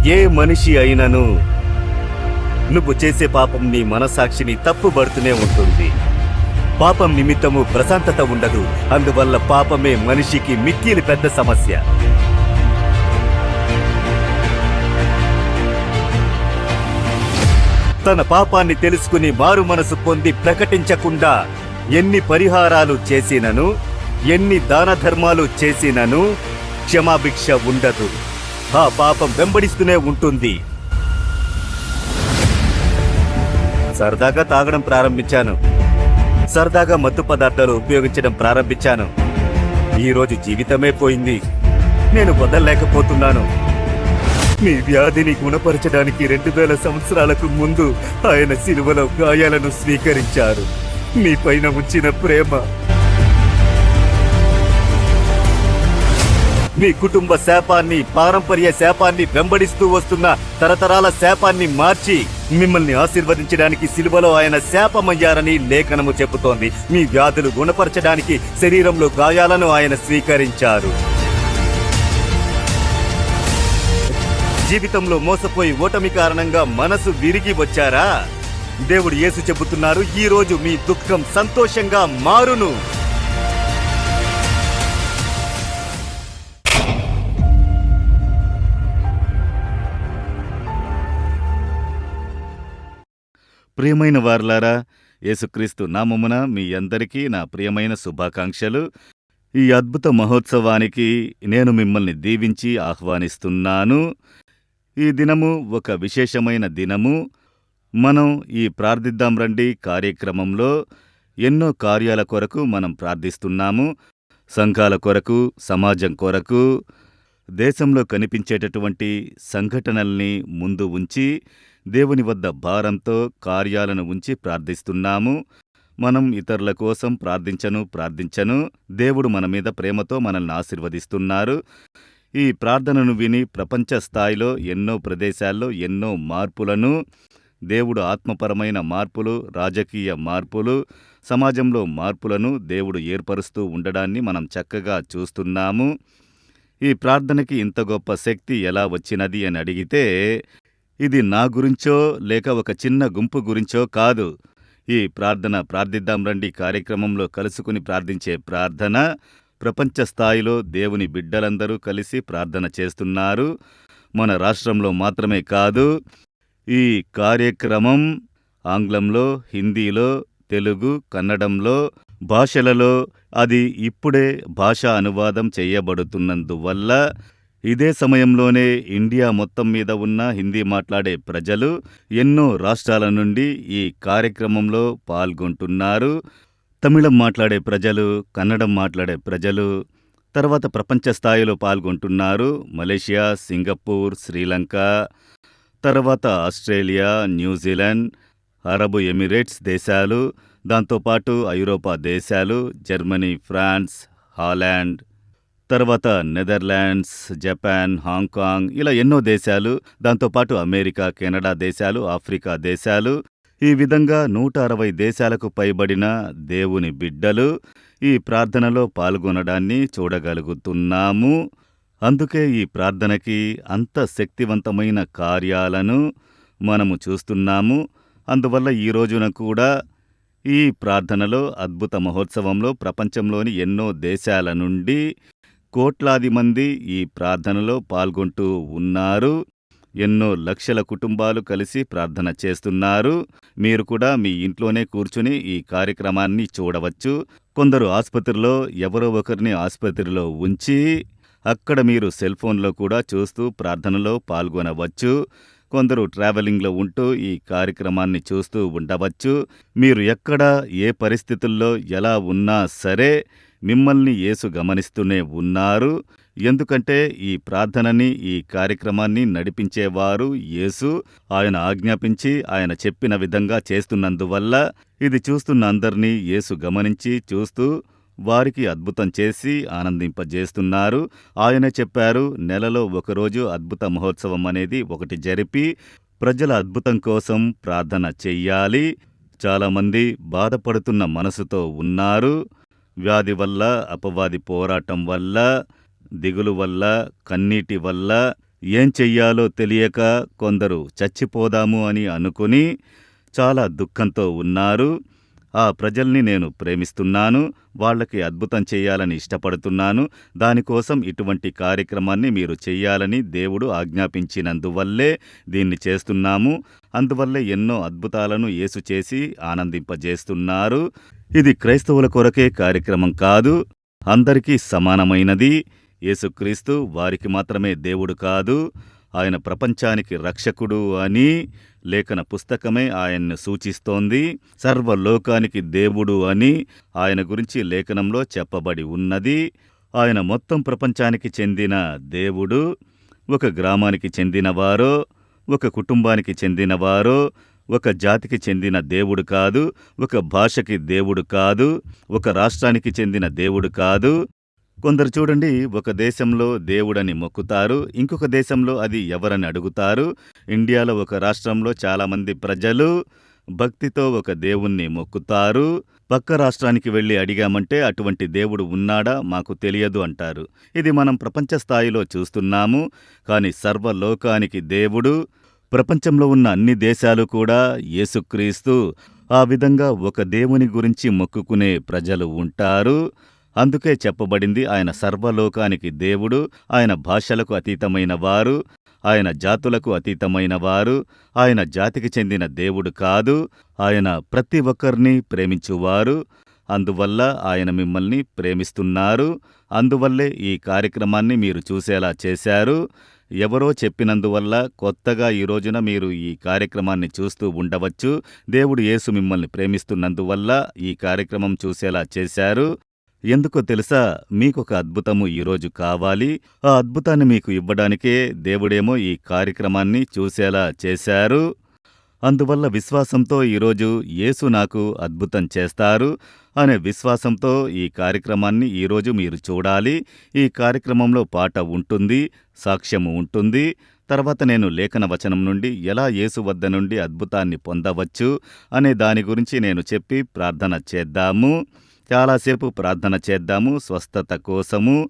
ఏ మనిషి అయినను నువ్వు చేసే పాపం నీ మనసాక్షిని తప్పుబడుతూనే ఉంటుంది. పాపం నిమిత్తము ప్రశాంతత ఉండదు. అందువల్ల పాపమే మనిషికి మిక్కిలి పెద్ద సమస్య. తన పాపాన్ని తెలుసుకుని మారు మనసు పొంది ప్రకటించకుండా ఎన్ని పరిహారాలు చేసినను, ఎన్ని దాన ధర్మాలు చేసినను క్షమాభిక్ష ఉండదు. ఆ పాపం వెంబడిస్తూనే ఉంటుంది. సరదాగా తాగడం ప్రారంభించాను, సరదాగా మత్తు పదార్థాలు ఉపయోగించడం ప్రారంభించాను. ఈరోజు జీవితమే పోయింది. నేను వదలలేకపోతున్నాను. మీ వ్యాధిని గుణపరచడానికి 2000 సంవత్సరాలకు ముందు ఆయన శిలువలో గాయాలను స్వీకరించారు. మీ పైన ఉంచిన ప్రేమ మీ కుటుంబ శాపాన్ని, పారంపర్య శాపాన్ని, వెంబడిస్తూ వస్తున్న తరతరాల శాపాన్ని మార్చి మిమ్మల్ని ఆశీర్వదించడానికి శిలువలో ఆయన శాపమయ్యారని లేఖనము చెబుతోంది. మీ వ్యాధులు గుణపరచడానికి శరీరంలో గాయాలను ఆయన స్వీకరించారు. జీవితంలో మోసపోయి ఓటమి కారణంగా మనసు విరిగి వచ్చారా? దేవుడు యేసు చెబుతున్నారు, ఈ రోజు మీ దుఃఖం సంతోషంగా మారును. ప్రియమైన వారలారా, యేసుక్రీస్తు నామమున మీ అందరికీ నా ప్రియమైన శుభాకాంక్షలు. ఈ అద్భుత మహోత్సవానికి నేను మిమ్మల్ని దీవించి ఆహ్వానిస్తున్నాను. ఈ దినము ఒక విశేషమైన దినము. మనం ఈ ప్రార్థిద్దాం రండి కార్యక్రమంలో ఎన్నో కార్యాల కొరకు మనం ప్రార్థిస్తున్నాము. సంఘాల కొరకు, సమాజం కొరకు, దేశంలో కనిపించేటటువంటి సంఘటనల్ని ముందు ఉంచి దేవుని వద్ద భారంతో కార్యాలను ఉంచి ప్రార్థిస్తున్నాము. మనం ఇతరుల కోసం ప్రార్థించను దేవుడు మన మీద ప్రేమతో మనల్ని ఆశీర్వదిస్తున్నారు. ఈ ప్రార్థనను విని ప్రపంచ స్థాయిలో ఎన్నో ప్రదేశాల్లో ఎన్నో మార్పులను, దేవుడు ఆత్మపరమైన మార్పులు, రాజకీయ మార్పులు, సమాజంలో మార్పులను దేవుడు ఏర్పరుస్తూ ఉండడాన్ని మనం చక్కగా చూస్తున్నాము. ఈ ప్రార్థనకి ఇంత గొప్ప శక్తి ఎలా వచ్చినది అని అడిగితే, ఇది నా గురించో లేక ఒక చిన్న గుంపు గురించో కాదు. ఈ ప్రార్థిద్దాం రండి కార్యక్రమంలో కలుసుకుని ప్రార్థించే ప్రార్థన ప్రపంచ స్థాయిలో దేవుని బిడ్డలందరూ కలిసి ప్రార్థన చేస్తున్నారు. మన రాష్ట్రంలో మాత్రమే కాదు. ఈ కార్యక్రమం ఆంగ్లంలో, హిందీలో, తెలుగు, కన్నడంలో భాషలలో అది ఇప్పుడే భాషా అనువాదం చేయబడుతున్నందువల్ల ఇదే సమయంలోనే ఇండియా మొత్తం మీద ఉన్న హిందీ మాట్లాడే ప్రజలు ఎన్నో రాష్ట్రాల నుండి ఈ కార్యక్రమంలో పాల్గొంటున్నారు. తమిళం మాట్లాడే ప్రజలు, కన్నడం మాట్లాడే ప్రజలు, తర్వాత ప్రపంచ స్థాయిలో పాల్గొంటున్నారు. మలేషియా, సింగపూర్, శ్రీలంక, తర్వాత ఆస్ట్రేలియా, న్యూజిలాండ్, అరబు ఎమిరేట్స్ దేశాలు, దాంతోపాటు ఐరోపా దేశాలు, జర్మనీ, ఫ్రాన్స్, హాలాండ్, తర్వాత నెదర్లాండ్స్, జపాన్, హాంకాంగ్, ఇలా ఎన్నో దేశాలు, దాంతోపాటు అమెరికా, కెనడా దేశాలు, ఆఫ్రికా దేశాలు, ఈ విధంగా 160 దేశాలకు పైబడిన దేవుని బిడ్డలు ఈ ప్రార్థనలో పాల్గొనడాన్ని చూడగలుగుతున్నాము. అందుకే ఈ ప్రార్థనకి అంత శక్తివంతమైన కార్యాలను మనము చూస్తున్నాము. అందువల్ల ఈ రోజున కూడా ఈ ప్రార్థనలో, అద్భుత మహోత్సవంలో ప్రపంచంలోని ఎన్నో దేశాల నుండి కోట్లాది మంది ఈ ప్రార్థనలో పాల్గొంటూ ఉన్నారు. ఎన్నో లక్షల కుటుంబాలు కలిసి ప్రార్థన చేస్తున్నారు. మీరు కూడా మీ ఇంట్లోనే కూర్చుని ఈ కార్యక్రమాన్ని చూడవచ్చు. కొందరు ఆసుపత్రిలో ఎవరో ఒకరిని ఆసుపత్రిలో ఉంచి అక్కడ మీరు సెల్ ఫోన్లో కూడా చూస్తూ ప్రార్థనలో పాల్గొనవచ్చు. కొందరు ట్రావెలింగ్లో ఉంటూ ఈ కార్యక్రమాన్ని చూస్తూ ఉండవచ్చు. మీరు ఎక్కడ, ఏ పరిస్థితుల్లో ఎలా ఉన్నా సరే మిమ్మల్ని యేసు గమనిస్తూనే ఉన్నారు. ఎందుకంటే ఈ ప్రార్థనని, ఈ కార్యక్రమాన్ని నడిపించేవారు యేసు. ఆయన ఆజ్ఞాపించి ఆయన చెప్పిన విధంగా చేస్తున్నందువల్ల ఇది చూస్తున్న అందరినీ యేసు గమనించి చూస్తూ వారికి అద్భుతం చేసి ఆనందింపజేస్తున్నారు. ఆయనే చెప్పారు, నెలలో ఒకరోజు అద్భుత మహోత్సవం అనేది ఒకటి జరిపి ప్రజల అద్భుతం కోసం ప్రార్థన చెయ్యాలి. చాలామంది బాధపడుతున్న మనసుతో ఉన్నారు. వ్యాధి వల్ల, అపవాది పోరాటం వల్ల, దిగులు వల్ల, కన్నీటి వల్ల ఏం చెయ్యాలో తెలియక కొందరు చచ్చిపోదాము అని అనుకుని చాలా దుఃఖంతో ఉన్నారు. ఆ ప్రజల్ని నేను ప్రేమిస్తున్నాను. వాళ్ళకి అద్భుతం చేయాలని ఇష్టపడుతున్నాను. దానికోసం ఇటువంటి కార్యక్రమాన్ని మీరు చెయ్యాలని దేవుడు ఆజ్ఞాపించినందువల్లే దీన్ని చేస్తున్నాము. అందువల్లే ఎన్నో అద్భుతాలను యేసు చేసి ఆనందింపజేస్తున్నారు. ఇది క్రైస్తవుల కొరకే కార్యక్రమం కాదు, అందరికీ సమానమైనది. యేసుక్రీస్తు వారికి మాత్రమే దేవుడు కాదు, ఆయన ప్రపంచానికి రక్షకుడు అని లేఖన పుస్తకమే ఆయన్ను సూచిస్తోంది. సర్వలోకానికి దేవుడు అని ఆయన గురించి లేఖనంలో చెప్పబడి ఉన్నది. ఆయన మొత్తం ప్రపంచానికి చెందిన దేవుడు. ఒక గ్రామానికి చెందినవారో, ఒక కుటుంబానికి చెందినవారో, ఒక జాతికి చెందిన దేవుడు కాదు, ఒక భాషకి దేవుడు కాదు, ఒక రాష్ట్రానికి చెందిన దేవుడు కాదు. కొందరు చూడండి, ఒక దేశంలో దేవుడని మొక్కుతారు, ఇంకొక దేశంలో అది ఎవరని అడుగుతారు. ఇండియాలో ఒక రాష్ట్రంలో చాలామంది ప్రజలు భక్తితో ఒక దేవుణ్ణి మొక్కుతారు. పక్క రాష్ట్రానికి వెళ్ళి అడిగామంటే అటువంటి దేవుడు ఉన్నాడా మాకు తెలియదు అంటారు. ఇది మనం ప్రపంచ స్థాయిలో చూస్తున్నాము. కానీ సర్వలోకానికి దేవుడు, ప్రపంచంలో ఉన్న అన్ని దేశాలు కూడా యేసుక్రీస్తు. ఆ విధంగా ఒక దేవుని గురించి మొక్కుకునే ప్రజలు ఉంటారు. అందుకే చెప్పబడింది, ఆయన సర్వలోకానికి దేవుడు, ఆయన భాషలకు అతీతమైన వారు, ఆయన జాతులకు అతీతమైన వారు, ఆయన జాతికి చెందిన దేవుడు కాదు, ఆయన ప్రతి ఒక్కరిని ప్రేమించువారు. అందువల్ల ఆయన మిమ్మల్ని ప్రేమిస్తున్నారు. అందువల్లే ఈ కార్యక్రమాన్ని మీరు చూసేలా చేశారు. ఎవరో చెప్పినందువల్ల కొత్తగా ఈ రోజున మీరు ఈ కార్యక్రమాన్ని చూస్తూ ఉండవచ్చు. దేవుడు యేసు మిమ్మల్ని ప్రేమిస్తున్నందువల్ల ఈ కార్యక్రమం చూసేలా చేశారు. ఎందుకో తెలుసా, మీకొక అద్భుతము ఈరోజు కావాలి. ఆ అద్భుతాన్ని మీకు ఇవ్వడానికే దేవుడేమో ఈ కార్యక్రమాన్ని చూసేలా చేశారు. అందువల్ల విశ్వాసంతో ఈరోజు యేసు నాకు అద్భుతం చేస్తారు అనే విశ్వాసంతో ఈ కార్యక్రమాన్ని ఈరోజు మీరు చూడాలి. ఈ కార్యక్రమంలో పాట ఉంటుంది, సాక్ష్యము ఉంటుంది. తర్వాత నేను లేఖన వచనం నుండి ఎలా యేసు వద్ద నుండి అద్భుతాన్ని పొందవచ్చు అనే దాని గురించి నేను చెప్పి ప్రార్థన చేద్దాము. చాలాసేపు ప్రార్థన చేద్దాము. స్వస్థత కోసము,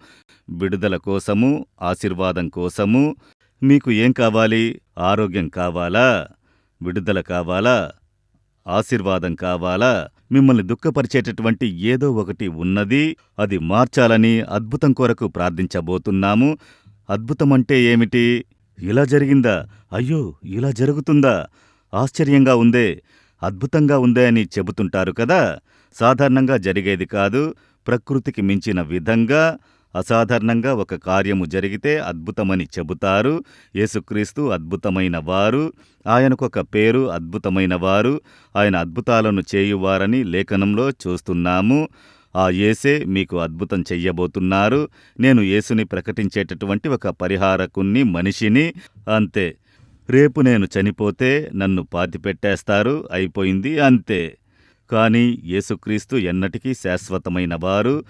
విడుదల కోసము, ఆశీర్వాదం కోసము. మీకు ఏం కావాలి? ఆరోగ్యం కావాలా? విడుదల కావాలా? ఆశీర్వాదం కావాలా? మిమ్మల్ని దుఃఖపరిచేటటువంటి ఏదో ఒకటి ఉన్నది, అది మార్చాలని అద్భుతం కొరకు ప్రార్థించబోతున్నాము. అద్భుతమంటే ఏమిటి? ఇలా జరిగిందా? అయ్యో, ఇలా జరుగుతుందా? ఆశ్చర్యంగా ఉందే, అద్భుతంగా ఉందే అని చెబుతుంటారు కదా. సాధారణంగా జరిగేది కాదు. ప్రకృతికి మించిన విధంగా అసాధారణంగా ఒక కార్యము జరిగితే అద్భుతమని చెబుతారు. యేసుక్రీస్తు అద్భుతమైన వారు. ఆయనకొక పేరు అద్భుతమైన వారు. ఆయన అద్భుతాలను చేయువారని లేఖనంలో చూస్తున్నాము. ఆ యేసే మీకు అద్భుతం చెయ్యబోతున్నారు. నేను యేసుని ప్రకటించేటటువంటి ఒక పరిహారకుణ్ణి, మనిషిని, అంతే. రేపు నేను చనిపోతే నన్ను పాతిపెట్టేస్తారు, అయిపోయింది, అంతే. కానీ యేసుక్రీస్తు ఎన్నటికీ శాశ్వతమైన వారు.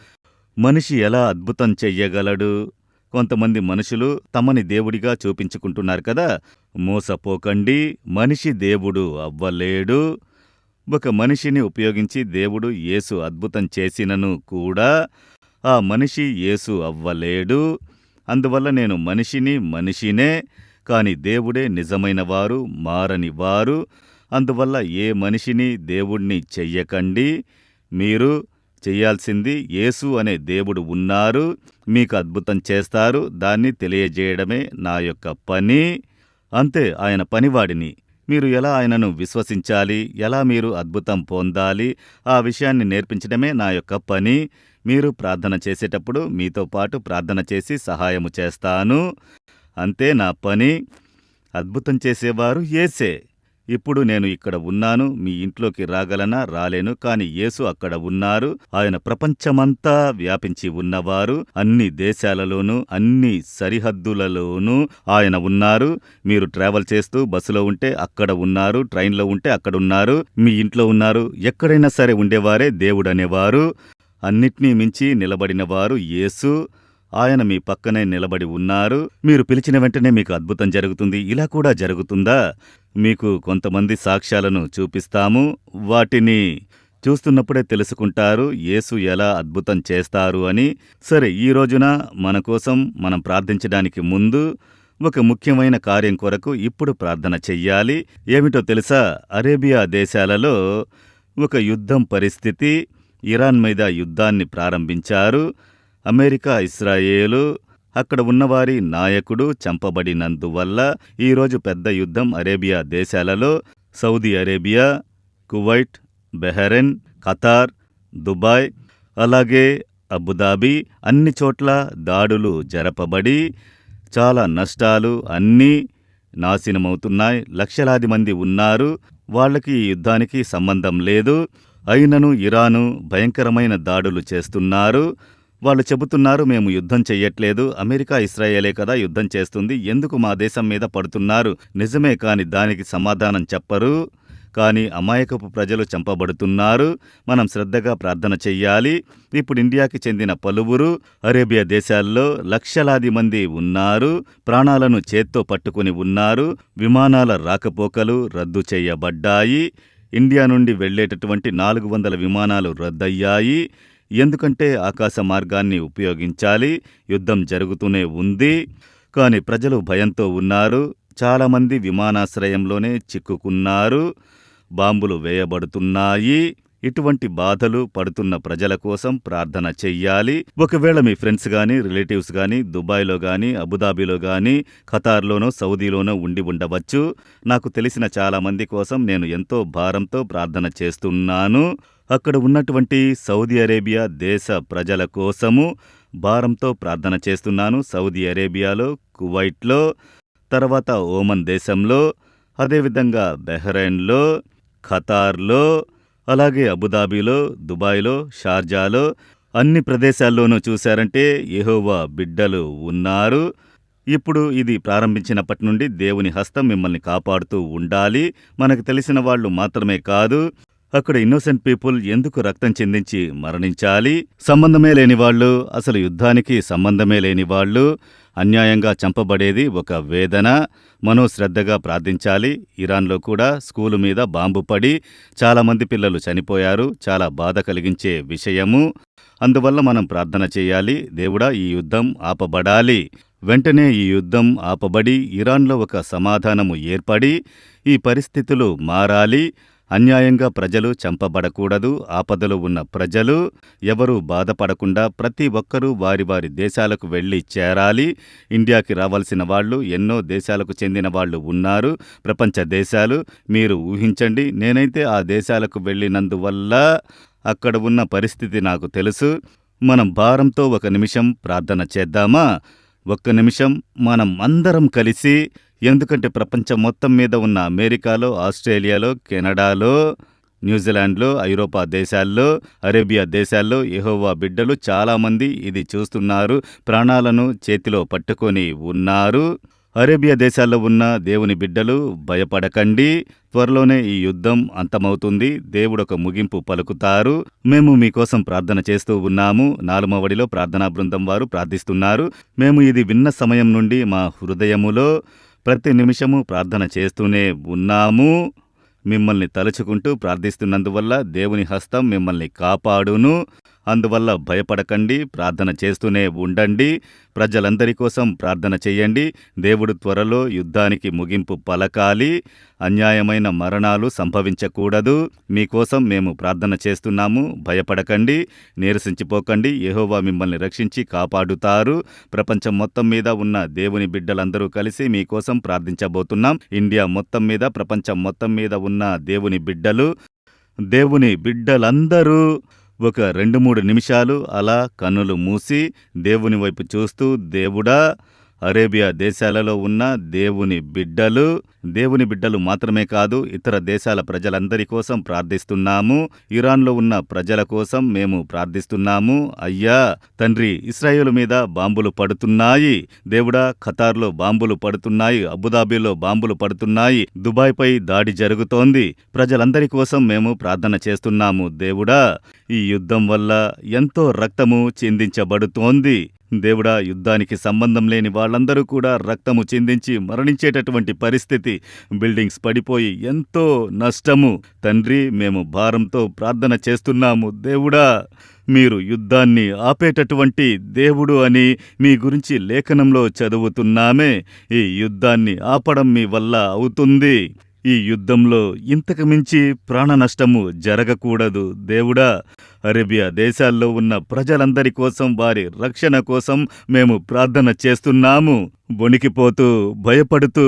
మనిషి ఎలా అద్భుతం చెయ్యగలడు? కొంతమంది మనుషులు తమని దేవుడిగా చూపించుకుంటున్నారు కదా. మోసపోకండి, మనిషి దేవుడు అవ్వలేడు. ఒక మనిషిని ఉపయోగించి దేవుడు యేసు అద్భుతం చేసినను కూడా ఆ మనిషి యేసు అవ్వలేడు. అందువల్ల నేను మనిషినే, కాని దేవుడే నిజమైన వారు, మారని వారు. అందువల్ల ఏ మనిషిని దేవుణ్ణి చెయ్యకండి. మీరు చెయ్యాల్సింది, యేసు అనే దేవుడు ఉన్నారు, మీకు అద్భుతం చేస్తారు, దాన్ని తెలియజేయడమే నా యొక్క పని. అంతే, ఆయన పనివాడిని. మీరు ఎలా ఆయనను విశ్వసించాలి, ఎలా మీరు అద్భుతం పొందాలి, ఆ విషయాన్ని నేర్పించడమే నా యొక్క పని. మీరు ప్రార్థన చేసేటప్పుడు మీతో పాటు ప్రార్థన చేసి సహాయము చేస్తాను. అంతే నా పని. అద్భుతం చేసేవారు యేసే. ఇప్పుడు నేను ఇక్కడ ఉన్నాను, మీ ఇంట్లోకి రాగలనా? రాలేను. కాని యేసు అక్కడ ఉన్నారు. ఆయన ప్రపంచమంతా వ్యాపించి ఉన్నవారు. అన్ని దేశాలలోనూ, అన్ని సరిహద్దులలోనూ ఆయన ఉన్నారు. మీరు ట్రావెల్ చేస్తూ బస్సులో ఉంటే అక్కడ ఉన్నారు, ట్రైన్లో ఉంటే అక్కడున్నారు, మీ ఇంట్లో ఉన్నారు. ఎక్కడైనా సరే ఉండేవారే దేవుడనేవారు. అన్నిటినీ మించి నిలబడినవారు యేసు. ఆయన మీ పక్కనే నిలబడి ఉన్నారు. మీరు పిలిచిన వెంటనే మీకు అద్భుతం జరుగుతుంది. ఇలా కూడా జరుగుతుందా? మీకు కొంతమంది సాక్ష్యాలను చూపిస్తాము. వాటిని చూస్తున్నప్పుడే తెలుసుకుంటారు యేసు ఎలా అద్భుతం చేస్తారు అని. సరే, ఈ రోజున మన కోసం మనం ప్రార్థించడానికి ముందు ఒక ముఖ్యమైన కార్యం కొరకు ఇప్పుడు ప్రార్థన చెయ్యాలి. ఏమిటో తెలుసా? అరేబియా దేశాలలో ఒక యుద్ధం పరిస్థితి, ఇరాన్ మీద యుద్ధాన్ని ప్రారంభించారు. అమెరికా, ఇస్రాయేలు, అక్కడ ఉన్నవారి నాయకుడు చంపబడినందువల్ల ఈరోజు పెద్ద యుద్ధం అరేబియా దేశాలలో. Saudi Arabia, Kuwait, Bahrain, Qatar, Dubai, అలాగే అబుదాబి అన్ని చోట్ల దాడులు జరపబడి చాలా నష్టాలు అన్నీ నాశనమవుతున్నాయి. లక్షలాది మంది ఉన్నారు. వాళ్ళకి ఈ యుద్ధానికి సంబంధం లేదు. అయినను ఇరాను భయంకరమైన దాడులు చేస్తున్నారు. వాళ్ళు చెబుతున్నారు, మేము యుద్ధం చెయ్యట్లేదు, అమెరికా ఇస్రాయేలే కదా యుద్ధం చేస్తుంది, ఎందుకు మా దేశం మీద పడుతున్నారు? నిజమే, కాని దానికి సమాధానం చెప్పరు. కానీ అమాయకపు ప్రజలు చంపబడుతున్నారు. మనం శ్రద్ధగా ప్రార్థన చెయ్యాలి. ఇప్పుడు ఇండియాకి చెందిన పలువురు అరేబియా దేశాల్లో లక్షలాది మంది ఉన్నారు. ప్రాణాలను చేత్తో పట్టుకుని ఉన్నారు. విమానాల రాకపోకలు రద్దు చేయబడ్డాయి. ఇండియా నుండి వెళ్లేటటువంటి 400 విమానాలు రద్దయ్యాయి. ఎందుకంటే ఆకాశ మార్గాన్ని ఉపయోగించాలి. యుద్ధం జరుగుతూనే ఉంది. కాని ప్రజలు భయంతో ఉన్నారు. చాలామంది విమానాశ్రయంలోనే చిక్కుకున్నారు. బాంబులు వేయబడుతున్నాయి. ఇటువంటి బాధలు పడుతున్న ప్రజల కోసం ప్రార్థన చెయ్యాలి. ఒకవేళ మీ ఫ్రెండ్స్ గానీ, రిలేటివ్స్ గానీ దుబాయ్లో గానీ, అబుదాబిలో గానీ, ఖతార్లోనో, సౌదీలోనో ఉండి ఉండవచ్చు. నాకు తెలిసిన చాలామంది కోసం నేను ఎంతో భారంతో ప్రార్థన చేస్తున్నాను. అక్కడ ఉన్నటువంటి సౌదీ అరేబియా దేశ ప్రజల కోసము భారంతో ప్రార్థన చేస్తున్నాను. సౌదీ అరేబియాలో, కువైట్లో, తర్వాత ఓమన్ దేశంలో, అదేవిధంగా బెహ్రెయిన్లో, ఖతార్లో, అలాగే అబుదాబిలో, దుబాయ్లో, షార్జాలో అన్ని ప్రదేశాల్లోనూ చూశారంటే యెహోవా బిడ్డలు ఉన్నారు. ఇప్పుడు ఇది ప్రారంభించినప్పటి నుండి దేవుని హస్తం మిమ్మల్ని కాపాడుతూ ఉండాలి. మనకు తెలిసిన వాళ్ళు మాత్రమే కాదు, అక్కడ ఇన్నోసెంట్ పీపుల్ ఎందుకు రక్తం చిందించి మరణించాలి? సంబంధమే లేనివాళ్లు, అసలు యుద్ధానికి సంబంధమే లేనివాళ్లు అన్యాయంగా చంపబడేది ఒక వేదన. మనోశ్రద్ధగా ప్రార్థించాలి. ఇరాన్లో కూడా స్కూలు మీద బాంబు పడి చాలామంది పిల్లలు చనిపోయారు. చాలా బాధ కలిగించే విషయము. అందువల్ల మనం ప్రార్థన చేయాలి. దేవుడా, ఈ యుద్ధం ఆపబడాలి. వెంటనే ఈ యుద్ధం ఆపబడి ఇరాన్లో ఒక సమాధానము ఏర్పడి ఈ పరిస్థితులు మారాలి. అన్యాయంగా ప్రజలు చంపబడకూడదు. ఆపదలో ఉన్న ప్రజలు ఎవరూ బాధపడకుండా ప్రతి ఒక్కరూ వారి వారి దేశాలకు వెళ్ళి చేరాలి. ఇండియాకి రావాల్సిన వాళ్ళు ఎన్నో దేశాలకు చెందిన వాళ్ళు ఉన్నారు, ప్రపంచ దేశాలు. మీరు ఊహించండి, నేనైతే ఆ దేశాలకు వెళ్ళినందువల్ల అక్కడ ఉన్న పరిస్థితి నాకు తెలుసు. మనం భారంతో ఒక నిమిషం ప్రార్థన చేద్దామా? ఒక్క నిమిషం మనం అందరం కలిసి, ఎందుకంటే ప్రపంచం మొత్తం మీద ఉన్న అమెరికాలో, ఆస్ట్రేలియాలో, కెనడాలో, న్యూజిలాండ్లో, ఐరోపా దేశాల్లో, అరేబియా దేశాల్లో యెహోవా బిడ్డలు చాలామంది ఇది చూస్తున్నారు. ప్రాణాలను చేతిలో పట్టుకొని ఉన్నారు. అరేబియా దేశాల్లో ఉన్న దేవుని బిడ్డలు భయపడకండి. త్వరలోనే ఈ యుద్ధం అంతమవుతుంది. దేవుడొక ముగింపు పలుకుతారు. మేము మీకోసం ప్రార్థన చేస్తూ ఉన్నాము. 4వ వడిలో ప్రార్థనా బృందం వారు ప్రార్థిస్తున్నారు. మేము ఇది విన్న సమయం నుండి మా హృదయములో ప్రతి నిమిషము ప్రార్థన చేస్తూనే ఉన్నాము. మిమ్మల్ని తలుచుకుంటూ ప్రార్థిస్తున్నందువల్ల దేవుని హస్తం మిమ్మల్ని కాపాడును. అందువల్ల భయపడకండి, ప్రార్థన చేస్తూనే ఉండండి. ప్రజలందరి కోసం ప్రార్థన చెయ్యండి. దేవుడు త్వరలో యుద్ధానికి ముగింపు పలకాలి. అన్యాయమైన మరణాలు సంభవించకూడదు. మీకోసం మేము ప్రార్థన చేస్తున్నాము. భయపడకండి, నీరసించిపోకండి. యెహోవా మిమ్మల్ని రక్షించి కాపాడుతారు. ప్రపంచం మొత్తం మీద ఉన్న దేవుని బిడ్డలందరూ కలిసి మీకోసం ప్రార్థించబోతున్నాం. ఇండియా మొత్తం మీద, ప్రపంచం మొత్తం మీద ఉన్న దేవుని బిడ్డలందరూ ఒక 2-3 నిమిషాలు అలా కన్నులు మూసి దేవుని వైపు చూస్తూ, దేవుడా, అరేబియా దేశాలలో ఉన్న దేవుని బిడ్డలు మాత్రమే కాదు, ఇతర దేశాల ప్రజలందరి కోసం ప్రార్థిస్తున్నాము. ఇరాన్లో ఉన్న ప్రజల కోసం మేము ప్రార్థిస్తున్నాము. అయ్యా తండ్రి, ఇశ్రాయేలు మీద బాంబులు పడుతున్నాయి. దేవుడా, ఖతార్లో బాంబులు పడుతున్నాయి, అబుదాబిలో బాంబులు పడుతున్నాయి, దుబాయ్పై దాడి జరుగుతోంది. ప్రజలందరి కోసం మేము ప్రార్థన చేస్తున్నాము. దేవుడా, ఈ యుద్ధం వల్ల ఎంతో రక్తము చిందించబడుతోంది. దేవుడా, యుద్ధానికి సంబంధం లేని వాళ్ళందరూ కూడా రక్తము చిందించి మరణించేటటువంటి పరిస్థితి, బిల్డింగ్స్ పడిపోయి ఎంతో నష్టము. తండ్రి, మేము భారంతో ప్రార్థన చేస్తున్నాము. దేవుడా, మీరు యుద్ధాన్ని ఆపేటటువంటి దేవుడు అని మీ గురించి లేఖనంలో చదువుతున్నామే. ఈ యుద్ధాన్ని ఆపడం మీ వల్ల అవుతుంది. ఈ యుద్ధంలో ఇంతకు మించి ప్రాణ నష్టము జరగకూడదు. దేవుడా, అరేబియా దేశాల్లో ఉన్న ప్రజలందరి కోసం, వారి రక్షణ కోసం మేము ప్రార్థన చేస్తున్నాము. వణికిపోతూ, భయపడుతూ,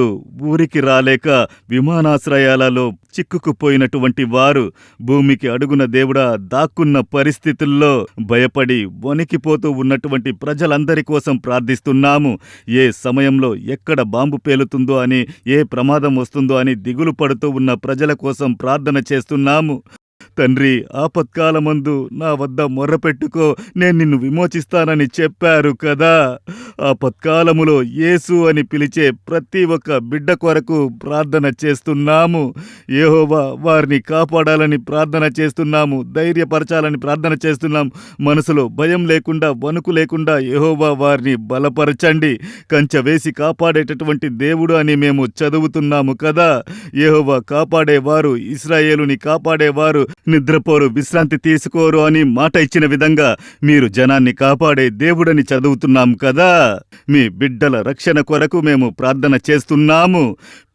ఊరికి రాలేక విమానాశ్రయాలలో చిక్కుకుపోయినటువంటి వారు, భూమికి అడుగున దేవుడా దాక్కున్న పరిస్థితుల్లో భయపడి వణికిపోతూ ఉన్నటువంటి ప్రజలందరి కోసం ప్రార్థిస్తున్నాము. ఏ సమయంలో ఎక్కడ బాంబు పేలుతుందో అని, ఏ ప్రమాదం వస్తుందో అని దిగులు పడుతూ ఉన్న ప్రజల కోసం ప్రార్థన చేస్తున్నాము. తండ్రి, ఆపత్కాలమందు నా వద్ద మొర్రపెట్టుకో, నేను నిన్ను విమోచిస్తానని చెప్పారు కదా. ఆపత్కాలములో యేసు అని పిలిచే ప్రతి ఒక్క బిడ్డ కొరకు ప్రార్థన చేస్తున్నాము. యెహోవా వారిని కాపాడాలని ప్రార్థన చేస్తున్నాము, ధైర్యపరచాలని ప్రార్థన చేస్తున్నాము. మనసులో భయం లేకుండా, వణుకు లేకుండా యెహోవా వారిని బలపరచండి. కంచె వేసి కాపాడేటటువంటి దేవుడు అని మేము చదువుతున్నాము కదా. యెహోవా కాపాడేవారు, ఇశ్రాయేలుని కాపాడేవారు నిద్రపోరు, విశ్రాంతి తీసుకోరు అని మాట ఇచ్చిన విధంగా మీరు జనాన్ని కాపాడే దేవుడని చదువుతున్నాం కదా. మీ బిడ్డల రక్షణ కొరకు మేము ప్రార్థన చేస్తున్నాము.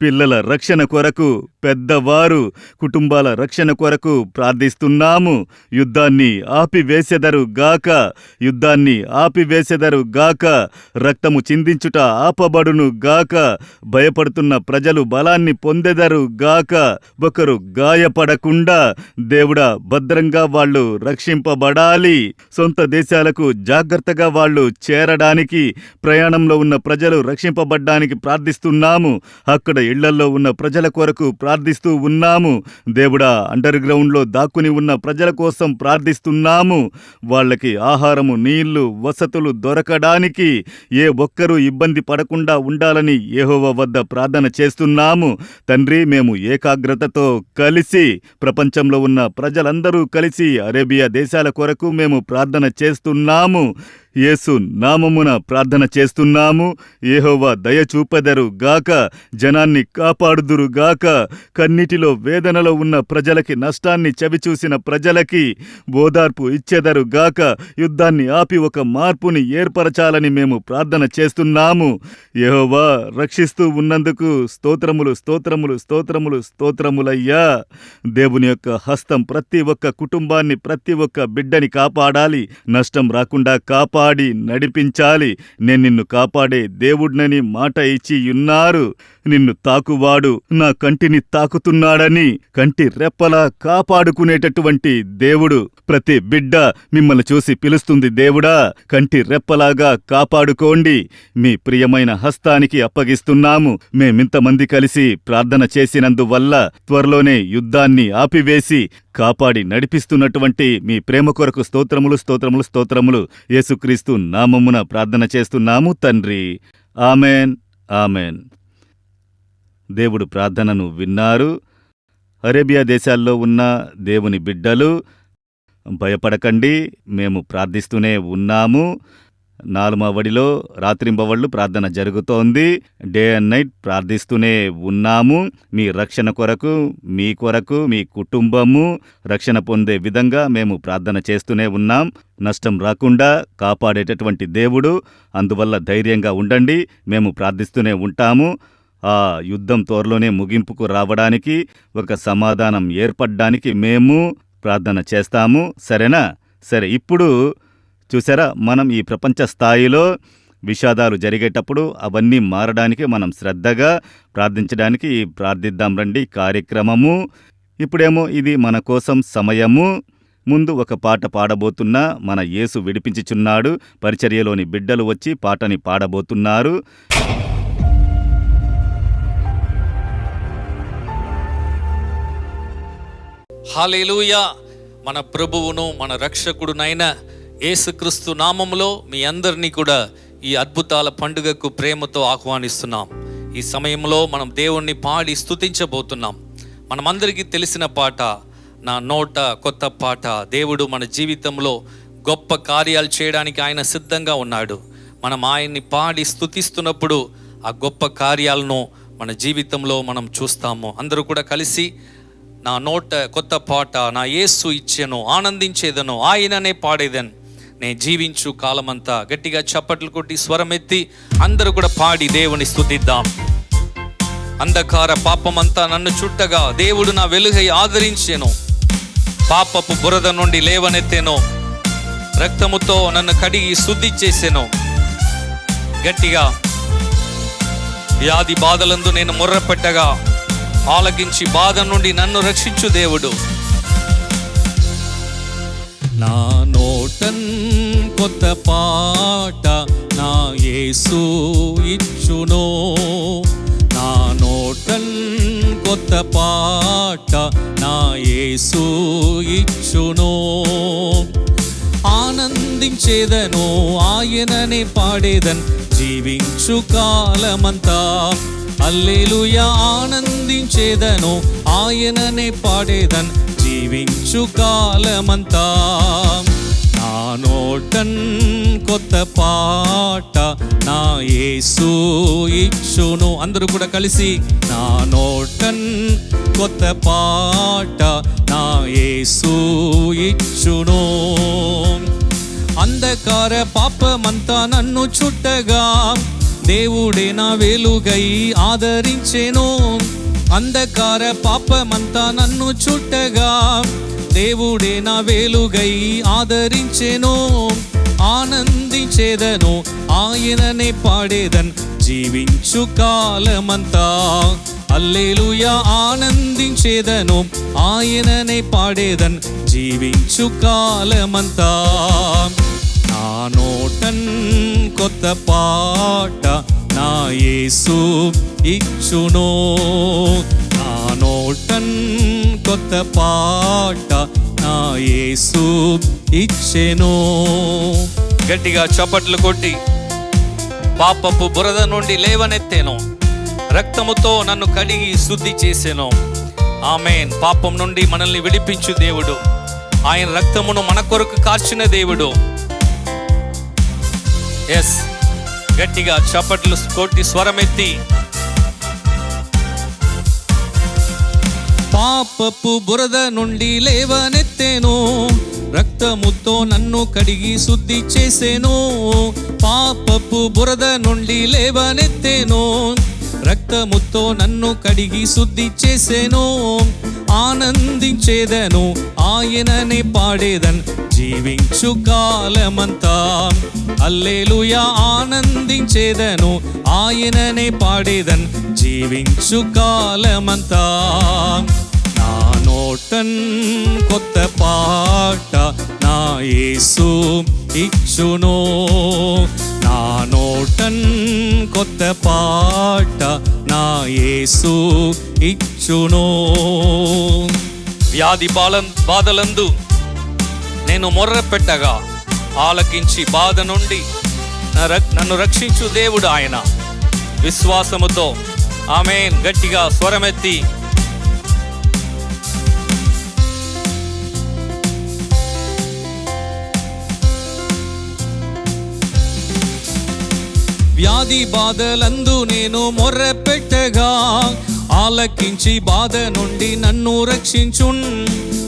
పిల్లల రక్షణ కొరకు, పెద్దవారు, కుటుంబాల రక్షణ కొరకు ప్రార్థిస్తున్నాము. యుద్ధాన్ని ఆపివేసెదరు గాక, యుద్ధాన్ని ఆపివేసెదరు గాక, రక్తము చిందించుట ఆపబడును గాక, భయపడుతున్న ప్రజలు బలాన్ని పొందెదరు గాక, ఒకరు గాయపడకుండా దేవుడా భద్రంగా వాళ్ళు రక్షింపబడాలి. సొంత దేశాలకు జాగ్రత్తగా వాళ్ళు చేరడానికి, ప్రయాణంలో ఉన్న ప్రజలు రక్షింపబడ్డానికి ప్రార్థిస్తున్నాము. అక్కడ ఇళ్లల్లో ఉన్న ప్రజల కొరకు ప్రార్థిస్తూ ఉన్నాము. దేవుడా, అండర్ గ్రౌండ్లో దాక్కుని ఉన్న ప్రజల కోసం ప్రార్థిస్తున్నాము. వాళ్ళకి ఆహారము, నీళ్లు, వసతులు దొరకడానికి ఏ ఒక్కరూ ఇబ్బంది పడకుండా ఉండాలని యెహోవా వద్ద ప్రార్థన చేస్తున్నాము. తండ్రి, మేము ఏకాగ్రతతో కలిసి, ప్రపంచంలో ఉన్న ప్రజలందరూ కలిసి అరేబియా దేశాల కొరకు మేము ప్రార్థన చేస్తున్నాము. యేసు నామమున ప్రార్థన చేస్తున్నాము. యెహోవా దయ చూపెదరు గాక, జనాన్ని కాపాడుదురు గాక, కన్నిటిలో వేదనలో ఉన్న ప్రజలకి, నష్టాన్ని చవిచూసిన ప్రజలకి ఓదార్పు ఇచ్చెదరు గాక, యుద్ధాన్ని ఆపి ఒక మార్పుని ఏర్పరచాలని మేము ప్రార్థన చేస్తున్నాము. యెహోవా రక్షిస్తూ ఉన్నందుకు స్తోత్రములు, స్తోత్రములు, స్తోత్రములు, స్తోత్రములయ్యా. దేవుని యొక్క హస్తం ప్రతి ఒక్క కుటుంబాన్ని, ప్రతి ఒక్క బిడ్డని కాపాడాలి, నష్టం రాకుండా కాపాడి నడిపించాలి. నేను నిన్ను కాపాడే దేవుడినని మాట ఇచ్చి ఉన్నారు. నిన్ను తాకువాడు నా కంటిని తాకుతున్నాడని కంటి రెప్పలా కాపాడుకునేటటువంటి దేవుడు. ప్రతి బిడ్డ మిమ్మల్ని చూసి పిలుస్తుంది, దేవుడా కంటి రెప్పలాగా కాపాడుకోండి. మీ ప్రియమైన హస్తానికి అప్పగిస్తున్నాము. మేమింతమంది కలిసి ప్రార్థన చేసినందువల్ల త్వరలోనే యుద్ధాన్ని ఆపివేసి కాపాడి నడిపిస్తున్నటువంటి మీ ప్రేమ కొరకు స్తోత్రములు, స్తోత్రములు, స్తోత్రములు. యేసుక్రీస్తు నామమున ప్రార్థన చేస్తున్నాము తండ్రి. Amen, amen. దేవుడు ప్రార్థనను విన్నారు. అరేబియా దేశాల్లో ఉన్న దేవుని బిడ్డలు భయపడకండి, మేము ప్రార్థిస్తూనే ఉన్నాము. 4వ వడిలో రాత్రింబవళ్ళు ప్రార్థన జరుగుతోంది. డే అండ్ నైట్ ప్రార్థిస్తూనే ఉన్నాము. మీ రక్షణ కొరకు, మీ కొరకు, మీ కుటుంబము రక్షణ పొందే విధంగా మేము ప్రార్థన చేస్తూనే ఉన్నాం. నష్టం రాకుండా కాపాడేటటువంటి దేవుడు. అందువల్ల ధైర్యంగా ఉండండి, మేము ప్రార్థిస్తూనే ఉంటాము. ఆ యుద్ధం త్వరలోనే ముగింపుకు రావడానికి, ఒక సమాధానం ఏర్పడడానికి మేము ప్రార్థన చేస్తాము. సరేనా? సరే, ఇప్పుడు చూసారా, మనం ఈ ప్రపంచ స్థాయిలో విషాదాలు జరిగేటప్పుడు అవన్నీ మారడానికి మనం శ్రద్ధగా ప్రార్థించడానికి ప్రార్థిద్దాం రండి కార్యక్రమము. ఇప్పుడేమో ఇది మన కోసం సమయము. ముందు ఒక పాట పాడబోతున్నా, మన యేసు విడిపించుచున్నాడు. పరిచర్యలోని బిడ్డలు వచ్చి పాటని పాడబోతున్నారు. హల్లెలూయా. మన ప్రభువును, మన రక్షకుడునైన యేసుక్రీస్తు నామములో మీ అందరినీ కూడా ఈ అద్భుతాల పండుగకు ప్రేమతో ఆహ్వానిస్తున్నాం. ఈ సమయంలో మనం దేవుణ్ణి పాడి స్తుతించబోతున్నాం. మనమందరికీ తెలిసిన పాట, నా నోట కొత్త పాట. దేవుడు మన జీవితంలో గొప్ప కార్యాలు చేయడానికి ఆయన సిద్ధంగా ఉన్నాడు. మనం ఆయన్ని పాడి స్తుతిస్తున్నప్పుడు ఆ గొప్ప కార్యాలను మన జీవితంలో మనం చూస్తాము. అందరూ కూడా కలిసి, నా నోట కొత్త పాట నా యేసు ఇచ్చెను, ఆనందించేదను, ఆయననే పాడేదను, నేను జీవించు కాలమంతా. గట్టిగా చప్పట్లు కొట్టి స్వరమెత్తి అందరూ కూడా పాడి దేవుని స్తుతిద్దాం. అంధకార పాపమంతా నన్ను చుట్టగా దేవుడు నా వెలుగై ఆదరించెను, పాపపు బురద నుండి లేవనెత్తెను, రక్తముతో నన్ను కడిగి శుద్ధి చేసెను. గట్టిగా, వ్యాధి బాధలందు నేను మొర్రపెట్టగా ఆలకించి బాధ నుండి నన్ను రక్షించు దేవుడు. నా నోటన్ కొత్త పాట నా యేసు ఇచ్చును, నా నోటన్ కొత్త పాట నా యేసు ఇచ్చును, ఆనందించేదను ఆయననే పాడేదన్, జీవించు కాలమంతా. హల్లెలూయా, ఆనందించేదను ఆయననే పాడేదన్, జీవించు కాలమంతా. నా నోటన్ కొత్త పాట నా యేసు ఇచ్చును. అందరూ కూడా కలిసి, నా నోటన్ కొత్త పాట నా యేసు ఇచ్చును, అంధకార పాపమంతా నన్ను చుట్టగా దేవుడే నా వెలుగై ఆదరించెను, అంధకార పాపమంతా నన్ను చుట్టగా దేవుడే నా వెలుగై ఆదరించెను, ఆనందించేదను ఆయననే పాడేదన్, జీవించు కాలమంతా. హల్లెలూయా, ఆనందించేదను ఆయననే పాడేదన్, జీవించు కాలమంతా. నా నోటన్ కొత్త పాట నా యేసు ఇచ్చును, నా నోటన్ కొత్త పాట నా యేసు ఇచ్చెను. గట్టిగా చప్పట్లు కొట్టి, పాపపు బురద నుండి లేవనెత్తెను, రక్తముతో నన్ను కడిగి శుద్ధి చేసెను. ఆమేన్. పాపం నుండి మనల్ని విడిపించు దేవుడు, ఆయన రక్తమును మన కొరకు కార్చిన దేవుడు. ఎస్, గట్టిగా చప్పట్లు కొట్టి స్వరమెత్తి, పాపపు బురద నుండి లేవనెత్తెను, రక్తముతో నన్ను కడిగి శుద్ధి చేసెను, పాపపు బురద నుండి లేవనెత్తెను, రక్తముతో నన్ను కడిగి శుద్ధి చేసెను, ఆనందించేదను ఆయననే పాడేదన్, జీవించు కాలమంతా. హల్లెలూయా, ఆనందించేదను ఆయననే పాడేదన్, జీవించు కాలమంతా. నా నోటన్ కొత్త పాట నా యేసు ఇచ్చును, నా నోటన్ కొత్త పాట నా యేసు ఇచ్చును. వ్యాధి బాధలందు నేను మొర్ర పెట్టగా ఆలకించి బాధ నుండి నన్ను రక్షించు దేవుడు ఆయన. విశ్వాసముతో ఆమేన్. గట్టిగా స్వరమెత్తి, వ్యాధి బాధలందు నేను మొర్ర పెట్టగా ఆలకించి బాధ నుండి నన్ను రక్షించున్,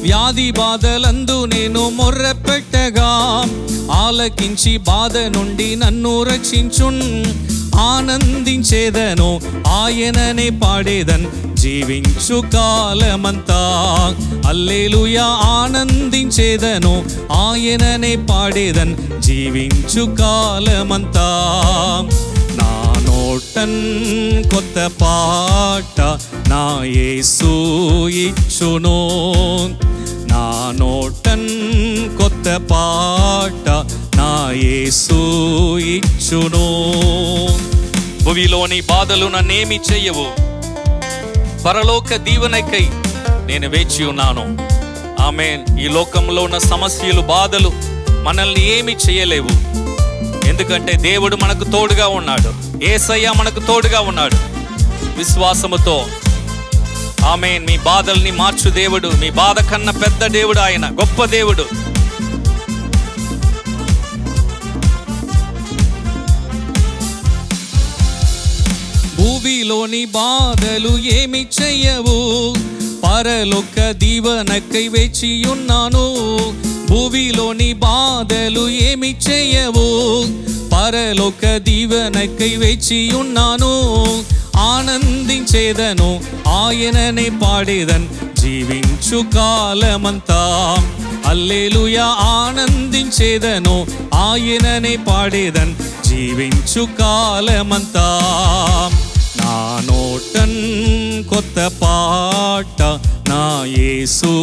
వ్యాధి బాధలందు నేను మొర్ర పెట్టగా ఆలకించి బాధ నుండి నన్ను రక్షించున్, ఆనందించేదను ఆయననే పాడేదన్, జీవించు కాలమంతా. హల్లెలూయా, ఆనందించేదను ఆయననే పాడేదన్, జీవించు కాలమంతా. నా నోటన్ కొత్త పాట నా యేసు ఇచ్చును, నా నోటన్ కొత్త పాట నా యేసు ఇచ్చును. భూమిలోని బాధలు నన్నేమి చెయ్యవు, పరలోక దీవెనకై నేను వేచి ఉన్నాను. ఆమేన్. ఈ లోకంలో ఉన్న సమస్యలు, బాధలు మనల్ని ఏమి చేయలేవు, ఎందుకంటే దేవుడు మనకు తోడుగా ఉన్నాడు, యేసయ్య మనకు తోడుగా ఉన్నాడు. విశ్వాసముతో ఆమేన్. మీ బాధల్ని మార్చు దేవుడు, మీ బాధ కన్నా పెద్ద దేవుడు ఆయన, గొప్ప దేవుడు. భూమిలోని బాధలు ఏమి చెయ్యవు, పరలోక దీవెనకై వేచియున్నాను. భూమిలోని బాధలు ఏమి చెయ్యవు, పరలోక దీవెనకై వేచియున్నాను. ఆనందించేదను ఆయననే పాడేదన్ జీవించు కాలమంతా. హల్లెలూయా. ఆనందించేదను ఆయననే పాడేదన్ జీవించు కాలమంతా. నా నోటన్ కొత్త పాట నా యేసు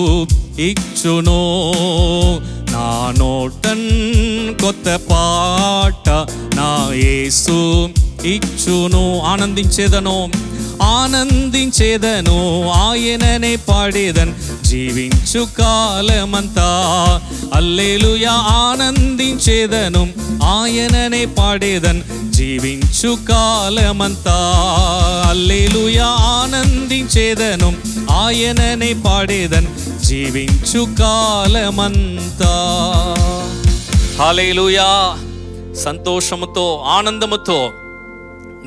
ఇచ్చును. నా నోటన్ కొత్త పాట నా యేసు ఇచ్చును. ఆనందించేదను ఆనందించేదను ఆయననే పాడేదన్ జీవించు కాలమంతా. హల్లెలూయా. ఆనందించేదను ఆయననే పాడేదన్ జీవించు కాలమంతా. హల్లెలూయా. ఆనందించేదను ఆయననే పాడేదన్ జీవించు కాలమంతా. హల్లెలూయా. సంతోషముతో ఆనందముతో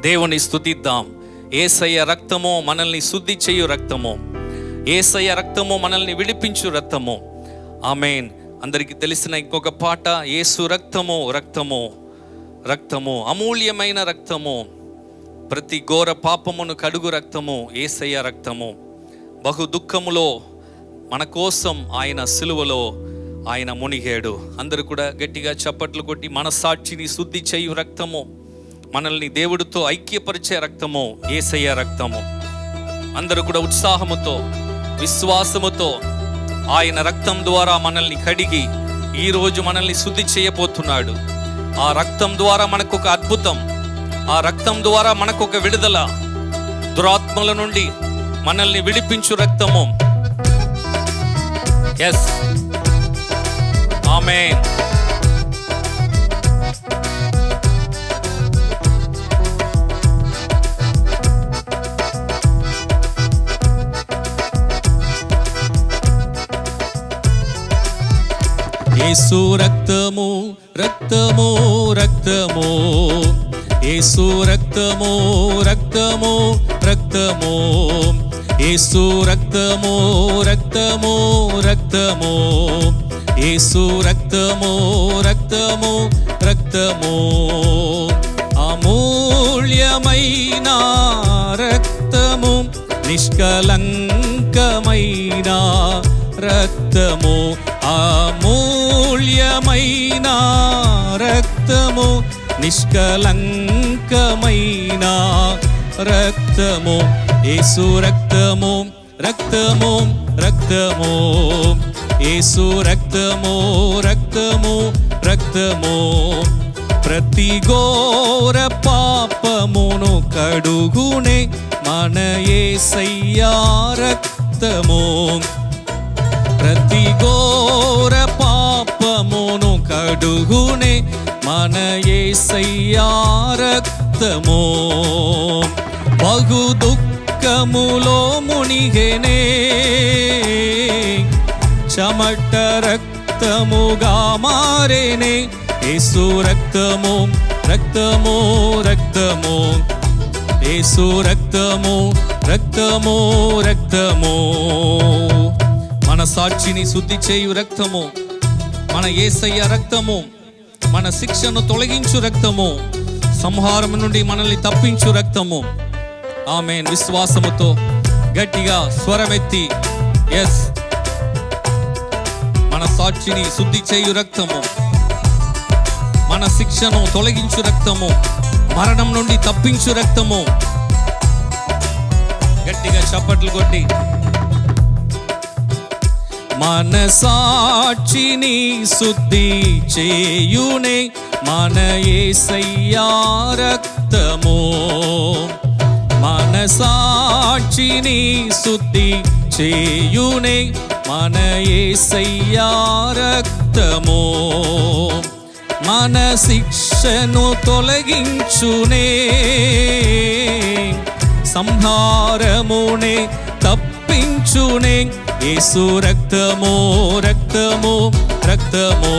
దేవుని స్తుతిద్దాం. యేసయ్య రక్తము మనల్ని శుద్ధి చేయు రక్తము, యేసయ్య రక్తము మనల్ని విడిపించు రక్తము. ఆమేన్. అందరికీ తెలిసిన ఇంకొక పాట, యేసు రక్తము రక్తము రక్తము, అమూల్యమైన రక్తము, ప్రతి ఘోర పాపమును కడుగు రక్తము, యేసయ్య రక్తము. బహు దుఃఖములో మన కోసం ఆయన సిలువలో ఆయన మునిగాడు. అందరూ కూడా గట్టిగా చప్పట్లు కొట్టి, మనసాక్షిని శుద్ధి చేయు రక్తము, మనల్ని దేవుడితో ఐక్యపరిచే రక్తము, యేసయ్య రక్తము. అందరూ కూడా ఉత్సాహముతో విశ్వాసముతో ఆయన రక్తం ద్వారా మనల్ని కడిగి ఈరోజు మనల్ని శుద్ధి చేయబోతున్నాడు. ఆ రక్తం ద్వారా మనకు ఒక అద్భుతం, ఆ రక్తం ద్వారా మనకు ఒక విడుదల, దురాత్మల నుండి మనల్ని విడిపించు రక్తము. ఎస్, ఆమేన్. యేసు రక్తము రక్తము రక్తము, యేసు రక్తము రక్తము రక్తము, యేసు రక్తము రక్తము రక్తము, యేసు రక్తము రక్తము రక్తము. అమూల్యమైన రక్తము, నిష్కలంకమైన రక్తము, అమూల్యమైన రక్తము, నిష్కలంకమైన రక్తము, యేసు రక్తము రక్తము రక్తము, యేసు రక్తము రక్తము రక్తము. ప్రతి ఘోర పాపమును కడుగునే మన యేసయ్య రక్తము. ప్రతి ఘోర పాపమును కడుగునే మన యేసయ్య రక్తము. బహు దుఃఖములో మునిగెనే, చెమట రక్తముగా మారేనే, యేసు రక్తము రక్తము రక్తము, యేసు రక్తము రక్తము రక్తము. మన సాక్షిని శుద్ధి చేయు రక్తము, మన యేసయ్య రక్తము, మన శిక్షను తొలగించు రక్తము, సంహారం నుండి మనల్ని తప్పించు రక్తము. ఆమేన్. విశ్వాసముతో గట్టిగా స్వరమెత్తి, ఎస్, మన సాక్షిని శుద్ధి చేయు రక్తము, మన శిక్షను తొలగించు రక్తము, మరణం నుండి తప్పించు రక్తము. గట్టిగా చప్పట్లు కొట్టి, మన సాక్షిని శుద్ధి చేయునే మన యేసయ్య రక్తము. మన సాక్షిని శుద్ధి చేయునే మన యేసయ్య రక్తము. మన శిక్షను తొలగించునే, సంహారమునే తప్పించునే, యేసు రక్తము రక్తము రక్తము,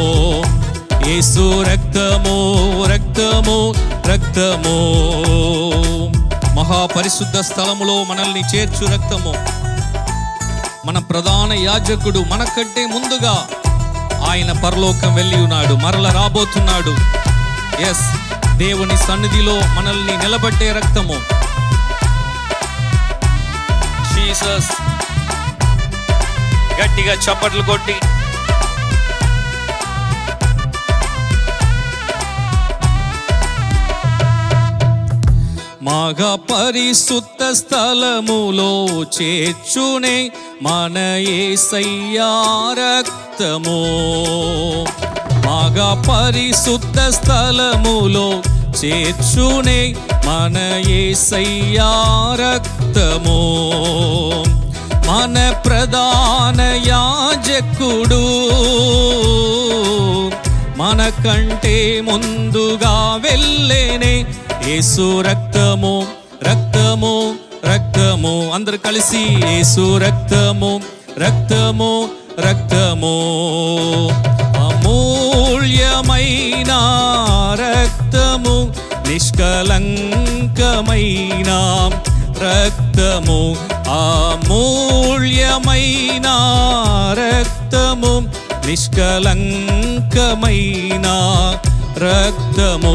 యేసు రక్తము రక్తము రక్తము. మహాపరిశుద్ధ స్థలములో మనల్ని చేర్చు రక్తము. మన ప్రధాన యాజకుడు మనకంటే ముందుగా ఆయన పరలోకం వెళ్ళి ఉన్నాడు, మరల రాబోతున్నాడు. ఎస్, దేవుని సన్నిధిలో మనల్ని నిలబెట్టే రక్తము. జీసస్, గట్టిగా చప్పట్లు కొట్టి మహా పరిశుద్ధ స్థలములో చేర్చునే మన యేసయ్యా రక్తము. మహా పరిశుద్ధ స్థలములో చేర్చునే మన యేసయ్యా రక్తము. మన ప్రధాన యాజకుడు మనకంటే ముందుగా వెళ్ళేనే యేసు రక్తము, రక్తము, రక్తము. అందరు కలిసి యేసు రక్తము, రక్తము, రక్తము. అమూల్యమైన రక్తము, నిష్కలంకమైన రక్తము. అమూల్యమైన రక్తము, నిష్కలంకమైన రక్తము.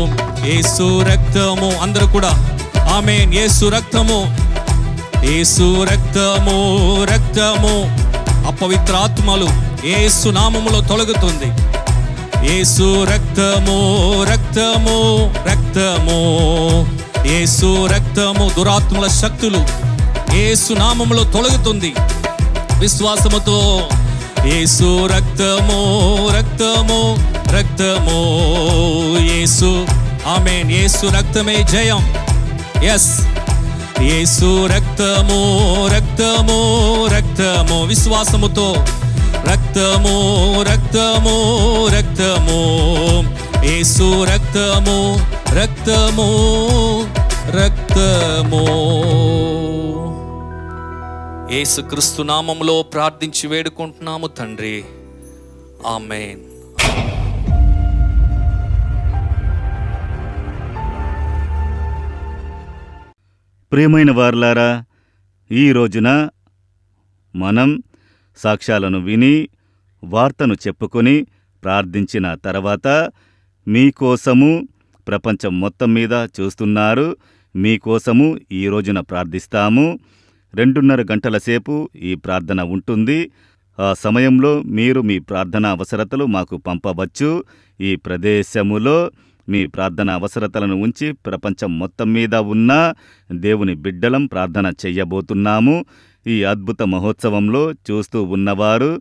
యేసు రక్తము. అందరూ కూడా ఆమేన్. యేసు రక్తము, యేసు రక్తము, రక్తము. అపవిత్రాత్మలు యేసు నామములో తొలగుతుంది. యేసు రక్తము, రక్తము, రక్తము. యేసు రక్తము. దురాత్మల శక్తులు యేసు నామములో తొలగుతుంది విశ్వాసముతో. యేసు రక్తము, రక్తము, రక్తము. యేసు, ఆమేన్. యేసు రక్తమే జయం. ఎస్, యేసు రక్తము, రక్తము, రక్తము. విశ్వాసముతో రక్తము, రక్తము, రక్తము. యేసు రక్తము, రక్తము, రక్తము. యేసుక్రీస్తు నామములో ప్రార్థించి వేడుకుంటున్నాము తండ్రి, ఆమేన్. ప్రియమైన వారలారా, ఈ రోజున మనం సాక్ష్యాలను విని వార్తను చెప్పుకొని ప్రార్థించిన తర్వాత మీకోసము ప్రపంచం మొత్తం మీద చూస్తున్నారు, మీకోసము ఈ రోజున ప్రార్థిస్తాము. 2:30 గంటల సేపు ఈ ప్రార్థన ఉంటుంది. ఆ సమయంలో మీరు మీ ప్రార్థన అవసరతలు మాకు పంపవచ్చు. ఈ ప్రదేశములో మీ ప్రార్థన అవసరతలను ఉంచి ప్రపంచం మొత్తం మీద ఉన్న దేవుని బిడ్డలం ప్రార్థన చెయ్యబోతున్నాము. ఈ అద్భుత మహోత్సవంలో చూస్తూ ఉన్నవారు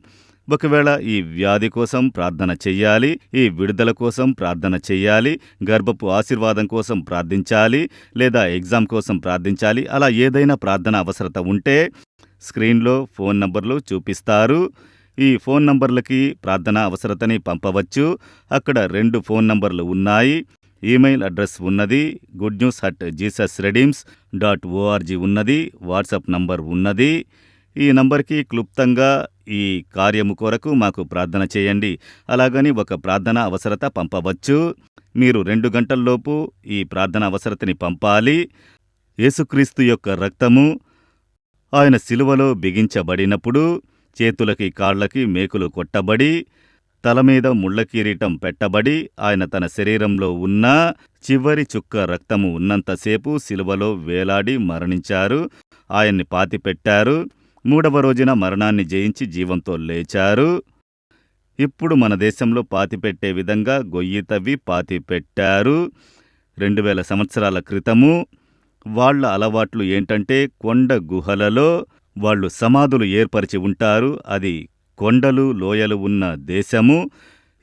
ఒకవేళ ఈ వ్యాధి కోసం ప్రార్థన చెయ్యాలి, ఈ విడుదల కోసం ప్రార్థన చెయ్యాలి, గర్భపు ఆశీర్వాదం కోసం ప్రార్థించాలి, లేదా ఎగ్జామ్ కోసం ప్రార్థించాలి, అలా ఏదైనా ప్రార్థన అవసరత ఉంటే స్క్రీన్లో ఫోన్ నంబర్లు చూపిస్తారు. ఈ ఫోన్ నంబర్లకి ప్రార్థన అవసరతని పంపవచ్చు. అక్కడ 2 ఫోన్ నంబర్లు ఉన్నాయి. ఈమెయిల్ అడ్రస్ ఉన్నది, goodnews@jesusredeems.org ఉన్నది. వాట్సాప్ నంబర్ ఉన్నది. ఈ నంబర్కి క్లుప్తంగా ఈ కార్యము కొరకు మాకు ప్రార్థన చేయండి, అలాగని ఒక ప్రార్థన అవసరత పంపవచ్చు. మీరు 2 గంటల్లోపు ఈ ప్రార్థన అవసరతని పంపాలి. యేసుక్రీస్తు యొక్క రక్తము ఆయన శిలువలో బిగించబడినప్పుడు చేతులకి కాళ్ళకి మేకులు కొట్టబడి తల మీద ముళ్ళ కిరీటం పెట్టబడి ఆయన తన శరీరంలో ఉన్న చివరి చుక్క రక్తము ఉన్నంతసేపు శిలువలో వేలాడి మరణించారు. ఆయన్ని పాతిపెట్టారు. 3వ రోజున మరణాన్ని జయించి జీవంతో లేచారు. ఇప్పుడు మన దేశంలో పాతిపెట్టే విధంగా గొయ్యి తవ్వి పాతిపెట్టారు. 2000 సంవత్సరాల క్రితము వాళ్ళ అలవాట్లు ఏంటంటే కొండ గుహలలో వాళ్ళు సమాధులు ఏర్పరిచి ఉంటారు. అది కొండలు లోయలు ఉన్న దేశము.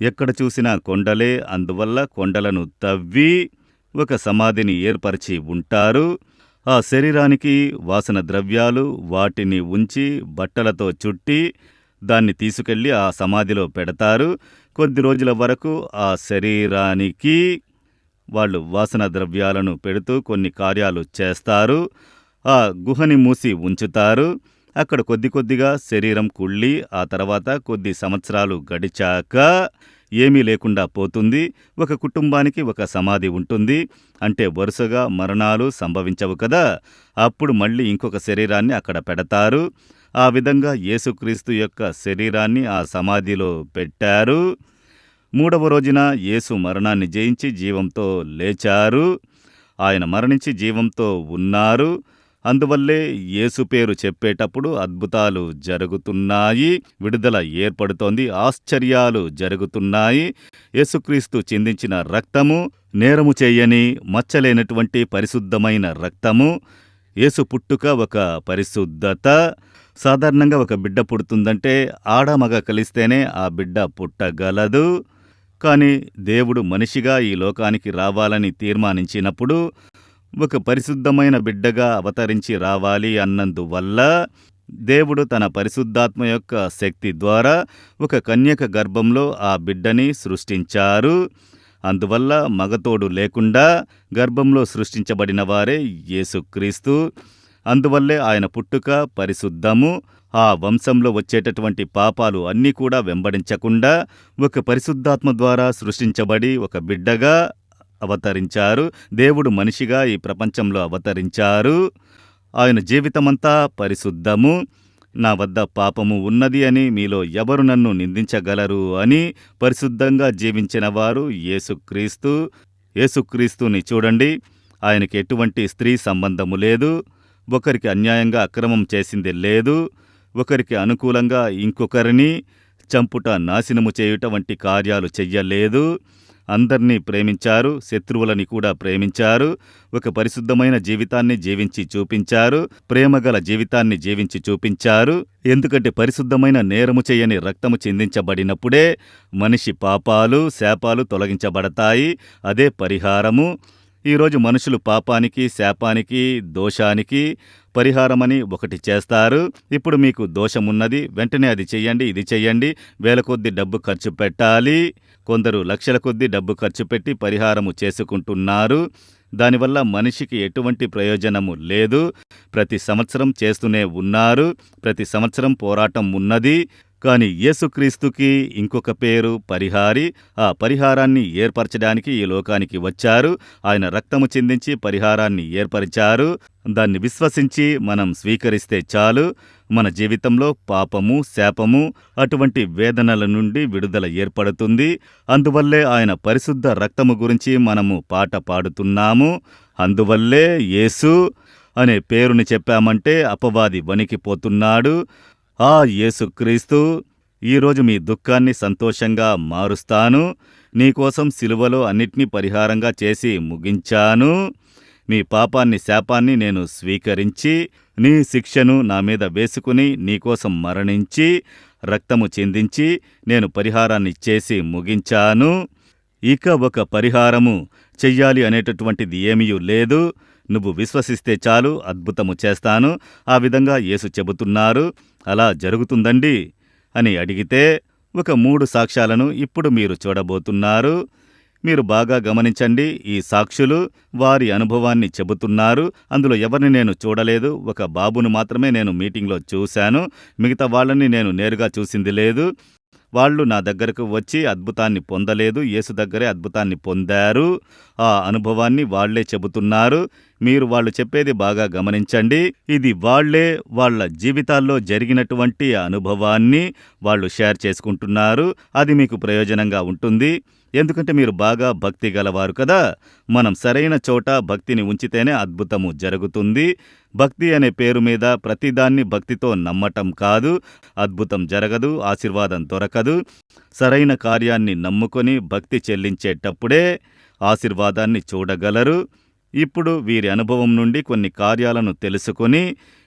ఎక్కడ చూసినా కొండలే. అందువల్ల కొండలను తవ్వి ఒక సమాధిని ఏర్పరిచి ఉంటారు. ఆ శరీరానికి వాసన ద్రవ్యాలు వాటిని ఉంచి బట్టలతో చుట్టి దాన్ని తీసుకెళ్ళి ఆ సమాధిలో పెడతారు. కొద్ది రోజుల వరకు ఆ శరీరానికి వాళ్ళు వాసన ద్రవ్యాలను పెడుతూ కొన్ని కార్యాలు చేస్తారు. ఆ గుహని మూసి ఉంచుతారు. అక్కడ కొద్ది కొద్దిగా శరీరం కుళ్ళి ఆ తర్వాత కొద్ది సంవత్సరాలు గడిచాక ఏమీ లేకుండా పోతుంది. ఒక కుటుంబానికి ఒక సమాధి ఉంటుంది. అంటే వరుసగా మరణాలు సంభవించవు కదా. అప్పుడు మళ్ళీ ఇంకొక శరీరాన్ని అక్కడ పెడతారు. ఆ విధంగా యేసుక్రీస్తు యొక్క శరీరాన్ని ఆ సమాధిలో పెట్టారు. మూడవ రోజున యేసు మరణాన్ని జయించి జీవంతో లేచారు. ఆయన మరణించి జీవంతో ఉన్నారు. అందువల్లే యేసు పేరు చెప్పేటప్పుడు అద్భుతాలు జరుగుతున్నాయి, విడుదల ఏర్పడుతోంది, ఆశ్చర్యాలు జరుగుతున్నాయి. యేసుక్రీస్తు చిందించిన రక్తము నేరము చేయని మచ్చలేనటువంటి పరిశుద్ధమైన రక్తము. యేసు పుట్టుక ఒక పరిశుద్ధత. సాధారణంగా ఒక బిడ్డ పుడుతుందంటే ఆడమగ కలిస్తేనే ఆ బిడ్డ పుట్టగలదు. కానీ దేవుడు మనిషిగా ఈ లోకానికి రావాలని తీర్మానించినప్పుడు ఒక పరిశుద్ధమైన బిడ్డగా అవతరించి రావాలి అన్నందువల్ల దేవుడు తన పరిశుద్ధాత్మ యొక్క శక్తి ద్వారా ఒక కన్యక గర్భంలో ఆ బిడ్డని సృష్టించారు. అందువల్ల మగతోడు లేకుండా గర్భంలో సృష్టించబడిన వారే యేసుక్రీస్తు. అందువల్లే ఆయన పుట్టుక పరిశుద్ధము. ఆ వంశంలో వచ్చేటటువంటి పాపాలు అన్నీ కూడా వెంబడించకుండా ఒక పరిశుద్ధాత్మ ద్వారా సృష్టించబడి ఒక బిడ్డగా అవతరించారు. దేవుడు మనిషిగా ఈ ప్రపంచంలో అవతరించారు. ఆయన జీవితమంతా పరిశుద్ధము. నా వద్ద పాపము ఉన్నది అని మీలో ఎవరు నన్ను నిందించగలరు అని పరిశుద్ధంగా జీవించిన వారు యేసుక్రీస్తు. యేసుక్రీస్తుని చూడండి. ఆయనకి ఎటువంటి స్త్రీ సంబంధము లేదు. ఒకరికి అన్యాయంగా అక్రమం చేసింది లేదు. ఒకరికి అనుకూలంగా ఇంకొకరిని చంపుట, నాశనము చేయుట వంటి కార్యాలు చెయ్యలేదు. అందర్నీ ప్రేమించారు, శత్రువులని కూడా ప్రేమించారు. ఒక పరిశుద్ధమైన జీవితాన్ని జీవించి చూపించారు. ప్రేమగల జీవితాన్ని జీవించి చూపించారు. ఎందుకంటే పరిశుద్ధమైన నేరము చేయని రక్తము చిందించబడినప్పుడే మనిషి పాపాలు, శాపాలు తొలగించబడతాయి. అదే పరిహారము. ఈరోజు మనుషులు పాపానికి, శాపానికి, దోషానికి పరిహారమని ఒకటి చేస్తారు. ఇప్పుడు మీకు దోషమున్నది, వెంటనే అది చెయ్యండి, ఇది చెయ్యండి, వేల కొద్దీ డబ్బు ఖర్చు పెట్టాలి. కొందరు లక్షల కొద్దీ డబ్బు ఖర్చు పెట్టి పరిహారము చేసుకుంటున్నారు. దానివల్ల మనిషికి ఎటువంటి ప్రయోజనము లేదు. ప్రతి సంవత్సరం చేస్తూనే ఉన్నారు. ప్రతి సంవత్సరం పోరాటం ఉన్నది. కానీ యేసుక్రీస్తుకి ఇంకొక పేరు పరిహారి. ఆ పరిహారాన్ని ఏర్పరచడానికి ఈ లోకానికి వచ్చారు. ఆయన రక్తము చిందించి పరిహారాన్ని ఏర్పరిచారు. దాన్ని విశ్వసించి మనం స్వీకరిస్తే చాలు. మన జీవితంలో పాపము, శాపము, అటువంటి వేదనల నుండి విడుదల ఏర్పడుతుంది. అందువల్లే ఆయన పరిశుద్ధ రక్తము గురించి మనము పాట పాడుతున్నాము. అందువల్లే యేసు అనే పేరుని చెప్పామంటే అపవాది వణికిపోతున్నాడు. ఆ యేసుక్రీస్తు, ఈరోజు మీ దుఃఖాన్ని సంతోషంగా మారుస్తాను. నీకోసం సిలువలో అన్నిటినీ పరిహారంగా చేసి ముగించాను. నీ పాపాన్ని, శాపాన్ని నేను స్వీకరించి నీ శిక్షను నా మీద వేసుకుని నీకోసం మరణించి రక్తము చిందించి నేను పరిహారాన్ని చేసి ముగించాను. ఇక ఒక పరిహారము చెయ్యాలి అనేటటువంటిది ఏమీ లేదు. నువ్వు విశ్వసిస్తే చాలు, అద్భుతము చేస్తాను. ఆ విధంగా యేసు చెబుతున్నారు. అలా జరుగుతుందండి అని అడిగితే ఒక 3 సాక్ష్యాలను ఇప్పుడు మీరు చూడబోతున్నారు. మీరు బాగా గమనించండి. ఈ సాక్షులు వారి అనుభవాన్ని చెబుతున్నారు. అందులో ఎవరిని నేను చూడలేదు. ఒక బాబును మాత్రమే నేను మీటింగ్లో చూశాను. మిగతా వాళ్ళని నేను నేరుగా చూసింది లేదు. వాళ్ళు నా దగ్గరకు వచ్చి అద్భుతాన్ని పొందలేదు. యేసు దగ్గరే అద్భుతాన్ని పొందారు. ఆ అనుభవాన్ని వాళ్లే చెబుతున్నారు. మీరు వాళ్ళు చెప్పేది బాగా గమనించండి. ఇది వాళ్లే వాళ్ళ జీవితాల్లో జరిగినటువంటి అనుభవాన్ని వాళ్ళు షేర్ చేసుకుంటున్నారు. అది మీకు ప్రయోజనంగా ఉంటుంది. ఎందుకంటే మీరు బాగా భక్తి గలవారు కదా. మనం సరైన చోట భక్తిని ఉంచితేనే అద్భుతము జరుగుతుంది. భక్తి అనే పేరు మీద ప్రతిదాన్ని భక్తితో నమ్మటం కాదు. అద్భుతం జరగదు, ఆశీర్వాదం దొరకదు. సరైన కార్యాన్ని నమ్ముకొని భక్తి చెల్లించేటప్పుడే ఆశీర్వాదాన్ని చూడగలరు. ఇప్పుడు వీరి అనుభవం నుండి కొన్ని కార్యాలను తెలుసుకొని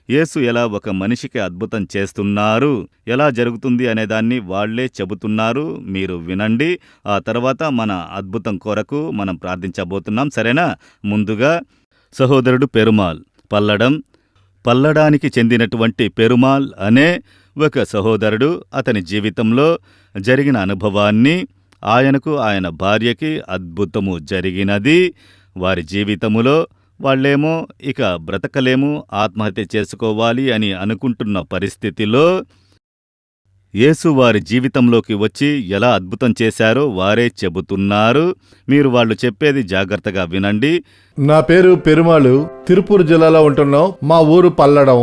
యేసు ఎలా ఒక మనిషికి అద్భుతం చేస్తున్నారు, ఎలా జరుగుతుంది అనేదాన్ని వాళ్లే చెబుతున్నారు. మీరు వినండి. ఆ తర్వాత మన అద్భుతం కొరకు మనం ప్రార్థించబోతున్నాం. సరేనా? ముందుగా సహోదరుడు పెరుమాల్ పల్లడానికి చెందినటువంటి పెరుమాల్ అనే ఒక సహోదరుడు అతని జీవితంలో జరిగిన అనుభవాన్ని, ఆయనకు ఆయన భార్యకి అద్భుతము జరిగినది. వారి జీవితములో వాళ్ళేమో ఇక బ్రతకలేము, ఆత్మహత్య చేసుకోవాలి అని అనుకుంటున్న పరిస్థితిలో యేసు వారి జీవితంలోకి వచ్చి ఎలా అద్భుతం చేశారో వారే చెబుతున్నారు. మీరు వాళ్ళు చెప్పేది జాగ్రత్తగా వినండి. నా పేరు పెరుమాళు, తిరుపూర్ జిల్లాలో ఉంటున్నాం. మా ఊరు పల్లడం.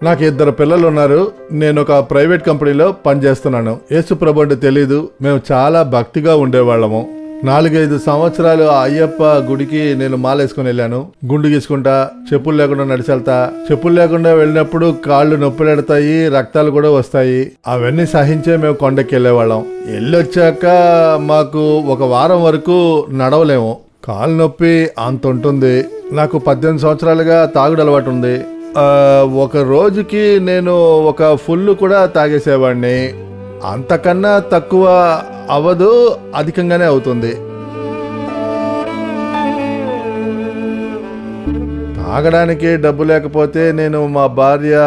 నాకు 2 పిల్లలు ఉన్నారు. నేను ఒక ప్రైవేట్ కంపెనీలో పనిచేస్తున్నాను. యేసు ప్రభు అంటే తెలీదు. మేము చాలా భక్తిగా ఉండేవాళ్ళము. 4-5 సంవత్సరాలు ఆ అయ్యప్ప గుడికి నేను మాలేసుకుని వెళ్ళాను. గుండు గీసుకుంటా, చెప్పులు లేకుండా నడిచెళ్తా. చెప్పులు లేకుండా వెళ్ళినప్పుడు కాళ్ళు నొప్పిలెడతాయి, రక్తాలు కూడా వస్తాయి. అవన్నీ సహించే మేము కొండకి వెళ్ళేవాళ్ళం. వెళ్ళొచ్చాక మాకు 1 వారం వరకు నడవలేము. కాలు నొప్పి అంత ఉంటుంది. నాకు 18 సంవత్సరాలుగా తాగుడు అలవాటు ఉంది. ఒక రోజుకి నేను ఒక ఫుల్ కూడా తాగేసేవాడిని. అంతకన్నా తక్కువ అవ్వదు, అధికంగానే అవుతుంది. తాగడానికి డబ్బు లేకపోతే నేను మా భార్య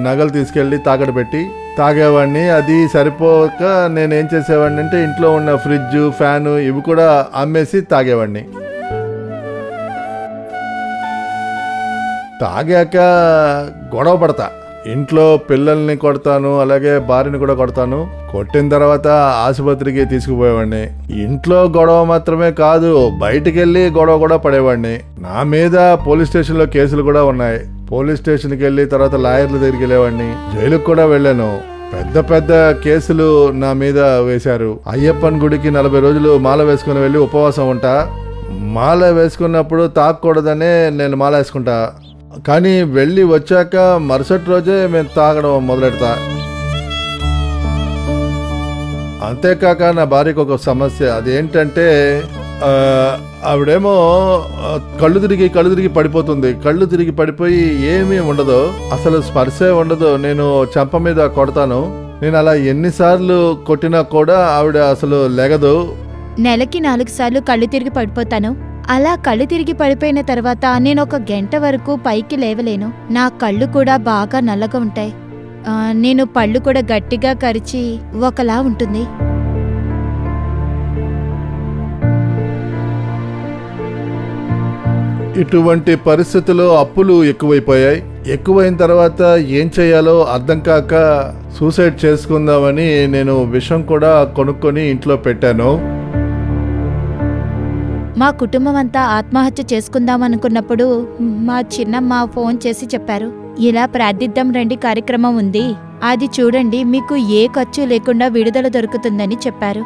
నగలు తీసుకెళ్ళి తాకట్టు పెట్టి తాగేవాడిని. అది సరిపోక నేనేం చేసేవాడిని అంటే ఇంట్లో ఉన్న ఫ్రిడ్జ్, ఫ్యాను ఇవి కూడా అమ్మేసి తాగేవాడిని. తాగాక గొడవ పడతా. ఇంట్లో పిల్లల్ని కొడతాను, అలాగే భార్యని కూడా కొడతాను. కొట్టిన తర్వాత ఆసుపత్రికి తీసుకుపోయేవాడిని. ఇంట్లో గొడవ మాత్రమే కాదు, బయటికి వెళ్ళి గొడవ కూడా పడేవాడిని. నా మీద పోలీస్ స్టేషన్లో కేసులు కూడా ఉన్నాయి. పోలీస్ స్టేషన్కి వెళ్ళి తర్వాత లాయర్ల దగ్గరికి వెళ్ళేవాడిని. జైలుకు కూడా వెళ్ళాను. పెద్ద పెద్ద కేసులు నా మీద వేశారు. అయ్యప్పన్ గుడికి 40 రోజులు మాల వేసుకుని వెళ్ళి ఉపవాసం ఉంటా. మాల వేసుకున్నప్పుడు తాగకూడదనే నేను మాల వేసుకుంటా. కానీ వెళ్ళి వచ్చాక మరుసటి రోజే మేము తాగడం మొదలెడతా. అంతేకాక నా భార్యకు ఒక సమస్య. అదేంటంటే ఆవిడేమో కళ్ళు తిరిగి పడిపోతుంది. కళ్ళు తిరిగి పడిపోయి ఏమీ ఉండదు, అసలు స్పర్శే ఉండదు. నేను చెంప మీద కొడతాను. నేను అలా ఎన్నిసార్లు కొట్టినా కూడా ఆవిడ అసలు లెగదు. నెలకి 4 సార్లు కళ్ళు తిరిగి పడిపోతాను. అలా కళ్ళు తిరిగి పడిపోయిన తర్వాత నేను 1 గంట వరకు పైకి లేవలేను. నా కళ్ళు కూడా బాగా నల్లగా ఉంటాయి. నేను పళ్ళు కూడా గట్టిగా కరిచి ఒకలా ఉంటుంది. ఇటువంటి పరిస్థితుల్లో అప్పులు ఎక్కువైపోయాయి. ఎక్కువైన తర్వాత ఏం చేయాలో అర్థం కాక సూసైడ్ చేసుకుందామని నేను విషం కూడా కొనుక్కొని ఇంట్లో పెట్టాను. మా కుటుంబం అంతా ఆత్మహత్య చేసుకుందామనుకున్నప్పుడు మా చిన్నమ్మ ఫోన్ చేసి చెప్పారు, ఇలా ప్రార్థిద్దాం రండి కార్యక్రమం ఉంది, అది చూడండి, మీకు ఏ ఖర్చు లేకుండా విడుదల దొరుకుతుందని చెప్పారు.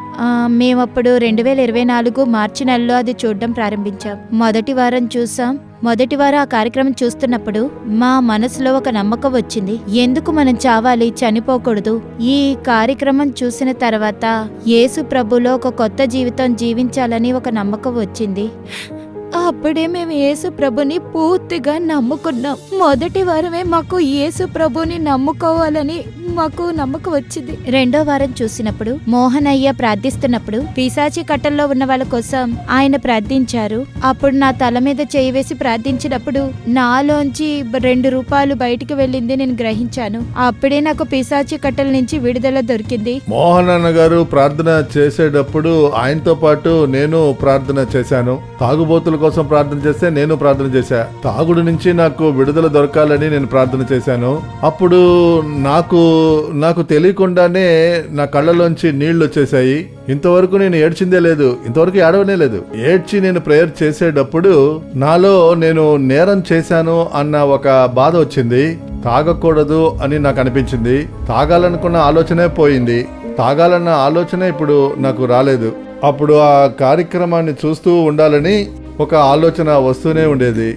మేమప్పుడు 2024 మార్చి నెలలో అది చూడడం ప్రారంభించాం. మొదటి వారం చూసాం. మొదటి వారం ఆ కార్యక్రమం చూస్తున్నప్పుడు మా మనసులో ఒక నమ్మకం వచ్చింది. ఎందుకు మనం చావాలి, చనిపోకూడదు. ఈ కార్యక్రమం చూసిన తర్వాత యేసు ప్రభులో ఒక కొత్త జీవితం జీవించాలని ఒక నమ్మకం వచ్చింది. అప్పుడే మేము యేసు ప్రభుని పూర్తిగా నమ్ముకున్నాం. మొదటి వారమే మాకు యేసు ప్రభుని నమ్ముకోవాలని మాకు నమ్మకం వచ్చింది. 2వ వారం చూసినప్పుడు మోహన్ అయ్య ప్రార్థిస్తున్నప్పుడు పిశాచి కట్టల్లో ఉన్న వాళ్ళ కోసం ఆయన ప్రార్థించారు. అప్పుడు నా తల మీద చేయి వేసి ప్రార్థించినప్పుడు నాలోంచి 2 రూపాయలు బయటికి వెళ్ళింది నేను గ్రహించాను. అప్పుడే నాకు పిశాచి కట్టల నుంచి విడుదల దొరికింది. మోహన్ అన్న గారు ప్రార్థన చేసేటప్పుడు ఆయనతో పాటు నేను ప్రార్థన చేశాను. తాగుబోతుల కోసం ప్రార్థన చేస్తే నేను ప్రార్థన చేశా. తాగుడు నుంచి నాకు విడుదల దొరకాలని నేను ప్రార్థన చేశాను. అప్పుడు నాకు తెలియకుండానే నా కళ్ళలోంచి నీళ్లు వచ్చేసాయి. ఇంతవరకు నేను ఏడ్చిందే లేదు, ఇంతవరకు ఏడవనే లేదు. ఏడ్చి నేను ప్రేయర్ చేసేటప్పుడు నాలో నేను నేరం చేశాను అన్న ఒక బాధ వచ్చింది. తాగకూడదు అని నాకు అనిపించింది. తాగాలనుకున్న ఆలోచనే పోయింది. తాగాలన్న ఆలోచన ఇప్పుడు నాకు రాలేదు. అప్పుడు ఆ కార్యక్రమాన్ని చూస్తూ ఉండాలని ఒక ఆలోచన వస్తూనే ఉండేది.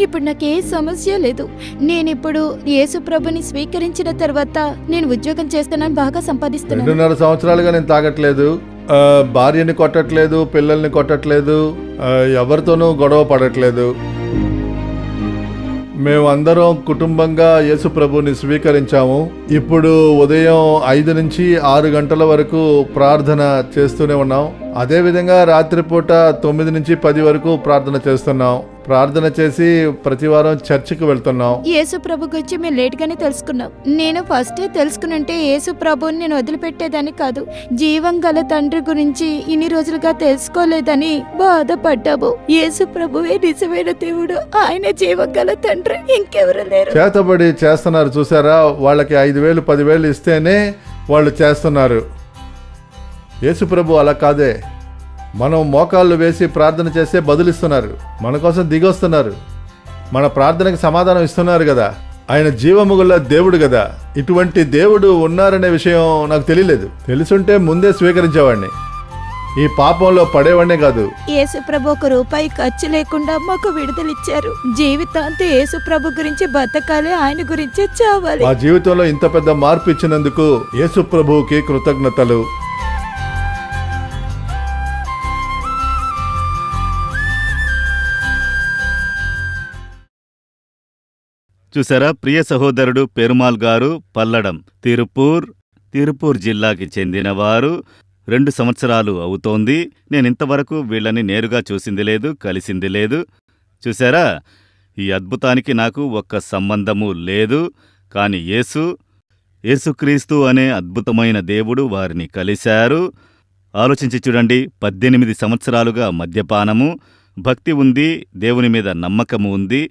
ఇప్పుడు నాకే సమస్య లేదు. నేనిప్పుడు యేసు ప్రభుని స్వీకరించిన తర్వాత నేను ఉద్యోగం చేస్తున్నాను, బాగా సంపాదిస్తున్నాను. 2.5 సంవత్సరాలుగా నేను తాగట్లేదు, భార్యని కొట్టట్లేదు, పిల్లల్ని కొట్టట్లేదు, ఎవరితోనూ గొడవ పడట్లేదు. మేమందరం కుటుంబంగా యేసు ప్రభుని స్వీకరించాము. ఇప్పుడు ఉదయం 5 నుంచి 6 గంటల వరకు ప్రార్థన చేస్తూనే ఉన్నాం. అదేవిధంగా రాత్రిపూట 9 నుంచి 10 వరకు ప్రార్థన చేస్తున్నాం. ప్రార్థన చేసి ప్రతి వారం చర్చికి వెళ్తున్నాం. యేసు ప్రభు గురించి మేము లేట్గానే తెలుసుకున్నాం. నేను ఫస్టే తెలుసుకున్నంటే యేసు ప్రభుని నేను వదిలిపెట్టేదని కాదు. జీవం గల తండ్రి గురించి ఇన్ని రోజులుగా తెలుసుకోలేదని బాధపడ్డాము. యేసు ప్రభువే నిజమైన దేవుడు, ఆయన జీవం గల తండ్రి, ఇంకెవరు లేరు. చేతబడి చేస్తున్నారు చూసారా, వాళ్ళకి 5,000 10,000 ఇస్తేనే వాళ్ళు చేస్తున్నారు. యేసుప్రభు అలా కాదే. మనం మోకాళ్ళు వేసి ప్రార్థన చేస్తే బదులిస్తున్నారు, మన కోసం దిగొస్తున్నారు, మన ప్రార్థనకి సమాధానం ఇస్తున్నారు కదా. ఆయన జీవముగల దేవుడు కదా. ఇటువంటి దేవుడు ఉన్నారనే విషయం నాకు తెలియలేదు. తెలుసుంటే ముందే స్వీకరించేవాడిని. ఈ పాపంలో పడేవాడినే కాదు. యేసుప్రభు 1 రూపాయి ఖర్చు లేకుండా మాకు విడుదలిచ్చారు. జీవితాంతం యేసుప్రభు గురించి బతకాలి, ఆయన గురించే చావాలి. మా జీవితంలో ఇంత పెద్ద మార్పు ఇచ్చినందుకు యేసుప్రభువుకి కృతజ్ఞతలు. చూసారా, ప్రియ సహోదరుడు పెరుమాల్ గారు పల్లడం, తిరుపూర్ జిల్లాకి చెందినవారు. 2 సంవత్సరాలు అవుతోంది. నేనింతవరకు వీళ్ళని నేరుగా చూసింది లేదు, కలిసింది లేదు. చూసారా, ఈ అద్భుతానికి నాకు ఒక్క సంబంధము లేదు. కాని యేసుక్రీస్తు అనే అద్భుతమైన దేవుడు వారిని కలిశారు. ఆలోచించి చూడండి, 18 సంవత్సరాలుగా మద్యపానము, భక్తి ఉంది, దేవుని మీద నమ్మకము ఉంది,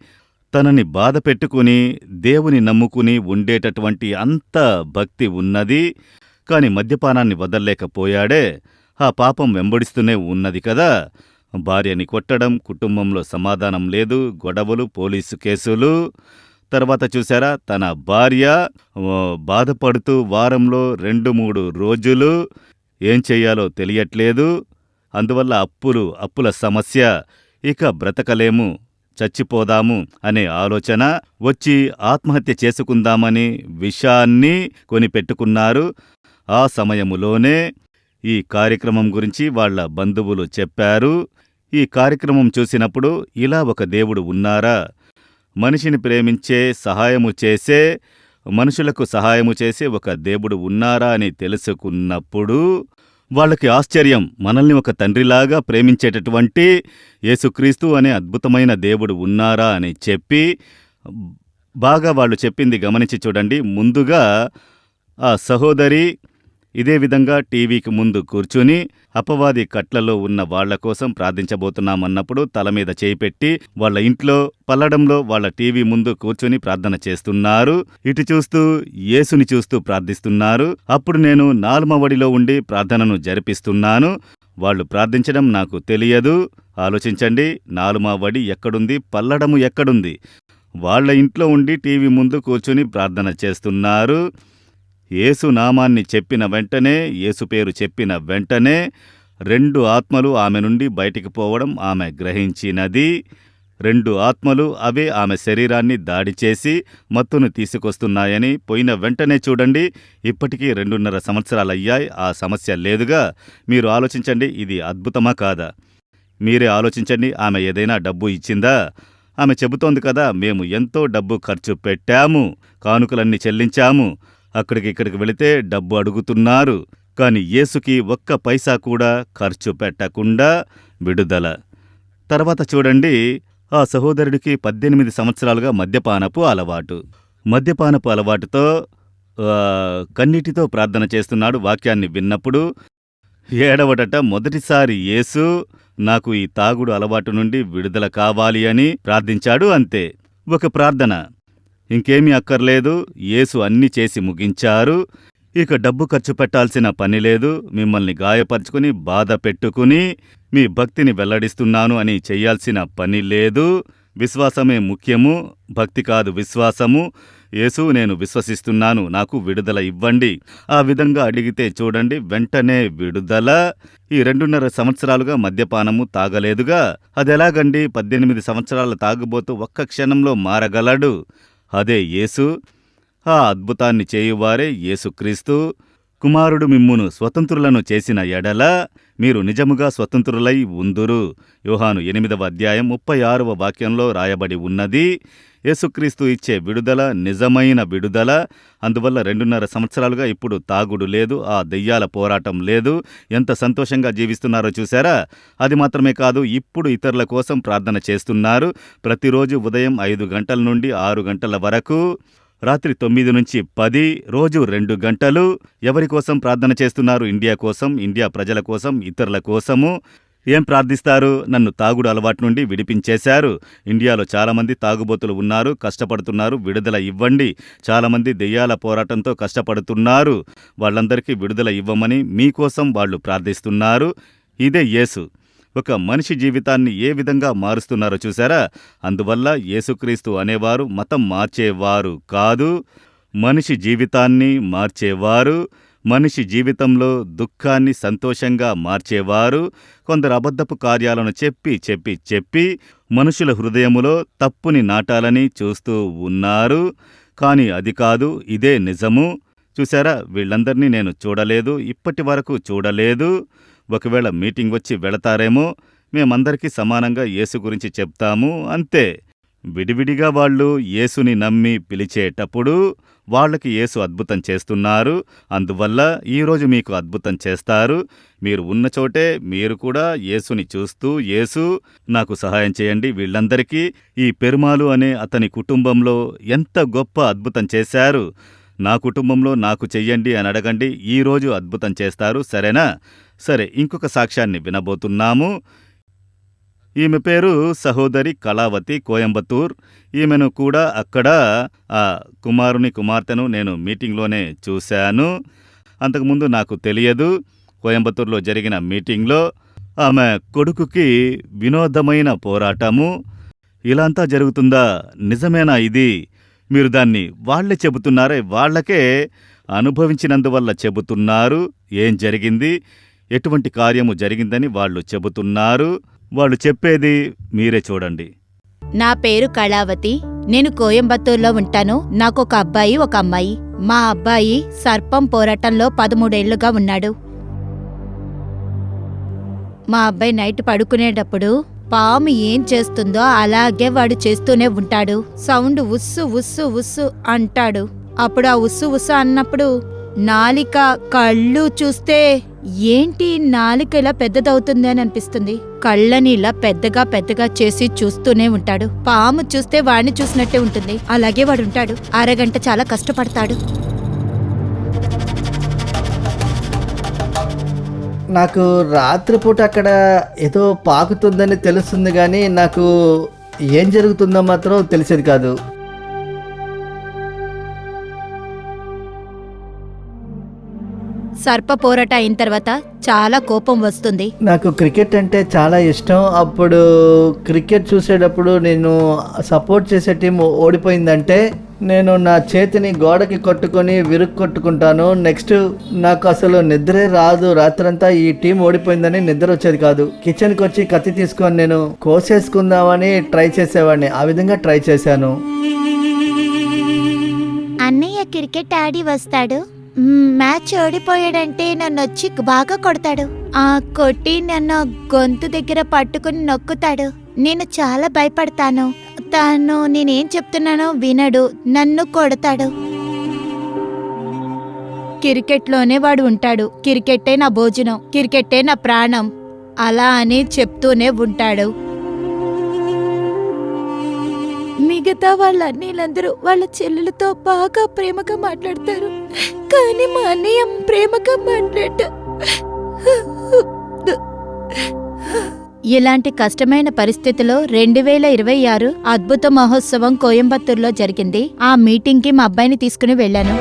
తనని బాధ పెట్టుకుని దేవుని నమ్ముకుని ఉండేటటువంటి అంత భక్తి ఉన్నది. కాని మద్యపానాన్ని వదల్లేకపోయాడే. ఆ పాపం వెంబడిస్తూనే ఉన్నది కదా. భార్యని కొట్టడం, కుటుంబంలో సమాధానం లేదు, గొడవలు, పోలీసు కేసులు. తర్వాత చూసారా, తన భార్య బాధపడుతూ వారంలో 2-3 రోజులు ఏం చెయ్యాలో తెలియట్లేదు. అందువల్ల అప్పుల సమస్య. ఇక బ్రతకలేము, చచ్చిపోదాము అనే ఆలోచన వచ్చి ఆత్మహత్య చేసుకుందామని విషాన్ని కొనిపెట్టుకున్నారు. ఆ సమయములోనే ఈ కార్యక్రమం గురించి వాళ్ళ బంధువులు చెప్పారు. ఈ కార్యక్రమం చూసినప్పుడు ఇలా ఒక దేవుడు ఉన్నారా, మనిషిని ప్రేమించే, మనుషులకు సహాయము చేసే ఒక దేవుడు ఉన్నారా అని తెలుసుకున్నప్పుడు వాళ్ళకి ఆశ్చర్యం. మనల్ని ఒక తండ్రిలాగా ప్రేమించేటటువంటి యేసుక్రీస్తు అనే అద్భుతమైన దేవుడు ఉన్నారా అని చెప్పి బాగా వాళ్ళు చెప్పింది గమనించి చూడండి. ముందుగా ఆ సహోదరి ఇదే విధంగా టీవీకి ముందు కూర్చుని అపవాది కట్లలో ఉన్న వాళ్ల కోసం ప్రార్థించబోతున్నామన్నప్పుడు తల మీద చేయి పెట్టి వాళ్ళ ఇంట్లో పల్లడంలో వాళ్ళ టీవీ ముందు కూర్చుని ప్రార్థన చేస్తున్నారు. ఇటు చూస్తూ యేసుని చూస్తూ ప్రార్థిస్తున్నారు. అప్పుడు నేను 4వ వడిలో ఉండి ప్రార్థనను జరిపిస్తున్నాను. వాళ్ళు ప్రార్థించడం నాకు తెలియదు. ఆలోచించండి, 4వ వడి ఎక్కడుంది, పల్లడము ఎక్కడుంది? వాళ్ళ ఇంట్లో ఉండి టీవీ ముందు కూర్చుని ప్రార్థన చేస్తున్నారు. యేసు నామాన్ని చెప్పిన వెంటనే, యేసు పేరు చెప్పిన వెంటనే 2 ఆత్మలు ఆమె నుండి బయటికి పోవడం ఆమె గ్రహించినది. 2 ఆత్మలు అవే ఆమె శరీరాన్ని దాడి చేసి మత్తును తీసుకొస్తున్నాయని. పోయిన వెంటనే చూడండి, ఇప్పటికీ 2.5 సంవత్సరాలయ్యాయి, ఆ సమస్య లేదుగా. మీరు ఆలోచించండి, ఇది అద్భుతమా కాదా? మీరే ఆలోచించండి. ఆమె ఏదైనా డబ్బు ఇచ్చిందా? ఆమె చెబుతోంది కదా, మేము ఎంతో డబ్బు ఖర్చు పెట్టాము, కానుకలన్నీ చెల్లించాము. అక్కడికిక్కడికి వెళితే డబ్బు అడుగుతున్నారు. కాని యేసుకి ఒక్క పైసా కూడా ఖర్చు పెట్టకుండా విడుదల. తర్వాత చూడండి, ఆ సహోదరుడికి 18 సంవత్సరాలుగా మద్యపానపు అలవాటుతో కన్నీటితో ప్రార్థన చేస్తున్నాడు. వాక్యాన్ని విన్నప్పుడు ఏడవడట. మొదటిసారి యేసు నాకు ఈ తాగుడు అలవాటు నుండి విడుదల కావాలి అని ప్రార్థించాడు. అంతే, ఒక ప్రార్థన, ఇంకేమీ అక్కర్లేదు. యేసు అన్నీ చేసి ముగించారు. ఇక డబ్బు ఖర్చు పెట్టాల్సిన పని లేదు. మిమ్మల్ని గాయపరుచుకుని బాధ పెట్టుకుని మీ భక్తిని వెల్లడిస్తున్నాను అని చెయ్యాల్సిన పని లేదు. విశ్వాసమే ముఖ్యము, భక్తి కాదు విశ్వాసము. యేసు, నేను విశ్వసిస్తున్నాను, నాకు విడుదల ఇవ్వండి. ఆ విధంగా అడిగితే చూడండి, వెంటనే విడుదల. ఈ 2.5 సంవత్సరాలుగా మద్యపానము తాగలేదుగా. అదెలాగండి? 18 సంవత్సరాల తాగుబోతూ ఒక్క క్షణంలో మారగలడు. అదే యేసు. ఆ అద్భుతాన్ని చేయువారే యేసుక్రీస్తు. కుమారుడు మిమ్మును స్వతంత్రులను చేసిన ఎడల మీరు నిజముగా స్వతంత్రులై ఉందురు. యోహాను 8వ అధ్యాయం 36వ వాక్యంలో రాయబడి ఉన్నది. యేసుక్రీస్తు ఇచ్చే విడుదల నిజమైన విడుదల. అందువల్ల 2.5 సంవత్సరాలుగా ఇప్పుడు తాగుడు లేదు, ఆ దెయ్యాల పోరాటం లేదు. ఎంత సంతోషంగా జీవిస్తున్నారో చూశారా? అది మాత్రమే కాదు, ఇప్పుడు ఇతరుల కోసం ప్రార్థన చేస్తున్నారు. ప్రతిరోజు ఉదయం 5 గంటల నుండి 6 గంటల వరకు, రాత్రి 9 నుంచి 10, రోజు 2 గంటలు. ఎవరి కోసం ప్రార్థన చేస్తున్నారు? ఇండియా కోసం, ఇండియా ప్రజల కోసం, ఇతరుల కోసము. ఏం ప్రార్థిస్తారు? నన్ను తాగుడు అలవాటు నుండి విడిపించేశారు. ఇండియాలో చాలామంది తాగుబోతులు ఉన్నారు, కష్టపడుతున్నారు, విడుదల ఇవ్వండి. చాలామంది దెయ్యాల పోరాటంతో కష్టపడుతున్నారు, వాళ్ళందరికీ విడుదల ఇవ్వమని మీకోసం వాళ్ళు ప్రార్థిస్తున్నారు. ఇదే యేసు. ఒక మనిషి జీవితాన్ని ఏ విధంగా మారుస్తున్నారో చూసారా? అందువల్ల యేసుక్రీస్తు అనేవారు మతం మార్చేవారు కాదు, మనిషి జీవితాన్ని మార్చేవారు. మనిషి జీవితంలో దుఃఖాన్ని సంతోషంగా మార్చేవారు. కొందరు అబద్ధపు కార్యాలను చెప్పి మనుషుల హృదయములో తప్పుని నాటాలని చూస్తూ ఉన్నారు. కానీ అది కాదు, ఇదే నిజము. చూసారా, వీళ్ళందరినీ నేను చూడలేదు, ఇప్పటి వరకు చూడలేదు. ఒకవేళ మీటింగ్ వచ్చి వెళతారేమో. మేమందరికీ సమానంగా యేసు గురించి చెప్తాము, అంతే. విడివిడిగా వాళ్ళు యేసుని నమ్మి పిలిచేటప్పుడు వాళ్ళకి యేసు అద్భుతం చేస్తున్నారు. అందువల్ల ఈరోజు మీకు అద్భుతం చేస్తారు. మీరు ఉన్న చోటే మీరు కూడా యేసుని చూస్తూ, యేసు నాకు సహాయం చేయండి. వీళ్ళందరికీ ఈ పెరుమాలు అనే అతని కుటుంబంలో ఎంత గొప్ప అద్భుతం చేశారు, నా కుటుంబంలో నాకు చెయ్యండి అని అడగండి. ఈరోజు అద్భుతం చేస్తారు, సరేనా? సరే, ఇంకొక సాక్ష్యాన్ని వినబోతున్నాము. ఈమె పేరు సహోదరి కళావతి, కోయంబత్తూర్. ఈమెను కూడా అక్కడ ఆ కుమార్తెను నేను మీటింగ్లోనే చూశాను. అంతకుముందు నాకు తెలియదు. కోయంబత్తూర్లో జరిగిన మీటింగ్లో ఆమె కొడుకుకి వినోదమైన పోరాటము. ఇలా అంతా జరుగుతుందా? నిజమేనా ఇది? మీరు దాన్ని వాళ్లే చెబుతున్నారే, వాళ్లకే అనుభవించినందువల్ల చెబుతున్నారు. ఏం జరిగింది, ఎటువంటి కార్యము జరిగిందని వాళ్ళు చెబుతున్నారు. వాళ్ళు చెప్పేది మీరే చూడండి. నా పేరు కళావతి. నేను కోయంబత్తూర్లో ఉంటాను. నాకొక అబ్బాయి, ఒక అమ్మాయి. మా అబ్బాయి సర్పం పోరాటంలో 13 ఏళ్లుగా ఉన్నాడు. మా అబ్బాయి నైట్ పడుకునేటప్పుడు పాము ఏం చేస్తుందో అలాగే వాడు చేస్తూనే ఉంటాడు. సౌండ్ ఉస్సు ఉస్సు ఉస్సు అంటాడు. అప్పుడు ఆ ఉస్సు ఉస్సు అన్నప్పుడు నాలిక, కళ్ళు చూస్తే ఏంటి నాలిక ఇలా పెద్దదవుతుంది అని అనిపిస్తుంది. కళ్ళని ఇలా పెద్దగా పెద్దగా చేసి చూస్తూనే ఉంటాడు. పాము చూస్తే వాడిని చూసినట్టే ఉంటుంది. అలాగే వాడు ఉంటాడు. అరగంట చాలా కష్టపడతాడు. నాకు రాత్రిపూట అక్కడ ఏదో పాకుతుందని తెలుస్తుంది, కానీ నాకు ఏం జరుగుతుందో మాత్రం తెలిసేది కాదు. సర్ప పోరాట అయిన తర్వాత చాలా కోపం వస్తుంది. నాకు క్రికెట్ అంటే చాలా ఇష్టం. అప్పుడు క్రికెట్ చూసేటప్పుడు నేను సపోర్ట్ చేసే టీం ఓడిపోయిందంటే నేను నా చేతిని గోడకి కొట్టుకొని కొట్టుకుంటాను. నెక్స్ట్ నాకు అసలు నిద్రే రాదు. రాత్రంతా ఈ టీం ఓడిపోయిందని నిద్ర వచ్చేది కాదు. కిచెన్కి వచ్చి కత్తి తీసుకొని నేను కోసేసుకుందామని ట్రై చేసేవాడిని. ఆ విధంగా ట్రై చేశాను. అన్నయ్య క్రికెట్ ఆడి వస్తాడు. మ్యాచ్ ఓడిపోయాడంటే నన్ను వచ్చి బాగా కొడతాడు. ఆ కొట్టి నన్ను గొంతు దగ్గర పట్టుకుని నొక్కుతాడు. నేను చాలా భయపడతాను. తాను నేనేం చెప్తున్నానో వినడు, నన్ను కొడతాడు. క్రికెట్లోనే వాడు ఉంటాడు. క్రికెట్టే నా భోజనం, క్రికెట్టే నా ప్రాణం అలా అని చెప్తూనే ఉంటాడు. మిగతా వాళ్ళ అన్నీలందరూ వాళ్ళ చెల్లెలతో బాగా ప్రేమగా మాట్లాడతారు, కానీ మా అన్నయ్య ప్రేమగా మాట్లాడు. ఇలాంటి కష్టమైన పరిస్థితిలో 2026 అద్భుత మహోత్సవం కోయంబత్తూర్లో జరిగింది. ఆ మీటింగ్కి మా అబ్బాయిని తీసుకుని వెళ్ళాను.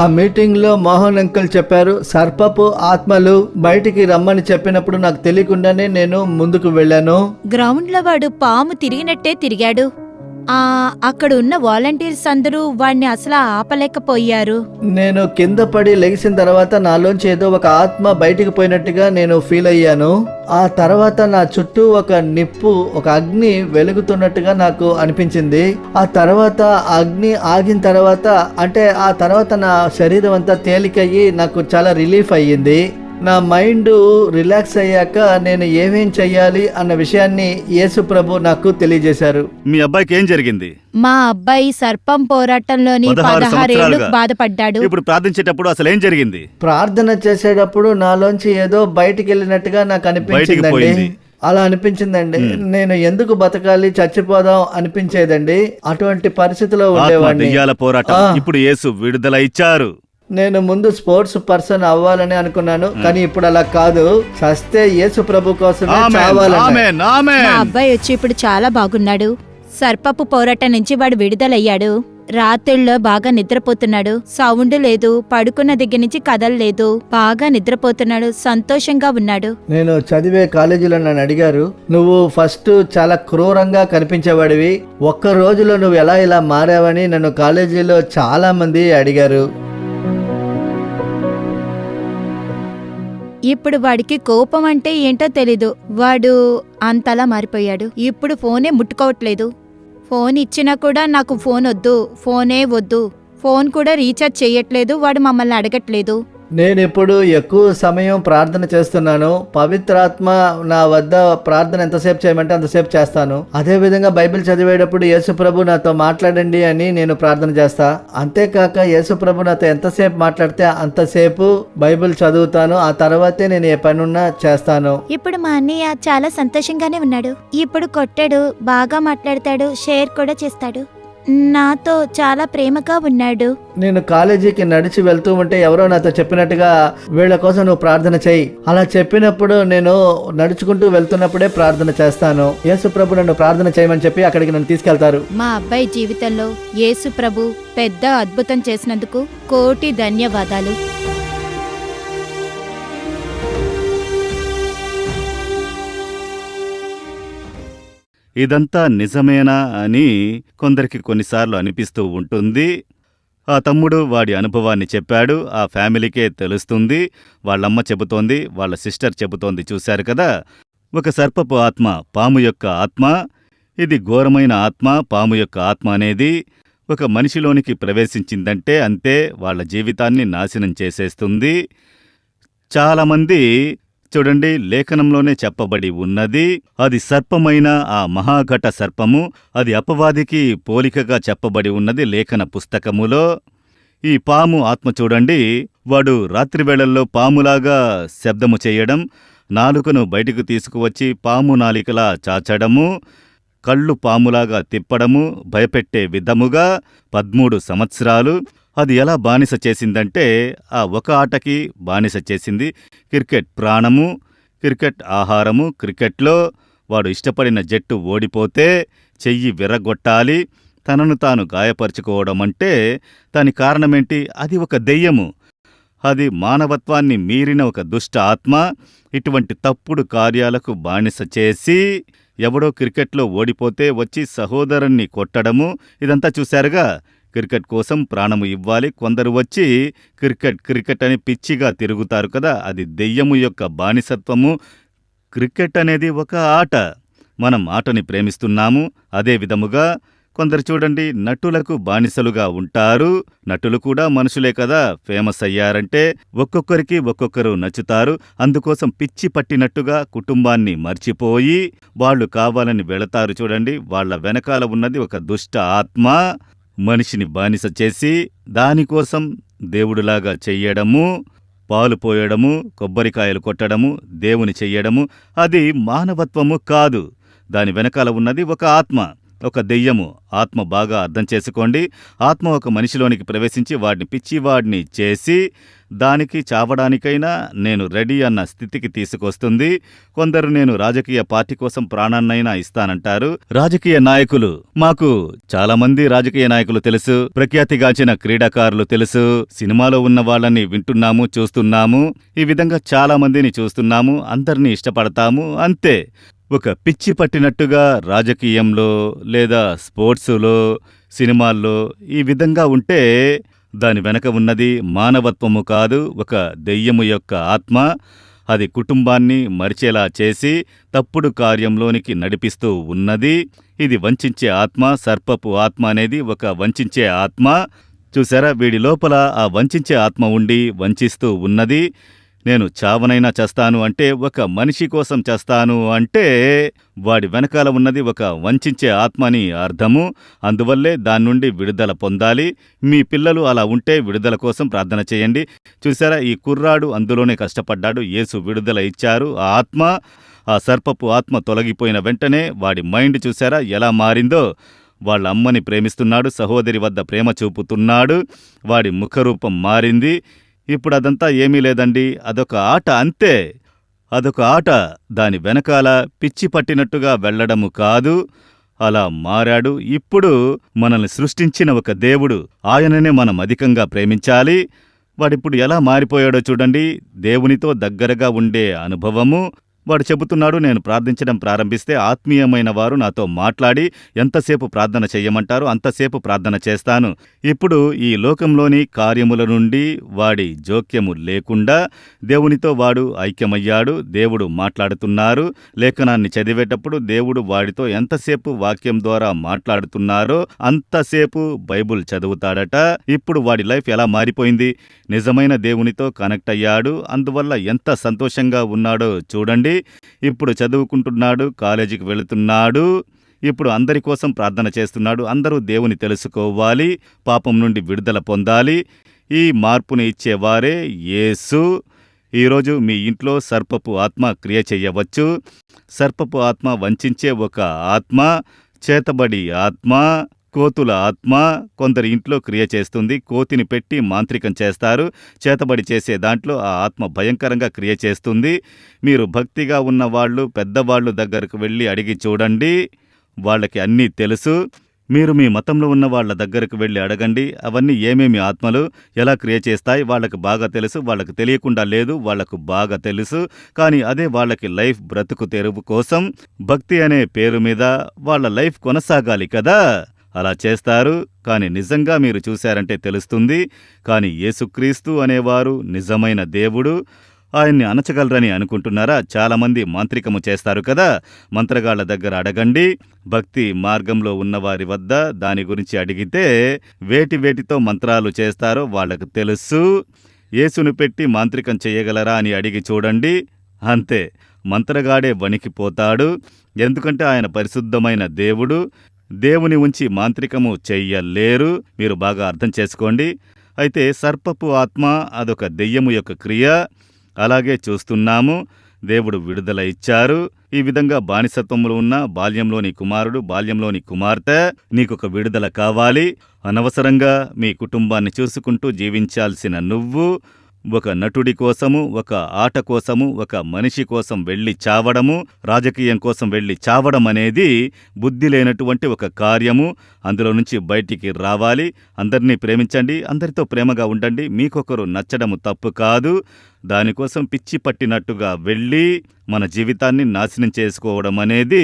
ఆ మీటింగ్లో మోహన్ అంకుల్ చెప్పారు, సర్పపు ఆత్మలు బయటికి రమ్మని చెప్పినప్పుడు నాకు తెలియకుండానే నేను ముందుకు వెళ్ళాను. గ్రౌండ్లో వాడు పాము తిరిగినట్టే తిరిగాడు. అక్కడ ఉన్న వాలంటీర్స్ అందరూ వాడిని అసలు ఆపలేకపోయారు. నేను కింద పడి లెగిసిన తర్వాత నాలోంచి ఏదో ఒక ఆత్మ బయటికి పోయినట్టుగా నేను ఫీల్ అయ్యాను. ఆ తర్వాత నా చుట్టూ ఒక నిప్పు, ఒక అగ్ని వెలుగుతున్నట్టుగా నాకు అనిపించింది. ఆ తర్వాత అగ్ని ఆగిన తర్వాత, అంటే ఆ తర్వాత నా శరీరం అంతా తేలికయ్యి నాకు చాలా రిలీఫ్ అయ్యింది. నా మైండ్ రిలాక్స్ అయ్యాక నేను ఏమేం చెయ్యాలి అన్న విషయాన్ని యేసు ప్రభు నాకు తెలియజేశారు. మీ అబ్బాయికి ఏం జరిగింది? మా అబ్బాయి సర్పం పోరాటంలోని 16 ఏళ్లు బాధపడ్డాడు. ఇప్పుడు ప్రార్థించేటప్పుడు అసలు ఏం జరిగింది? ప్రార్థన చేసేటప్పుడు నాలోంచి ఏదో బయటికి వెళ్ళినట్టుగా నాకు అనిపించిందండి. అలా అనిపించిందండి. నేను ఎందుకు బతకాలి, చచ్చిపోదాం అనిపించేదండి. అటువంటి పరిస్థితిలో ఆత్మ ఉండేవాడిని. దెయ్యాల పోరాటం. ఇప్పుడు యేసు విడుదల ఇచ్చారు. నేను ముందు స్పోర్ట్స్ పర్సన్ అవ్వాలని అనుకున్నాను, కానీ ఇప్పుడు అలా కాదు. చస్తే యేసు ప్రభు కోసమే ఆమేన్, చావాలన్నా. ఆమేన్, ఆమేన్. మా అబ్బాయి వచ్చి ఇప్పుడు చాలా బాగున్నాడు. సర్పపు పోరాటం నుంచి వాడు విడుదలయ్యాడు. రాత్రిళ్ళలో బాగా నిద్రపోతున్నాడు. సౌండ్ లేదు, పడుకున్న దగ్గర నుంచి కదలలేదు. బాగా నిద్రపోతున్నాడు, సంతోషంగా ఉన్నాడు. నేను చదివే కాలేజీలో నన్ను అడిగారు, నువ్వు ఫస్ట్ చాలా క్రూరంగా కనిపించేవాడివి, ఒక్క రోజులో నువ్వు ఎలా ఇలా మారావని నన్ను కాలేజీలో చాలా మంది అడిగారు. ఇప్పుడు వాడికి కోపం అంటే ఏంటో తెలీదు. వాడు అంతలా మారిపోయాడు. ఇప్పుడు ఫోనే ముట్టుకోవట్లేదు. ఫోన్ ఇచ్చినా కూడా నాకు ఫోన్ వద్దు, ఫోనే వద్దు. ఫోన్ కూడా రీఛార్జ్ చేయట్లేదు. వాడు మమ్మల్ని అడగట్లేదు. నేను ఇప్పుడు ఎక్కువ సమయం ప్రార్థన చేస్తున్నాను. పవిత్రాత్మ నా వద్ద ప్రార్థన ఎంతసేపు చేయమంటే అంతసేపు చేస్తాను. అదే విధంగా బైబిల్ చదివేటప్పుడు యేసు ప్రభు నాతో మాట్లాడండి అని నేను ప్రార్థన చేస్తా. అంతేకాక యేసు ప్రభు నాతో ఎంతసేపు మాట్లాడితే అంతసేపు బైబిల్ చదువుతాను. ఆ తర్వాతే నేను ఏ పనున్నా చేస్తాను. ఇప్పుడు మా అన్నయ్య చాలా సంతోషంగానే ఉన్నాడు. ఇప్పుడు కొట్టాడు, బాగా మాట్లాడతాడు, షేర్ కూడా చేస్తాడు. నాతో చాలా ప్రేమగా ఉన్నాడు. నేను కాలేజీకి నడిచి వెళ్తూ ఉంటే ఎవరో నాతో చెప్పినట్టుగా వీళ్ళ కోసం నువ్వు ప్రార్థన చేయి. అలా చెప్పినప్పుడు నేను నడుచుకుంటూ వెళ్తున్నప్పుడే ప్రార్థన చేస్తాను. యేసు ప్రభు నన్ను ప్రార్థన చేయమని చెప్పి అక్కడికి నన్ను తీసుకెళ్తారు. మా అబ్బాయి జీవితంలో యేసు ప్రభు పెద్ద అద్భుతం చేసినందుకు కోటి ధన్యవాదాలు. ఇదంతా నిజమేనా అని కొందరికి కొన్నిసార్లు అనిపిస్తూ ఉంటుంది. ఆ తమ్ముడు వాడి అనుభవాన్ని చెప్పాడు. ఆ ఫ్యామిలీకే తెలుస్తుంది. వాళ్ళమ్మ చెబుతోంది, వాళ్ళ సిస్టర్ చెబుతోంది. చూశారు కదా, ఒక సర్పపు ఆత్మ, పాము యొక్క ఆత్మ. ఇది ఘోరమైన ఆత్మ. పాము యొక్క ఆత్మ అనేది ఒక మనిషిలోనికి ప్రవేశించిందంటే అంతే, వాళ్ళ జీవితాన్ని నాశనం చేసేస్తుంది. చాలామంది చూడండి, లేఖనంలోనే చెప్పబడి ఉన్నది. అది సర్పమైన ఆ మహాఘట సర్పము, అది అపవాదికి పోలికగా చెప్పబడి ఉన్నది లేఖన పుస్తకములో. ఈ పాము ఆత్మ చూడండి, వాడు రాత్రివేళల్లో పాములాగా శబ్దము చేయడం, నాలుకను బయటకు తీసుకువచ్చి పాము నాలికలా చాచడము, కళ్ళు పాములాగా తిప్పడము, భయపెట్టే విధముగా 13 సంవత్సరాలు. అది ఎలా బానిస చేసిందంటే, ఆ ఒక ఆటకి బానిస చేసింది. క్రికెట్ ప్రాణము, క్రికెట్ ఆహారము. క్రికెట్లో వాడు ఇష్టపడిన జట్టు ఓడిపోతే చెయ్యి విరగొట్టాలి, తనను తాను గాయపరుచుకోవడం. అంటే దాని కారణమేంటి? అది ఒక దెయ్యము. అది మానవత్వాన్ని మీరిన ఒక దుష్ట ఆత్మ. ఇటువంటి తప్పుడు కార్యాలకు బానిస చేసి ఎవడో క్రికెట్లో ఓడిపోతే వచ్చి సహోదరుణ్ణి కొట్టడము, ఇదంతా చూశారుగా. క్రికెట్ కోసం ప్రాణము ఇవ్వాలి. కొందరు వచ్చి క్రికెట్ అని పిచ్చిగా తిరుగుతారు కదా, అది దెయ్యము యొక్క బానిసత్వము. క్రికెట్ అనేది ఒక ఆట. మనం ఆటని ప్రేమిస్తున్నాము. అదే విధముగా కొందరు చూడండి, నటులకు బానిసలుగా ఉంటారు. నటులు కూడా మనుషులే కదా, ఫేమస్ అయ్యారంటే ఒక్కొక్కరికి ఒక్కొక్కరు నచ్చుతారు. అందుకోసం పిచ్చి పట్టినట్టుగా కుటుంబాన్ని మర్చిపోయి వాళ్ళు కావాలని వెళతారు. చూడండి, వాళ్ళ వెనకాల ఉన్నది ఒక దుష్ట ఆత్మ. మనిషిని బానిస చేసి దానికోసం దేవుడిలాగా చెయ్యడము, పాలు పోయడము, కొబ్బరికాయలు కొట్టడము, దేవుని చెయ్యడము, అది మానవత్వము కాదు. దాని వెనకాల ఉన్నది ఒక ఆత్మ, ఒక దెయ్యము. ఆత్మ బాగా అర్థం చేసుకోండి. ఆత్మ ఒక మనిషిలోనికి ప్రవేశించి వాడిని పిచ్చివాడిని చేసి దానికి చావడానికైనా నేను రెడీ అన్న స్థితికి తీసుకొస్తుంది. కొందరు నేను రాజకీయ పార్టీ కోసం ప్రాణాన్నైనా ఇస్తానంటారు. రాజకీయ నాయకులు, మాకు చాలామంది రాజకీయ నాయకులు తెలుసు, ప్రఖ్యాతిగాంచిన క్రీడాకారులు తెలుసు, సినిమాలో ఉన్న వాళ్ళని వింటున్నాము, చూస్తున్నాము. ఈ విధంగా చాలామందిని చూస్తున్నాము, అందరినీ ఇష్టపడతాము. అంతే, ఒక పిచ్చి పట్టినట్టుగా రాజకీయంలో లేదా స్పోర్ట్సులో, సినిమాల్లో ఈ విధంగా ఉంటే దాని వెనక ఉన్నది మానవత్వము కాదు, ఒక దెయ్యము యొక్క ఆత్మ. అది కుటుంబాన్ని మరిచేలా చేసి తప్పుడు కార్యంలోనికి నడిపిస్తూ ఉన్నది. ఇది వంచించే ఆత్మ. సర్పపు ఆత్మ అనేది ఒక వంచించే ఆత్మ. చూసారా, వీడి లోపల ఆ వంచించే ఆత్మ ఉండి వంచిస్తూ ఉన్నది. నేను చావనైనా చేస్తాను అంటే, ఒక మనిషి కోసం చేస్తాను అంటే వాడి వెనకాల ఉన్నది ఒక వంచించే ఆత్మని అర్థము. అందువల్లే దాని నుండి విడుదల పొందాలి. మీ పిల్లలు అలా ఉంటే విడుదల కోసం ప్రార్థన చేయండి. చూసారా, ఈ కుర్రాడు అందులోనే కష్టపడ్డాడు. యేసు విడుదల ఇచ్చారు. ఆ ఆత్మ ఆ సర్పపు ఆత్మ తొలగిపోయిన వెంటనే వాడి మైండ్ చూశారా ఎలా మారిందో. వాళ్ళ అమ్మని ప్రేమిస్తున్నాడు, సహోదరి వద్ద ప్రేమ చూపుతున్నాడు, వాడి ముఖరూపం మారింది. ఇప్పుడు అదంతా ఏమీ లేదండి, అదొక ఆట అంతే. అదొక ఆట, దాని వెనకాల పిచ్చి పట్టినట్టుగా వెళ్లడము కాదు. అలా మారాడు. ఇప్పుడు మనల్ని సృష్టించిన ఒక దేవుడు, ఆయననే మనం అధికంగా ప్రేమించాలి. వాడిప్పుడు ఎలా మారిపోయాడో చూడండి, దేవునితో దగ్గరగా ఉండే అనుభవము. వాడు చెబుతున్నాడు, నేను ప్రార్థించడం ప్రారంభిస్తే ఆత్మీయమైన వారు నాతో మాట్లాడి ఎంతసేపు ప్రార్థన చెయ్యమంటారో అంతసేపు ప్రార్థన చేస్తాను. ఇప్పుడు ఈ లోకంలోని కార్యముల నుండి వాడి జోక్యము లేకుండా దేవునితో వాడు ఐక్యమయ్యాడు. దేవుడు మాట్లాడుతున్నారు. లేఖనాన్ని చదివేటప్పుడు దేవుడు వాడితో ఎంతసేపు వాక్యం ద్వారా మాట్లాడుతున్నారో అంతసేపు బైబుల్ చదువుతాడట. ఇప్పుడు వాడి లైఫ్ ఎలా మారిపోయింది, నిజమైన దేవునితో కనెక్ట్ అయ్యాడు. అందువల్ల ఎంత సంతోషంగా ఉన్నాడో చూడండి. ఇప్పుడు చదువుకుంటున్నాడు, కాలేజీకి వెళుతున్నాడు. ఇప్పుడు అందరి కోసం ప్రార్థన చేస్తున్నాడు. అందరూ దేవుని తెలుసుకోవాలి, పాపం నుండి విడుదల పొందాలి. ఈ మార్పుని ఇచ్చేవారే యేసు. ఈరోజు మీ ఇంట్లో సర్పపు ఆత్మ క్రియ చెయ్యవచ్చు. సర్పపు ఆత్మ వంచించే ఒక ఆత్మ, చేతబడి ఆత్మ, కోతుల ఆత్మ కొందరి ఇంట్లో క్రియ చేస్తుంది. కోతిని పెట్టి మాంత్రికం చేస్తారు. చేతబడి చేసే దాంట్లో ఆ ఆత్మ భయంకరంగా క్రియ చేస్తుంది. మీరు భక్తిగా ఉన్నవాళ్ళు, పెద్దవాళ్ళు దగ్గరకు వెళ్ళి అడిగి చూడండి, వాళ్ళకి అన్నీ తెలుసు. మీరు మీ మతంలో ఉన్న వాళ్ళ దగ్గరకు వెళ్ళి అడగండి, అవన్నీ ఏమేమి ఆత్మలు ఎలా క్రియ చేస్తాయి, వాళ్ళకు బాగా తెలుసు. వాళ్ళకు తెలియకుండా లేదు, వాళ్లకు బాగా తెలుసు. కానీ అదే వాళ్ళకి లైఫ్, బ్రతుకు తెరువు కోసం భక్తి అనే పేరు మీద వాళ్ళ లైఫ్ కొనసాగాలి కదా, అలా చేస్తారు. కానీ నిజంగా మీరు చూశారంటే తెలుస్తుంది. కానీ యేసుక్రీస్తు అనేవారు నిజమైన దేవుడు. ఆయన్ని అనచగలరని అనుకుంటున్నారా? చాలామంది మాంత్రికము చేస్తారు కదా, మంత్రగాళ్ల దగ్గర అడగండి. భక్తి మార్గంలో ఉన్నవారి వద్ద దాని గురించి అడిగితే వేటితో మంత్రాలు చేస్తారో వాళ్లకు తెలుసు. యేసును పెట్టి మాంత్రికం చేయగలరా అని అడిగి చూడండి, అంతే, మంత్రగాడే వణికిపోతాడు. ఎందుకంటే ఆయన పరిశుద్ధమైన దేవుడు. దేవుని ఉంచి మాంత్రికము చెయ్యలేరు. మీరు బాగా అర్థం చేసుకోండి. అయితే సర్పపు ఆత్మ అదొక దెయ్యము యొక్క క్రియ. అలాగే చూస్తున్నాము, దేవుడు విడుదల ఇచ్చారు. ఈ విధంగా బానిసత్వములో ఉన్న బాల్యంలోని కుమారుడు, బాల్యంలోని కుమార్తె, నీకొక విడుదల కావాలి. అనవసరంగా మీ కుటుంబాన్ని చూసుకుంటూ జీవించాల్సిన నువ్వు ఒక నటుడి కోసము, ఒక ఆట కోసము, ఒక మనిషి కోసం వెళ్ళి చావడము, రాజకీయం కోసం వెళ్ళి చావడం అనేది బుద్ధి లేనటువంటి ఒక కార్యము. అందులో నుంచి బయటికి రావాలి. అందరినీ ప్రేమించండి, అందరితో ప్రేమగా ఉండండి. మీకొకరు నచ్చడము తప్పు కాదు. దానికోసం పిచ్చి పట్టినట్టుగా వెళ్ళి మన జీవితాన్ని నాశనం చేసుకోవడం అనేది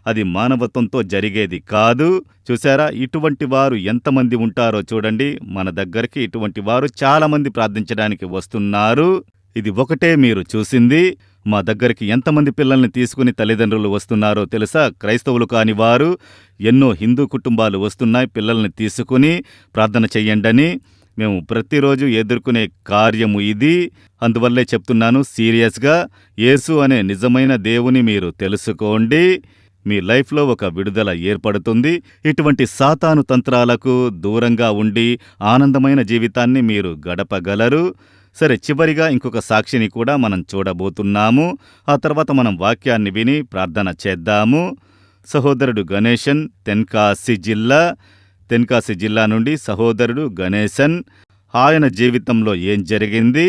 అది మానవత్వంతో జరిగేది కాదు. చూసారా, ఇటువంటి వారు ఎంతమంది ఉంటారో చూడండి. మన దగ్గరికి ఇటువంటి వారు చాలామంది ప్రార్థించడానికి వస్తున్నారు. ఇది ఒకటే మీరు చూసింది. మా దగ్గరికి ఎంతమంది పిల్లల్ని తీసుకుని తల్లిదండ్రులు వస్తున్నారో తెలుసా? క్రైస్తవులు కాని వారు, ఎన్నో హిందూ కుటుంబాలు వస్తున్నాయి పిల్లల్ని తీసుకుని ప్రార్థన చెయ్యండని. మేము ప్రతిరోజు ఎదుర్కొనే కార్యము ఇది. అందువల్లే చెప్తున్నాను సీరియస్గా, యేసు అనే నిజమైన దేవుని మీరు తెలుసుకోండి. మీ లైఫ్లో ఒక విడుదల ఏర్పడుతుంది. ఇటువంటి సాతాను తంత్రాలకు దూరంగా ఉండి ఆనందమైన జీవితాన్ని మీరు గడపగలరు. సరే, చివరిగా ఇంకొక సాక్షిని కూడా మనం చూడబోతున్నాము. ఆ తర్వాత మనం వాక్యాన్ని విని ప్రార్థన చేద్దాము. సహోదరుడు గణేశన్, తెన్కాసి జిల్లా నుండి సహోదరుడు గణేశన్. ఆయన జీవితంలో ఏం జరిగింది?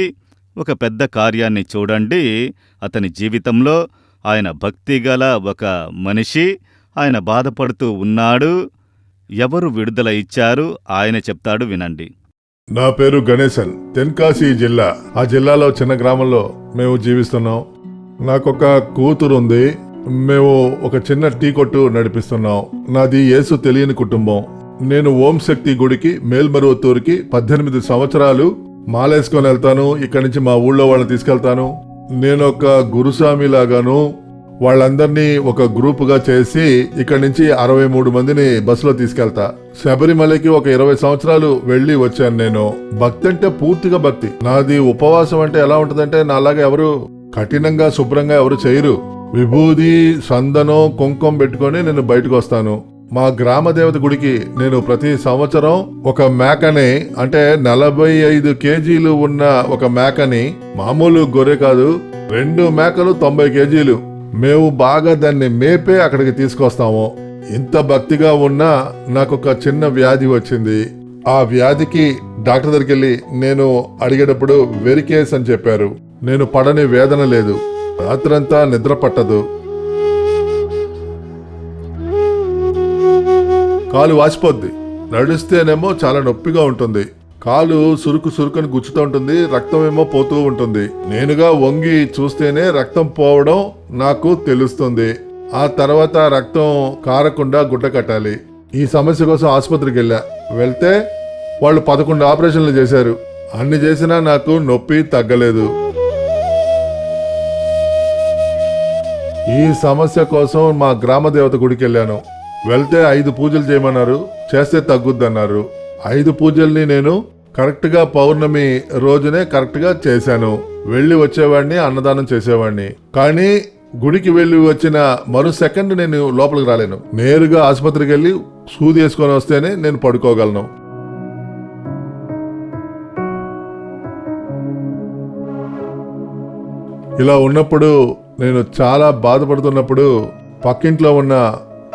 ఒక పెద్ద కార్యాన్ని చూడండి. అతని జీవితంలో ఆయన భక్తిగల ఒక మనిషి. ఆయన బాధపడుతూ ఉన్నాడు. ఎవరు విడుదల ఇచ్చారు? ఆయన చెప్తాడు, వినండి. నా పేరు గణేశన్, తెన్కాసి జిల్లా. ఆ జిల్లాలో చిన్న గ్రామంలో మేము జీవిస్తున్నాం. నాకొక కూతురు ఉంది. మేము ఒక చిన్న టీ కొట్టు నడిపిస్తున్నాం. నాది యేసు తెలియని కుటుంబం. నేను ఓం శక్తి గుడికి మేల్మరువత్తూరుకి 18 సంవత్సరాలు మాలేసుకొని వెళ్తాను. ఇక్కడి నుంచి మా ఊళ్ళో వాళ్ళని తీసుకెళ్తాను. నేను ఒక గురుస్వామి లాగాను వాళ్ళందరినీ ఒక గ్రూపుగా చేసి ఇక్కడి నుంచి 63 మందిని బస్సులో తీసుకెళ్తా. శబరిమలకి ఒక 20 సంవత్సరాలు వెళ్లి వచ్చాను. నేను భక్తి అంటే పూర్తిగా భక్తి. నాది ఉపవాసం అంటే ఎలా ఉంటదంటే, నాలాగా ఎవరు కఠినంగా శుభ్రంగా ఎవరు చేయరు. విభూది, సందనం, కుంకుమ పెట్టుకొని నేను బయటకు వస్తాను. మా గ్రామ దేవత గుడికి నేను ప్రతి సంవత్సరం ఒక మేకని, అంటే 45 కేజీలు ఉన్న ఒక మేకని, మామూలు గొర్రె కాదు, 2 మేకలు 90 కేజీలు మేము బాగా దాన్ని మేపే అక్కడికి తీసుకొస్తాము. ఇంత భక్తిగా ఉన్నా నాకు ఒక చిన్న వ్యాధి వచ్చింది. ఆ వ్యాధికి డాక్టర్ దగ్గరికి వెళ్ళి నేను అడిగేటప్పుడు వెరికేస్ అని చెప్పారు. నేను పడని వేదన లేదు, రాత్రంతా నిద్ర పట్టదు, కాలు వాసిపోద్ది, నడిస్తేనేమో చాలా నొప్పిగా ఉంటుంది, కాలు సురుకుని గుచ్చుతూ ఉంటుంది, రక్తం ఏమో పోతూ ఉంటుంది. నేనుగా వంగి చూస్తేనే రక్తం పోవడం నాకు తెలుస్తుంది. ఆ తర్వాత రక్తం కారకుండా గుడ్డ కట్టాలి. ఈ సమస్య కోసం ఆసుపత్రికి వెళ్తే వాళ్ళు 11 ఆపరేషన్లు చేశారు. అన్ని చేసినా నాకు నొప్పి తగ్గలేదు. ఈ సమస్య కోసం మా గ్రామ దేవత గుడికి వెళ్ళాను. వెళ్తే 5 పూజలు చేయమన్నారు, చేస్తే తగ్గుద్దన్నారు. 5 పూజల్ని నేను కరెక్ట్ గా పౌర్ణమి రోజునే కరెక్ట్ గా చేశాను. వెళ్ళి వచ్చేవాడిని, అన్నదానం చేసేవాడిని. కానీ గుడికి వెళ్ళి వచ్చిన మరో సెకండ్ నేను లోపలికి రాలేను. నేరుగా ఆసుపత్రికి వెళ్ళి సూది వేసుకొని వస్తేనే నేను పడుకోగలను. ఇలా ఉన్నప్పుడు, నేను చాలా బాధపడుతున్నప్పుడు పక్కింట్లో ఉన్న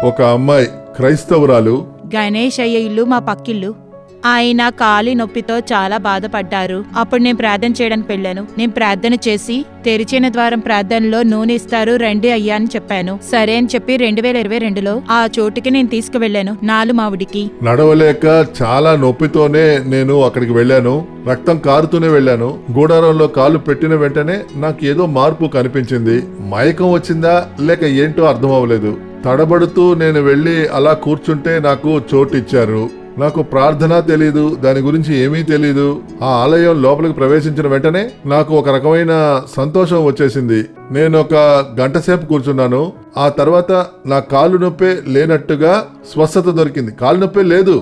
ఒక అమ్మాయి, క్రైస్తవురాలు, గణేష్ అయ్య ఇల్లు మా పక్కిల్లు. ఆయన కాలి నొప్పితో చాలా బాధపడ్డారు. అప్పుడు నేను ప్రార్థన చేయడానికి వెళ్ళాను. నేను ప్రార్థన చేసి తెరిచిన ద్వారం ప్రార్థనలో నూనె ఇస్తారు రండి అయ్యా అని చెప్పాను. సరే అని చెప్పి 2022లో ఆ చోటుకి నేను తీసుకువెళ్ళాను, నాలుమావుడికి. నడవలేక చాలా నొప్పితోనే నేను అక్కడికి వెళ్ళాను. రక్తం కారుతూనే వెళ్ళాను. గూడారంలో కాలు పెట్టిన వెంటనే నాకు ఏదో మార్పు కనిపించింది. మైకం వచ్చిందా లేక ఏంటో అర్థం అవ్వలేదు. తడబడుతూ నేను వెళ్ళి అలా కూర్చుంటే నాకు చోటు ఇచ్చారు. నాకు ప్రార్థన తెలీదు, దాని గురించి ఏమీ తెలీదు. ఆ ఆలయం లోపలికి ప్రవేశించిన వెంటనే నాకు ఒక రకమైన సంతోషం వచ్చేసింది. నేను ఒక గంట సేపు కూర్చున్నాను. ఆ తర్వాత నా కాలు నొప్పే లేనట్టుగా స్వస్థత దొరికింది. కాలు నొప్పే లేదు.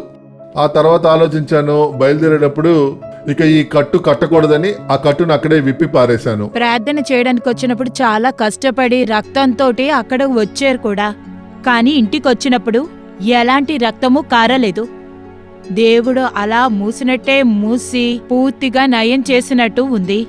ఆ తర్వాత ఆలోచించాను, బయలుదేరేటప్పుడు ఇక ఈ కట్టు కట్టకూడదని ఆ కట్టును అక్కడే విప్పి పారేశాను. ప్రార్థన చేయడానికి వచ్చినప్పుడు చాలా కష్టపడి రక్తంతో అక్కడ వచ్చారు కూడా. కానీ ఇంటికి వచ్చినప్పుడు ఎలాంటి రక్తము కారలేదు. దేవుడు అలా మూసినట్టే మూసి పూర్తిగా నయం చేసినట్టు ఉంది.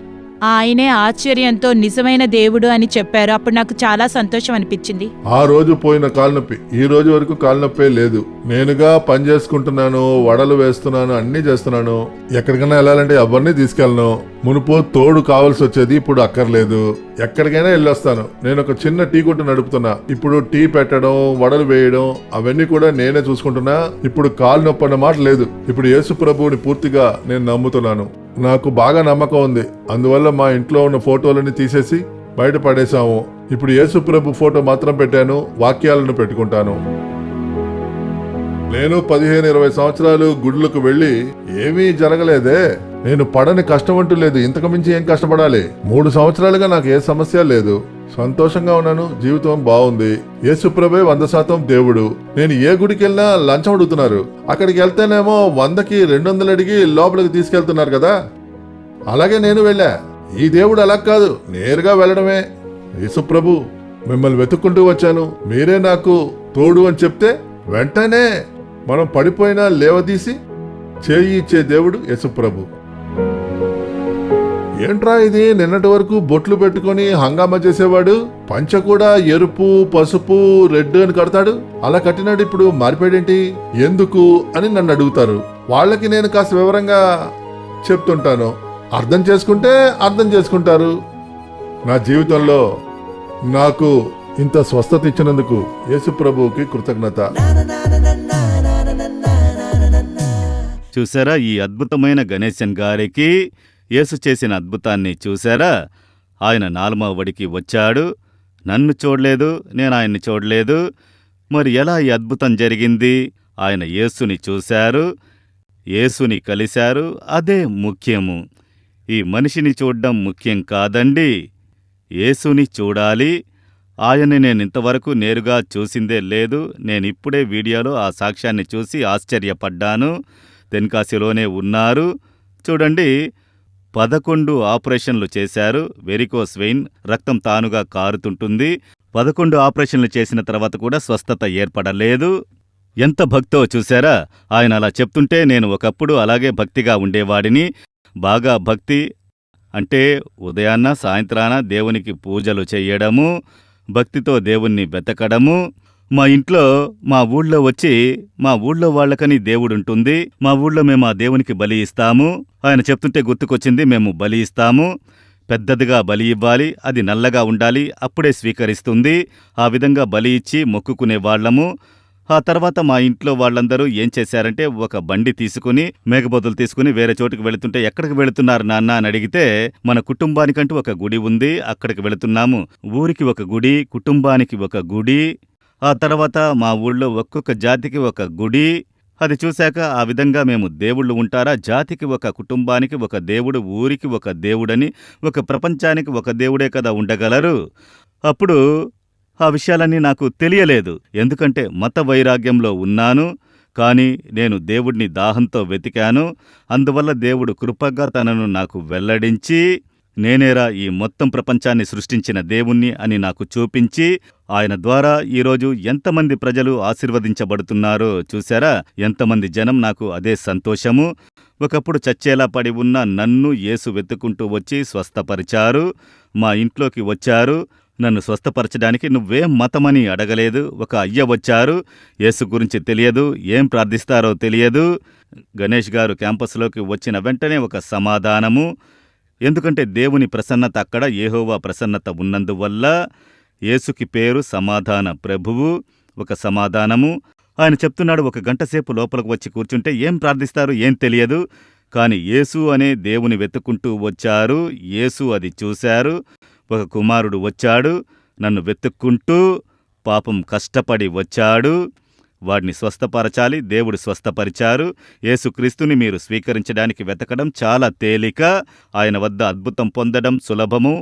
ఆయనే ఆశ్చర్యంతో నిజమైన దేవుడు అని చెప్పారు. అప్పుడు నాకు చాలా సంతోషం అనిపించింది. ఆ రోజు పోయిన కాలునొప్పి ఈ రోజు వరకు కాలునొప్పే లేదు. నేనుగా పని చేసుకుంటున్నాను, వడలు వేస్తున్నాను, అన్ని చేస్తున్నాను. ఎక్కడికైనా వెళ్ళాలంటే ఎవరిని తీసుకెళ్ళను. మునుపు తోడు కావాల్సి వచ్చేది, ఇప్పుడు అక్కర్లేదు. ఎక్కడికైనా వెళ్ళొస్తాను. నేను ఒక చిన్న టీ కొట్టు నడుపుతున్నా. ఇప్పుడు టీ పెట్టడం, వడలు వేయడం అవన్నీ కూడా నేనే చూసుకుంటున్నా. ఇప్పుడు కాలు నొప్పి అన్న మాట లేదు. ఇప్పుడు యేసు ప్రభువుని పూర్తిగా నేను నమ్ముతున్నాను. నాకు బాగా నమ్మకం ఉంది. అందువల్ల మా ఇంట్లో ఉన్న ఫోటోలని తీసేసి బయట పడేశాము. ఇప్పుడు యేసు ప్రభు ఫోటో మాత్రం పెట్టాను, వాక్యాలను పెట్టుకుంటాను. నేను 15-20 సంవత్సరాలు గుడులకు వెళ్ళి ఏమీ జరగలేదే. నేను పడని కష్టం అంటూ లేదు. ఇంతకు మించి ఏం కష్టపడాలి? 3 సంవత్సరాలుగా నాకు ఏ సమస్య లేదు. సంతోషంగా ఉన్నాను. జీవితం బాగుంది. యేసుప్రభే 100% దేవుడు. నేను ఏ గుడికి వెళ్ళినా లంచం అడుగుతున్నారు. అక్కడికి వెళ్తేనేమో 100కి 200 అడిగి లోపలికి తీసుకెళ్తున్నారు కదా. అలాగే నేను వెళ్ళా. ఈ దేవుడు అలా కాదు, నేరుగా వెళ్ళడమే. యేసుప్రభు, మిమ్మల్ని వెతుక్కుంటూ వచ్చాను, మీరే నాకు తోడు అని చెప్తే వెంటనే మనం పడిపోయినా లేవదీసి చేయి ఇచ్చే దేవుడు యేసుప్రభు. ఏంట్రా ఇది, నిన్నటి వరకు బొట్లు పెట్టుకుని హంగామా చేసేవాడు పంచ కూడా ఎరుపు, పసుపు, రెడ్ అని కడతాడు. అలా కట్టినాడు, ఇప్పుడు మారిపోయాడేంటి, ఎందుకు అని నన్ను అడుగుతారు. వాళ్ళకి నేను కాస్త వివరంగా చెప్తుంటాను. అర్థం చేసుకుంటే అర్థం చేసుకుంటారు. నా జీవితంలో నాకు ఇంత స్వస్థత ఇచ్చినందుకు యేసు ప్రభువుకి కృతజ్ఞత. చూసారా, ఈ అద్భుతమైన గణేశన్ గారికి యేసు చేసిన అద్భుతాన్ని చూసారా? ఆయన 4వ వడికి వచ్చాడు. నన్ను చూడలేదు, నేను ఆయన్ని చూడలేదు. మరి ఎలా ఈ అద్భుతం జరిగింది? ఆయన యేసుని చూశారు, యేసుని కలిశారు. అదే ముఖ్యము. ఈ మనిషిని చూడ్డం ముఖ్యం కాదండి, యేసుని చూడాలి. ఆయన్ని నేనింతవరకు నేరుగా చూసిందే లేదు. నేనిప్పుడే వీడియోలో ఆ సాక్ష్యాన్ని చూసి ఆశ్చర్యపడ్డాను. తెన్కాసిలోనే ఉన్నారు. చూడండి, 11 ఆపరేషన్లు చేశారు. వెరికోస్ వెయిన్, రక్తం తానుగా కారుతుంటుంది. 11 ఆపరేషన్లు చేసిన తర్వాత కూడా స్వస్థత ఏర్పడలేదు. ఎంత భక్తో చూశారా? ఆయన అలా చెప్తుంటే నేను ఒకప్పుడు అలాగే భక్తిగా ఉండేవాడిని. బాగా భక్తి అంటే ఉదయాన్న సాయంత్రాన దేవునికి పూజలు చెయ్యడము, భక్తితో దేవుణ్ణి వెతకడము. మా ఇంట్లో మా ఊళ్ళో వచ్చి మా ఊళ్ళో వాళ్ళకని దేవుడుంటుంది. మా ఊళ్ళో మేము ఆ దేవునికి బలి ఇస్తాము. ఆయన చెప్తుంటే గుర్తుకొచ్చింది, మేము బలి ఇస్తాము. పెద్దదిగా బలి ఇవ్వాలి, అది నల్లగా ఉండాలి, అప్పుడే స్వీకరిస్తుంది. ఆ విధంగా బలి ఇచ్చి మొక్కుకునే వాళ్ళము. ఆ తర్వాత మా ఇంట్లో వాళ్ళందరూ ఏం చేశారంటే ఒక బండి తీసుకుని మేకపోతులు తీసుకుని వేరే చోటుకు వెళుతుంటే, ఎక్కడికి వెళుతున్నారు నాన్న అని అడిగితే, మన కుటుంబానికంటూ ఒక గుడి ఉంది, అక్కడికి వెళుతున్నాము. ఊరికి ఒక గుడి, కుటుంబానికి ఒక గుడి, ఆ తర్వాత మా ఊళ్ళో ఒక్కొక్క జాతికి ఒక గుడి. అది చూశాక ఆ విధంగా మేము దేవుళ్ళు ఉంటారా, జాతికి ఒక, కుటుంబానికి ఒక దేవుడు, ఊరికి ఒక దేవుడని, ఒక ప్రపంచానికి ఒక దేవుడే కదా ఉండగలరు. అప్పుడు ఆ విషయాలన్నీ నాకు తెలియలేదు, ఎందుకంటే మత వైరాగ్యంలో ఉన్నాను. కానీ నేను దేవుడిని దాహంతో వెతికాను. అందువల్ల దేవుడు కృపగా తనను నాకు వెల్లడించి, నేనేరా ఈ మొత్తం ప్రపంచాన్ని సృష్టించిన దేవుణ్ణి అని నాకు చూపించి, ఆయన ద్వారా ఈరోజు ఎంతమంది ప్రజలు ఆశీర్వదించబడుతున్నారో చూశారా? ఎంతమంది జనం, నాకు అదే సంతోషము. ఒకప్పుడు చచ్చేలా పడి ఉన్న నన్ను యేసు వెతుక్కుంటూ వచ్చి స్వస్థపరిచారు. మా ఇంట్లోకి వచ్చారు. నన్ను స్వస్థపరచడానికి నువ్వేం మతమని అడగలేదు. ఒక అయ్య వచ్చారు, యేసు గురించి తెలియదు, ఏం ప్రార్థిస్తారో తెలియదు. గణేష్ గారు క్యాంపస్లోకి వచ్చిన వెంటనే ఒక సమాధానము. ఎందుకంటే దేవుని ప్రసన్నత అక్కడ, యెహోవా ప్రసన్నత ఉన్నందువల్ల. యేసుకి పేరు సమాధాన ప్రభువు. ఒక సమాధానము. ఆయన చెప్తున్నాడు, ఒక గంట సేపు లోపలికి వచ్చి కూర్చుంటే ఏం ప్రార్థిస్తారు ఏం తెలియదు, కానీ యేసు అనే దేవుని వెతుక్కుంటూ వచ్చారు. యేసు అది చూశారు. ఒక కుమారుడు వచ్చాడు, నన్ను వెతుక్కుంటూ, పాపం కష్టపడి వచ్చాడు. వాడిని స్వస్థపరచాలి, దేవుడు స్వస్థపరిచారు. యేసుక్రీస్తుని మీరు స్వీకరించడానికి వెతకడం చాలా తేలిక. ఆయన వద్ద అద్భుతం పొందడం సులభము.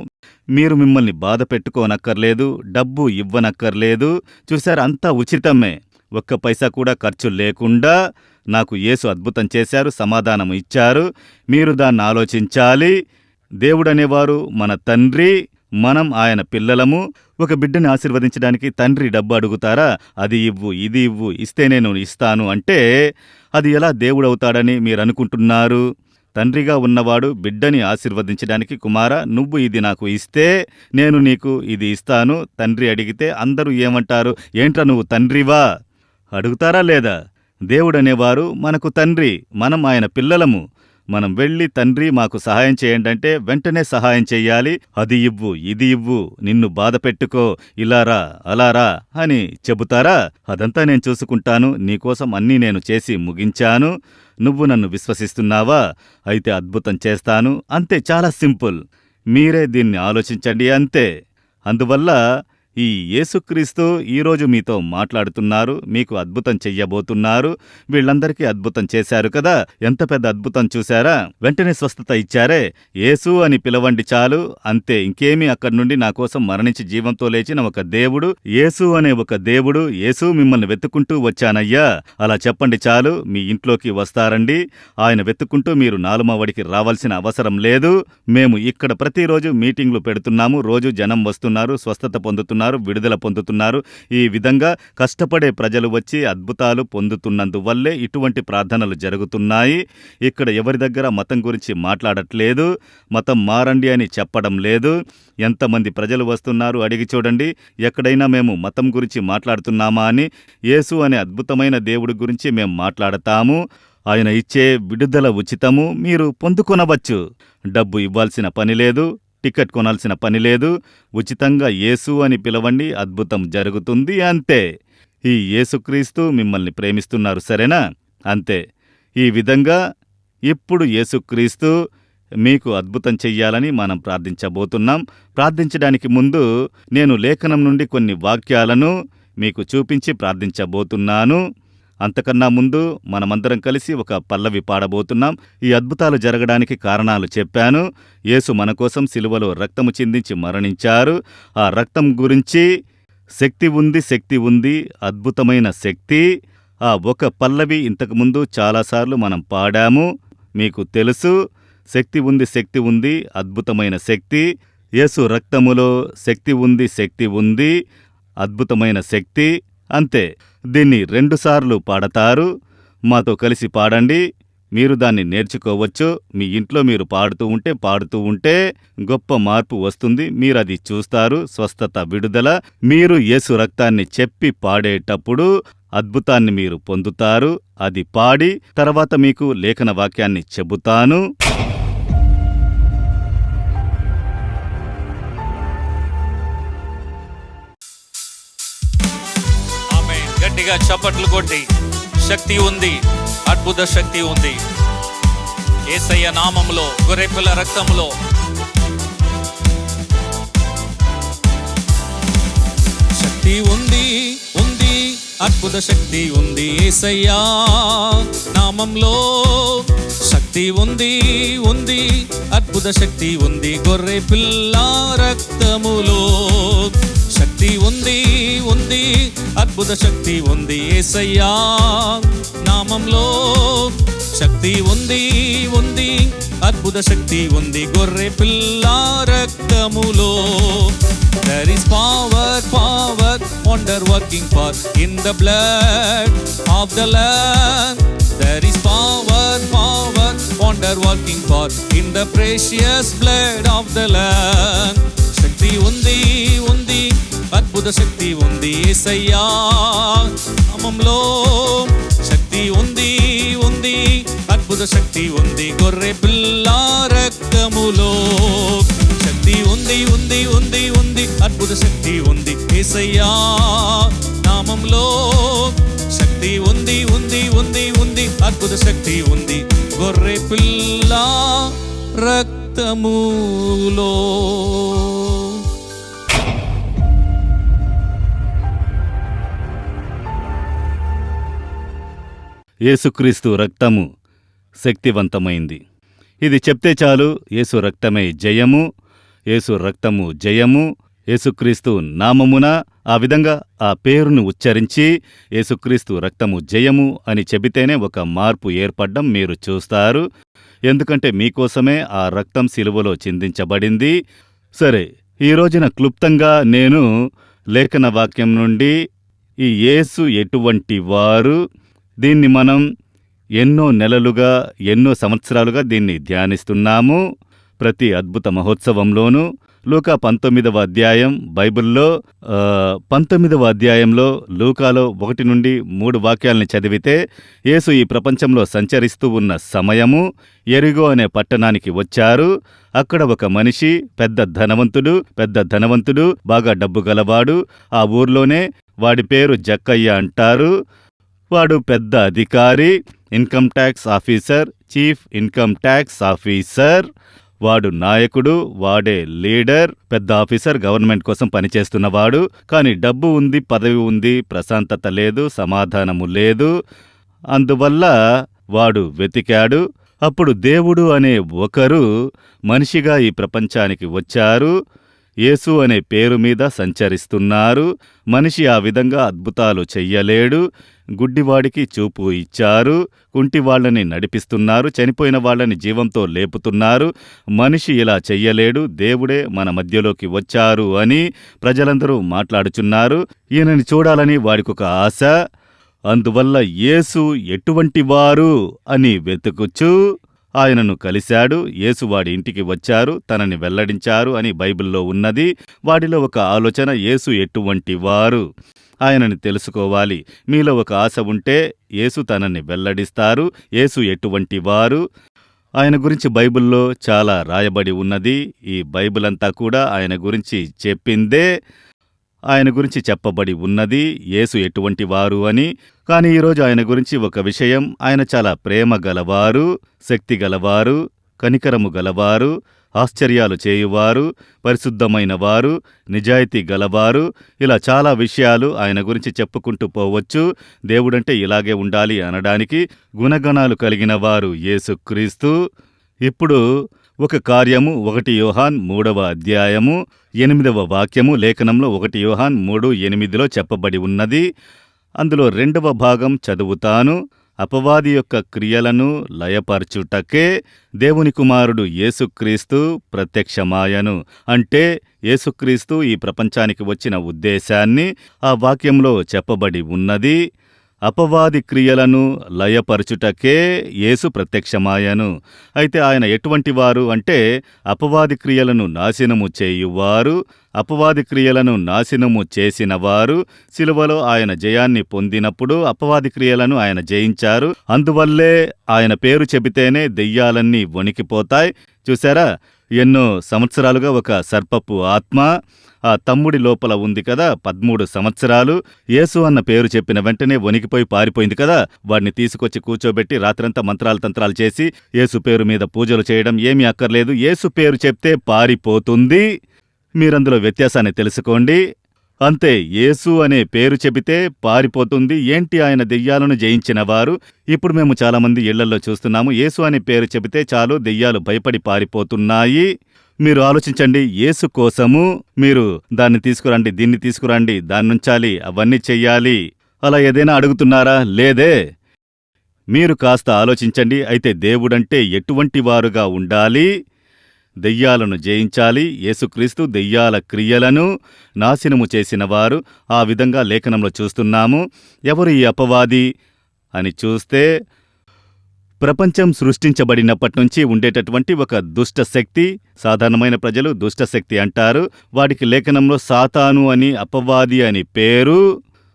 మీరు మిమ్మల్ని బాధ పెట్టుకోనక్కర్లేదు, డబ్బు ఇవ్వనక్కర్లేదు. చూశారు, అంతా ఉచితమే. ఒక్క పైసా కూడా ఖర్చు లేకుండా నాకు యేసు అద్భుతం చేశారు, సమాధానం ఇచ్చారు. మీరు దాన్ని ఆలోచించాలి. దేవుడనేవారు మన తండ్రి, మనం ఆయన పిల్లలము. ఒక బిడ్డని ఆశీర్వదించడానికి తండ్రి డబ్బు అడుగుతారా? అది ఇవ్వు, ఇది ఇవ్వు, ఇస్తే నేను ఇస్తాను అంటే అది ఎలా దేవుడవుతాడని మీరు అనుకుంటున్నారు? తండ్రిగా ఉన్నవాడు బిడ్డని ఆశీర్వదించడానికి, కుమారా నువ్వు ఇది నాకు ఇస్తే నేను నీకు ఇది ఇస్తాను. తండ్రి అడిగితే అందరూ ఏమంటారు? ఏంట్రా నువ్వు తండ్రివా అడుగుతారా లేదా? దేవుడనేవారు మనకు తండ్రి, మనం ఆయన పిల్లలము. మనం వెళ్ళి తండ్రి మాకు సహాయం చేయండి అంటే వెంటనే సహాయం చెయ్యాలి. అది ఇవ్వు, ఇది ఇవ్వు, నిన్ను బాధ పెట్టుకో, ఇలారా అలారా అని చెబుతారా? అదంతా నేను చూసుకుంటాను, నీకోసం అన్నీ నేను చేసి ముగించాను. నువ్వు నన్ను విశ్వసిస్తున్నావా? అయితే అద్భుతం చేస్తాను. అంతే, చాలా సింపుల్. మీరే దీన్ని ఆలోచించండి, అంతే. అందువల్ల ఈ యేసుక్రీస్తు ఈరోజు మీతో మాట్లాడుతున్నారు, మీకు అద్భుతం చెయ్యబోతున్నారు. వీళ్ళందరికీ అద్భుతం చేశారు కదా, ఎంత పెద్ద అద్భుతం చూశారా? వెంటనే స్వస్థత ఇచ్చారే. యేసు అని పిలవండి చాలు, అంతే. ఇంకేమీ అక్కడి నుండి నా కోసం మరణించి జీవంతో లేచిన ఒక దేవుడు, యేసు అనే ఒక దేవుడు. యేసు మిమ్మల్ని వెతుక్కుంటూ వచ్చానయ్యా అలా చెప్పండి చాలు, మీ ఇంట్లోకి వస్తారండి. ఆయన వెతుక్కుంటూ మీరు నాలుమవడికి రావాల్సిన అవసరం లేదు. మేము ఇక్కడ ప్రతిరోజు మీటింగ్లు పెడుతున్నాము. రోజు జనం వస్తున్నారు, స్వస్థత పొందుతున్నారు, విడుదల పొందుతున్నారు. ఈ విధంగా కష్టపడే ప్రజలు వచ్చి అద్భుతాలు పొందుతున్నందువల్లే ఇటువంటి ప్రార్థనలు జరుగుతున్నాయి. ఇక్కడ ఎవరి దగ్గర మతం గురించి మాట్లాడట్లేదు, మతం మారండి అని చెప్పడం లేదు. ఎంతమంది ప్రజలు వస్తున్నారు అడిగి చూడండి. ఎక్కడైనా మేము మతం గురించి మాట్లాడుతున్నామా అని? యేసు అనే అద్భుతమైన దేవుడి గురించి మేము మాట్లాడతాము. ఆయన ఇచ్చే విడుదల ఉచితము, మీరు పొందుకొనవచ్చు. డబ్బు ఇవ్వాల్సిన పని లేదు, టికెట్ కొనాల్సిన పని లేదు. ఉచితంగా యేసు అని పిలవండి, అద్భుతం జరుగుతుంది, అంతే. ఈ యేసుక్రీస్తు మిమ్మల్ని ప్రేమిస్తున్నారు, సరేనా? అంతే. ఈ విధంగా ఇప్పుడు యేసుక్రీస్తు మీకు అద్భుతం చెయ్యాలని మనం ప్రార్థించబోతున్నాం. ప్రార్థించడానికి ముందు నేను లేఖనం నుండి కొన్ని వాక్యాలను మీకు చూపించి ప్రార్థించబోతున్నాను. అంతకన్నా ముందు మనమందరం కలిసి ఒక పల్లవి పాడబోతున్నాం. ఈ అద్భుతాలు జరగడానికి కారణాలు చెప్పాను. యేసు మన కోసం సిలువలో రక్తము చిందించి మరణించారు. ఆ రక్తం గురించి శక్తి ఉంది, శక్తి ఉంది, అద్భుతమైన శక్తి. ఆ ఒక పల్లవి ఇంతకుముందు చాలాసార్లు మనం పాడాము, మీకు తెలుసు. శక్తి ఉంది, శక్తి ఉంది, అద్భుతమైన శక్తి. యేసు రక్తములో శక్తి ఉంది, శక్తి ఉంది, అద్భుతమైన శక్తి, అంతే. దీన్ని 2 సార్లు పాడతారు. మాతో కలిసి పాడండి. మీరు దాన్ని నేర్చుకోవచ్చు. మీ ఇంట్లో మీరు పాడుతూ ఉంటే గొప్ప మార్పు వస్తుంది. మీరది చూస్తారు. స్వస్థత, విడుదల. మీరు యేసు రక్తాన్ని చెప్పి పాడేటప్పుడు అద్భుతాన్ని మీరు పొందుతారు. అది పాడి తర్వాత మీకు లేఖన వాక్యాన్ని చెబుతాను. ఆమేన్. గట్టిగా చప్పట్లు కొట్టి, శక్తి ఉంది, అద్భుత శక్తి ఉంది యేసయ్య నామములో, గొర్రెపిల్ల రక్తములో. శక్తి ఉంది, ఉంది, అద్భుత శక్తి ఉంది యేసయ్య నామంలో. శక్తి ఉంది, ఉంది, అద్భుత శక్తి ఉంది గొర్రెపిల్ల రక్తములో. శక్తి ఉంది, ఉంది, అద్భుత శక్తి ఉంది యేసయ్య నామంలో. శక్తి ఉంది, ఉంది, అద్భుత శక్తి ఉంది గొర్రెపిల్ల రక్తములో. There is power, power, wonder working power in the blood of the Lamb. There is power, power, wonder working power in the precious blood of the Lamb. శక్తి ఉంది, ఉంది, అద్భుత శక్తి ఉంది యేసయ్య నామములో. శక్తి ఉంది, ఉంది, అద్భుత శక్తి ఉంది గొర్రెపిల్ల రక్తములో. శక్తి ఉంది, ఉంది, ఉంది, ఉంది, అద్భుత శక్తి ఉంది యేసయ్య నామములో. శక్తి ఉంది, ఉంది, ఉంది, ఉంది, అద్భుత శక్తి ఉంది గొర్రెపిల్ల రక్తములో. యేసుక్రీస్తు రక్తము శక్తివంతమైంది. ఇది చెప్తే చాలు, యేసు రక్తమే జయము, యేసు రక్తము జయము, యేసుక్రీస్తు నామమున ఆ విధంగా ఆ పేరును ఉచ్చరించి యేసుక్రీస్తు రక్తము జయము అని చెబితేనే ఒక మార్పు ఏర్పడ్డం మీరు చూస్తారు. ఎందుకంటే మీకోసమే ఆ రక్తం సిలువలో చిందించబడింది. సరే, ఈ రోజున క్లుప్తంగా నేను లేఖన వాక్యం నుండి ఈ యేసు ఎటువంటి వారు, దీన్ని మనం ఎన్నో నెలలుగా, ఎన్నో సంవత్సరాలుగా దీన్ని ధ్యానిస్తున్నాము. ప్రతి అద్భుత మహోత్సవంలోనూ లూకా 19వ అధ్యాయం బైబిల్లో 19వ అధ్యాయంలో లూకాలో 1 నుండి 3 వాక్యాలని చదివితే యేసు ఈ ప్రపంచంలో సంచరిస్తూ ఉన్న సమయము యెరిగో అనే పట్టణానికి వచ్చారు. అక్కడ ఒక మనిషి పెద్ద ధనవంతుడు, బాగా డబ్బు గలవాడు. ఆ ఊర్లోనే వాడి పేరు జక్కయ్య అంటారు. వాడు పెద్ద అధికారి, income tax officer, chief income tax officer. వాడు నాయకుడు, వాడే లీడర్, పెద్ద ఆఫీసర్, గవర్నమెంట్ కోసం పనిచేస్తున్నవాడు. కానీ డబ్బు ఉంది, పదవి ఉంది, ప్రశాంతత లేదు, సమాధానము లేదు. అందువల్ల వాడు వెతికాడు. అప్పుడు దేవుడు అనే ఒకరు మనిషిగా ఈ ప్రపంచానికి వచ్చారు. యేసు అనే పేరు మీద సంచరిస్తున్నారు. మనిషి ఆ విధంగా అద్భుతాలు చెయ్యలేడు. గుడ్డివాడికి చూపు ఇచ్చారు, కుంటివాళ్లని నడిపిస్తున్నారు, చనిపోయిన వాళ్ళని జీవంతో లేపుతున్నారు. మనిషి ఇలా చెయ్యలేడు, దేవుడే మన మధ్యలోకి వచ్చారు అని ప్రజలందరూ మాట్లాడుచున్నారు. ఈయనని చూడాలని వాడికొక ఆశ. అందువల్ల యేసు ఎటువంటివారు అని వెతుకుచూ ఆయనను కలిశాడు. యేసు వాడి ఇంటికి వచ్చారు, తనని వెల్లడించారు అని బైబిల్లో ఉన్నది. వాడిలో ఒక ఆలోచన, యేసు ఎటువంటివారు, ఆయనని తెలుసుకోవాలి. మీలో ఒక ఆశ ఉంటే యేసు తనని వెల్లడిస్తారు. యేసు ఎటువంటివారు, ఆయన గురించి బైబిల్లో చాలా రాయబడి ఉన్నది. ఈ బైబిల్ అంతా కూడా ఆయన గురించి చెప్పిందే, ఆయన గురించి చెప్పబడి ఉన్నది, యేసు ఎటువంటివారు అని. కానీ ఈరోజు ఆయన గురించి ఒక విషయం, ఆయన చాలా ప్రేమ గలవారు, శక్తి గలవారు, కనికరము గలవారు, ఆశ్చర్యాలు చేయువారు, పరిశుద్ధమైన వారు, నిజాయితీ గలవారు. ఇలా చాలా విషయాలు ఆయన గురించి చెప్పుకుంటూ పోవచ్చు. దేవుడంటే ఇలాగే ఉండాలి అనడానికి గుణగణాలు కలిగిన వారు యేసుక్రీస్తు. ఇప్పుడు ఒక కార్యము 1 యోహాన్ 3వ అధ్యాయము 8వ వాక్యము లేఖనంలో 1 యోహాన్ 3:8లో చెప్పబడి ఉన్నది. అందులో 2వ భాగం చదువుతాను. అపవాది యొక్క క్రియలను లయపరచుటకే దేవుని కుమారుడు యేసుక్రీస్తు ప్రత్యక్షమాయను. అంటే యేసుక్రీస్తు ఈ ప్రపంచానికి వచ్చిన ఉద్దేశాన్ని ఆ వాక్యంలో చెప్పబడి ఉన్నది. అపవాది క్రియలను లయపరచుటకే యేసు ప్రత్యక్షమాయను. అయితే ఆయన ఎటువంటి వారు అంటే అపవాది క్రియలను నాశనము చేయువారు. అపవాది క్రియలను నాశనము చేసినవారు. శిలువలో ఆయన జయాన్ని పొందినప్పుడు అపవాది క్రియలను ఆయన జయించారు. అందువల్లే ఆయన పేరు చెబితేనే దెయ్యాలన్నీ వణికిపోతాయి. చూశారా, ఎన్నో సంవత్సరాలుగా ఒక సర్పపు ఆత్మ ఆ తమ్ముడి లోపల ఉంది కదా, 13 సంవత్సరాలు. యేసు అన్న పేరు చెప్పిన వెంటనే వణికిపోయి పారిపోయింది కదా. వాడిని తీసుకొచ్చి కూర్చోబెట్టి రాత్రంతా మంత్రాలు తంత్రాలు చేసి యేసు పేరు మీద పూజలు చేయడం ఏమీ అక్కర్లేదు. యేసు పేరు చెప్తే పారిపోతుంది. మీరందులో వ్యత్యాసాన్ని తెలుసుకోండి. అంతే, యేసు అనే పేరు చెబితే పారిపోతుంది. ఏంటి, ఆయన దెయ్యాలను జయించినవారు. ఇప్పుడు మేము చాలామంది ఇళ్లల్లో చూస్తున్నాము, యేసు అనే పేరు చెబితే చాలు దెయ్యాలు భయపడి పారిపోతున్నాయి. మీరు ఆలోచించండి, యేసు కోసము మీరు దాన్ని తీసుకురండి, దీన్ని తీసుకురండి, దాన్ని ఉంచాలి, అవన్నీ చెయ్యాలి, అలా ఏదైనా అడుగుతున్నారా? లేదే. మీరు కాస్త ఆలోచించండి. అయితే దేవుడంటే ఎటువంటి వారుగా ఉండాలి? దెయ్యాలను జయించాలి. యేసుక్రీస్తు దెయ్యాల క్రియలను నాశనము చేసినవారు. ఆ విధంగా లేఖనంలో చూస్తున్నాము. ఎవరు ఈ అపవాది అని చూస్తే, ప్రపంచం సృష్టించబడినప్పటి నుంచి ఉండేటటువంటి ఒక దుష్టశక్తి. సాధారణమైన ప్రజలు దుష్టశక్తి అంటారు. వాడికి లేఖనంలో సాతాను అని, అపవాది అని పేరు.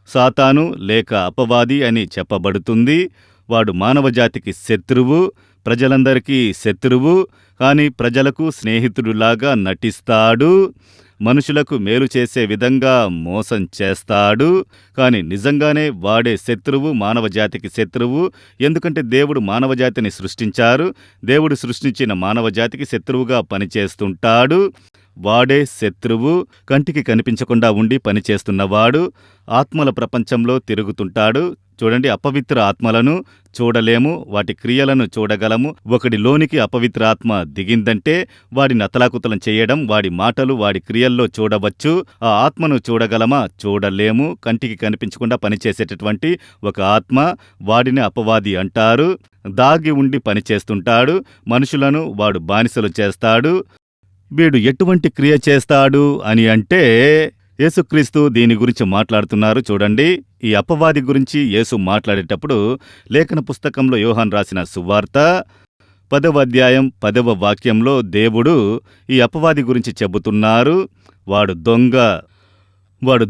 సాతాను లేక అపవాది అని చెప్పబడుతుంది. వాడు మానవజాతికి శత్రువు, ప్రజలందరికీ శత్రువు. కానీ ప్రజలకు స్నేహితుడులాగా నటిస్తాడు. మనుషులకు మేలు చేసే విధంగా మోసం చేస్తాడు. కానీ నిజంగానే వాడే శత్రువు, మానవజాతికి శత్రువు. ఎందుకంటే దేవుడు మానవజాతిని సృష్టించారు. దేవుడు సృష్టించిన మానవజాతికి శత్రువుగా పనిచేస్తుంటాడు. వాడే శత్రువు. కంటికి కనిపించకుండా ఉండి పనిచేస్తున్నవాడు. ఆత్మల ప్రపంచంలో తిరుగుతుంటాడు. చూడండి, అపవిత్ర ఆత్మలను చూడలేము, వాటి క్రియలను చూడగలము. ఒకడిలోనికి అపవిత్ర ఆత్మ దిగిందంటే వాడిని అతలాకుతలం చేయడం, వాడి మాటలు, వాడి క్రియల్లో చూడవచ్చు. ఆ ఆత్మను చూడగలమా? చూడలేము. కంటికి కనిపించకుండా పనిచేసేటటువంటి ఒక ఆత్మ, వాడిని అపవాది అంటారు. దాగి ఉండి పనిచేస్తుంటాడు. మనుషులను వాడు బానిసలు చేస్తాడు. వీడు ఎటువంటి క్రియ చేస్తాడు అని అంటే, యేసుక్రీస్తు దీని గురించి మాట్లాడుతున్నారు. చూడండి, ఈ అపవాది గురించి యేసు మాట్లాడేటప్పుడు లేఖన పుస్తకంలో యోహాను రాసిన సువార్త 10వ అధ్యాయం 10వ వాక్యంలో దేవుడు ఈ అపవాది గురించి చెబుతున్నారు. వాడు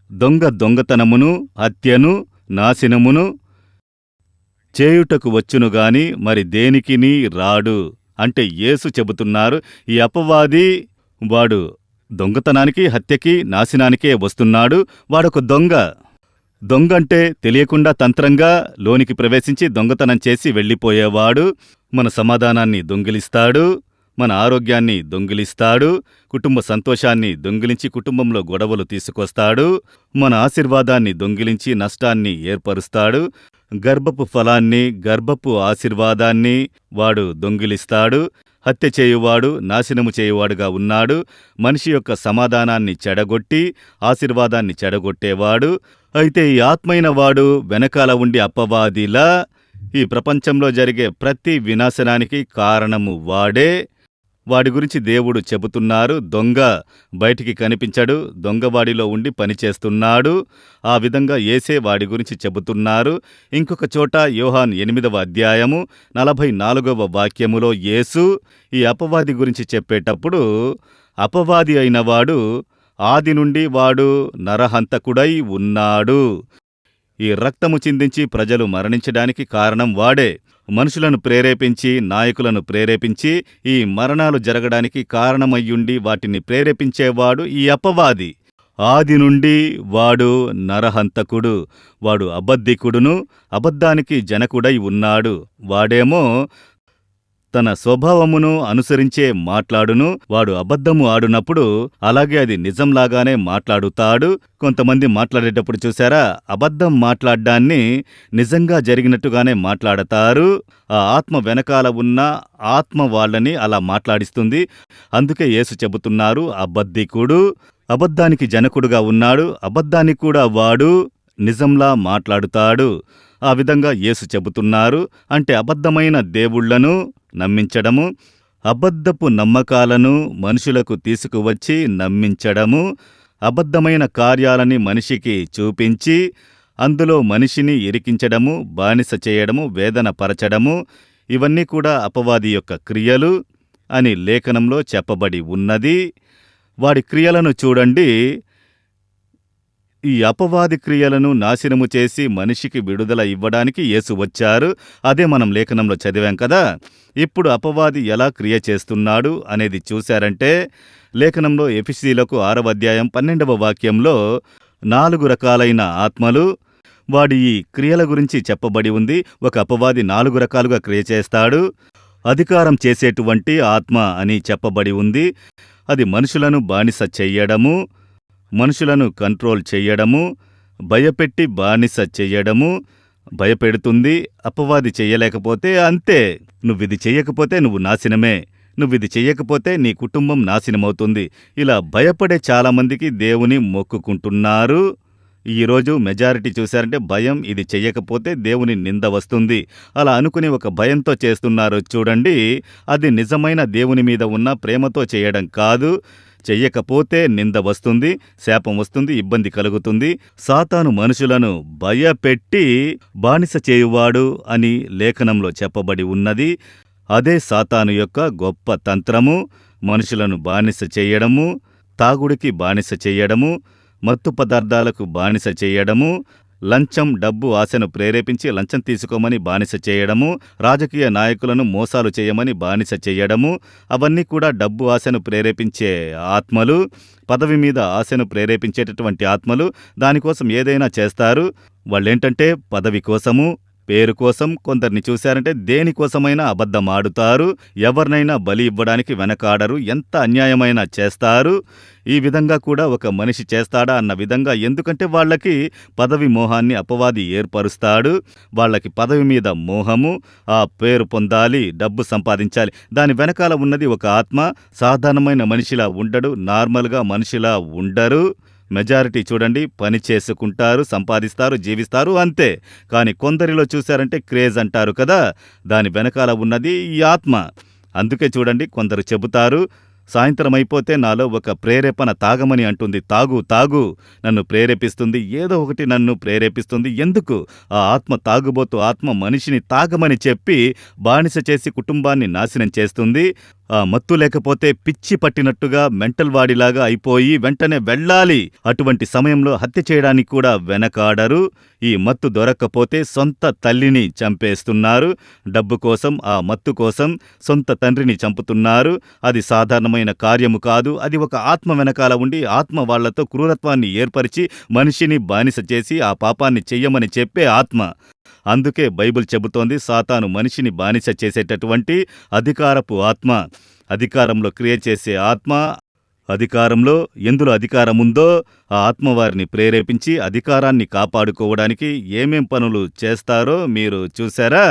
దొంగతనమును, హత్యను, నాశనమును చేయుటకు వచ్చునుగాని మరి దేనికిని రాడు. అంటే యేసు చెబుతున్నారు, ఈ అపవాది వాడు దొంగతనానికి, హత్యకి, నాశనానికే వస్తున్నాడు. వాడొక దొంగంటే తెలియకుండా తంత్రంగా లోనికి ప్రవేశించి దొంగతనం చేసి వెళ్ళిపోయేవాడు. మన సమాధానాన్ని దొంగిలిస్తాడు, మన ఆరోగ్యాన్ని దొంగిలిస్తాడు, కుటుంబ సంతోషాన్ని దొంగిలించి కుటుంబంలో గొడవలు తీసుకొస్తాడు, మన ఆశీర్వాదాన్ని దొంగిలించి నష్టాన్ని ఏర్పరుస్తాడు, గర్భపు ఫలాన్ని, గర్భపు ఆశీర్వాదాన్ని వాడు దొంగిలిస్తాడు. హత్య చేయువాడు, నాశనము చేయువాడుగా ఉన్నాడు. మనిషి యొక్క సమాధానాన్ని చెడగొట్టి ఆశీర్వాదాన్ని చెడగొట్టేవాడు. అయితే ఈ ఆత్మైన వాడు వెనకాల ఉండి అపవాదిలా ఈ ప్రపంచంలో జరిగే ప్రతి వినాశనానికి కారణము వాడే. వాడి గురించి దేవుడు చెబుతున్నారు. దొంగ బయటికి కనిపించడు, దొంగవాడిలో ఉండి పనిచేస్తున్నాడు. ఆ విధంగా యేసే వాడి గురించి చెబుతున్నారు. ఇంకొక చోట యోహాను 8వ అధ్యాయము 44వ వాక్యములో యేసు ఈ అపవాది గురించి చెప్పేటప్పుడు, అపవాది అయినవాడు ఆది నుండి వాడు నరహంతకుడై ఉన్నాడు. ఈ రక్తము చిందించి ప్రజలు మరణించడానికి కారణం వాడే. మనుషులను ప్రేరేపించి, నాయకులను ప్రేరేపించి ఈ మరణాలు జరగడానికి కారణమయ్యుండి వాటిని ప్రేరేపించేవాడు ఈ అపవాది. ఆది నుండి వాడు నరహంతకుడు, వాడు అబద్ధికుడును, అబద్ధానికి జనకుడై ఉన్నాడు. వాడేమో తన స్వభావమును అనుసరించే మాట్లాడును. వాడు అబద్ధము ఆడునప్పుడు అలాగే అది నిజంలాగానే మాట్లాడుతాడు. కొంతమంది మాట్లాడేటప్పుడు చూసారా, అబద్ధం మాట్లాడ్డాన్ని నిజంగా జరిగినట్టుగానే మాట్లాడతారు. ఆ ఆత్మ వెనకాల ఉన్న ఆత్మ వాళ్ళని అలా మాట్లాడిస్తుంది. అందుకే యేసు చెబుతున్నారు, అబద్ధికుడు, అబద్ధానికి జనకుడుగా ఉన్నాడు. అబద్ధాన్ని కూడా వాడు నిజంలా మాట్లాడుతాడు. ఆ విధంగా యేసు చెబుతున్నారు. అంటే అబద్ధమైన దేవుళ్లను నమ్మించడము, అబద్ధపు నమ్మకాలను మనుషులకు తీసుకువచ్చి నమ్మించడము, అబద్ధమైన కార్యాలని మనిషికి చూపించి అందులో మనిషిని ఇరికించడము, బానిస చేయడము, వేదన పరచడము ఇవన్నీ కూడా అపవాది యొక్క క్రియలు అని లేఖనంలో చెప్పబడి ఉన్నది. వాడి క్రియలను చూడండి. ఈ అపవాది క్రియలను నాశనము చేసి మనిషికి విడుదల ఇవ్వడానికి యేసు వచ్చారు. అదే మనం లేఖనంలో చదివాం కదా. ఇప్పుడు అపవాది ఎలా క్రియ చేస్తున్నాడు అనేది చూశారంటే లేఖనంలో ఎఫెసీయులకు 6వ అధ్యాయం 12వ వాక్యంలో 4 రకాలైన ఆత్మలు వాడి ఈ క్రియల గురించి చెప్పబడి ఉంది. ఒక అపవాది 4 రకాలుగా క్రియ చేస్తాడు. అధికారం చేసేటువంటి ఆత్మ అని చెప్పబడి ఉంది. అది మనుషులను బానిస చెయ్యడము, మనుషులను కంట్రోల్ చెయ్యడము, భయపెట్టి బానిస చెయ్యడము. భయపెడుతుంది. అపవాది చెయ్యలేకపోతే అంతే, నువ్విది చెయ్యకపోతే నువ్వు నాశనమే, నువ్విది చెయ్యకపోతే నీ కుటుంబం నాశనమవుతుంది. ఇలా భయపడే చాలామందికి దేవుని మొక్కుకుంటున్నారు. ఈరోజు మెజారిటీ చూశారంటే భయం, ఇది చెయ్యకపోతే దేవుని నింద వస్తుంది అలా అనుకుని ఒక భయంతో చేస్తున్నారు చూడండి. అది నిజమైన దేవుని మీద ఉన్న ప్రేమతో చేయడం కాదు. చెయ్యకపోతే నింద వస్తుంది, శాపం వస్తుంది, ఇబ్బంది కలుగుతుంది. సాతాను మనుషులను భయపెట్టి బానిస చేయువాడు అని లేఖనంలో చెప్పబడి ఉన్నది. అదే సాతాను యొక్క గొప్ప తంత్రము. మనుషులను బానిస చెయ్యడము, తాగుడికి బానిస చెయ్యడము, మత్తు పదార్థాలకు బానిస చేయడము, లంచం, డబ్బు ఆశను ప్రేరేపించి లంచం తీసుకోమని బానిస చేయడము, రాజకీయ నాయకులను మోసాలు చేయమని బానిస చేయడము. అవన్నీ కూడా డబ్బు ఆశను ప్రేరేపించే ఆత్మలు, పదవి మీద ఆశను ప్రేరేపించేటటువంటి ఆత్మలు. దానికోసం ఏదైనా చేస్తారు. వాళ్ళేంటంటే పదవి కోసము, పేరు కోసం, కొందరిని చూశారంటే దేనికోసమైనా అబద్ధం ఆడుతారు. ఎవరినైనా బలి ఇవ్వడానికి వెనకాడరు. ఎంత అన్యాయమైనా చేస్తారు. ఈ విధంగా కూడా ఒక మనిషి చేస్తాడా అన్న విధంగా, ఎందుకంటే వాళ్ళకి పదవి మోహాన్ని అపవాది ఏర్పరుస్తాడు. వాళ్ళకి పదవి మీద మోహము, ఆ పేరు పొందాలి, డబ్బు సంపాదించాలి. దాని వెనకాల ఉన్నది ఒక ఆత్మ. సాధారణమైన మనిషిలా ఉండడు, నార్మల్గా మనిషిలా ఉండరు. మెజారిటీ చూడండి, పని చేసుకుంటారు, సంపాదిస్తారు, జీవిస్తారు, అంతే. కానీ కొందరిలో చూశారంటే క్రేజ్ అంటారు కదా, దాని వెనకాల ఉన్నది ఈ ఆత్మ. అందుకే చూడండి, కొందరు చెబుతారు, సాయంత్రం అయిపోతే నాలో ఒక ప్రేరేపణ తాగమని అంటుంది. తాగు తాగు, నన్ను ప్రేరేపిస్తుంది, ఏదో ఒకటి నన్ను ప్రేరేపిస్తుంది. ఎందుకు? ఆ ఆత్మ తాగుబోతు ఆత్మ మనిషిని తాగమని చెప్పి బానిస చేసి కుటుంబాన్ని నాశనం చేస్తుంది. ఆ మత్తు లేకపోతే పిచ్చి పట్టినట్టుగా మెంటల్ వాడిలాగా అయిపోయి వెంటనే వెళ్ళాలి. అటువంటి సమయంలో హత్య చేయడానికి కూడా వెనకాడరు. ఈ మత్తు దొరక్కపోతే సొంత తల్లిని చంపేస్తున్నారు. డబ్బు కోసం, ఆ మత్తు కోసం సొంత తండ్రిని చంపుతున్నారు. అది సాధారణమైన కార్యము కాదు. అది ఒక ఆత్మ వెనకాల ఉండి ఆత్మ వాళ్లతో క్రూరత్వాన్ని ఏర్పరిచి మనిషిని బానిస చేసి ఆ పాపాన్ని చెయ్యమని చెప్పే ఆత్మ. అందుకే బైబిల్ చెబుతోంది, సాతాను మనిషిని బానిస చేసేటటువంటి అధికారపు ఆత్మ, అధికారంలో క్రియ చేసే ఆత్మ. అధికారంలో ఎందులో అధికారముందో ఆ ఆత్మ వారిని ప్రేరేపించి అధికారాన్ని కాపాడుకోవడానికి ఏమేం పనులు చేస్తారో మీరు చూశారా?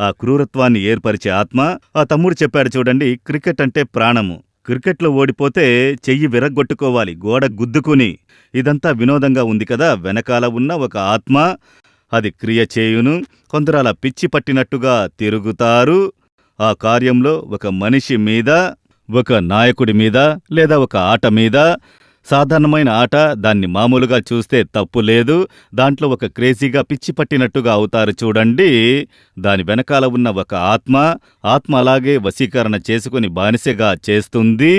ఆ క్రూరత్వాన్ని ఏర్పరిచే ఆత్మ. ఆ తమ్ముడు చెప్పాడు చూడండి, క్రికెట్ అంటే ప్రాణము. క్రికెట్లో ఓడిపోతే చెయ్యి విరగ్గొట్టుకోవాలి, గోడ గుద్దుకుని. ఇదంతా వినోదంగా ఉంది కదా. వెనకాల ఉన్న ఒక ఆత్మ, అది క్రియ చేయును. కొందరు అలా పిచ్చి పట్టినట్టుగా తిరుగుతారు. ఆ కార్యంలో ఒక మనిషి మీద, ఒక నాయకుడి మీద, లేదా ఒక ఆట మీద, సాధారణమైన ఆట, దాన్ని మామూలుగా చూస్తే తప్పు లేదు. దాంట్లో ఒక క్రేజీగా పిచ్చి పట్టినట్టుగా అవుతారు చూడండి. దాని వెనకాల ఉన్న ఒక ఆత్మ. ఆత్మ అలాగే వశీకరణ చేసుకుని బానిసగా చేస్తుంది.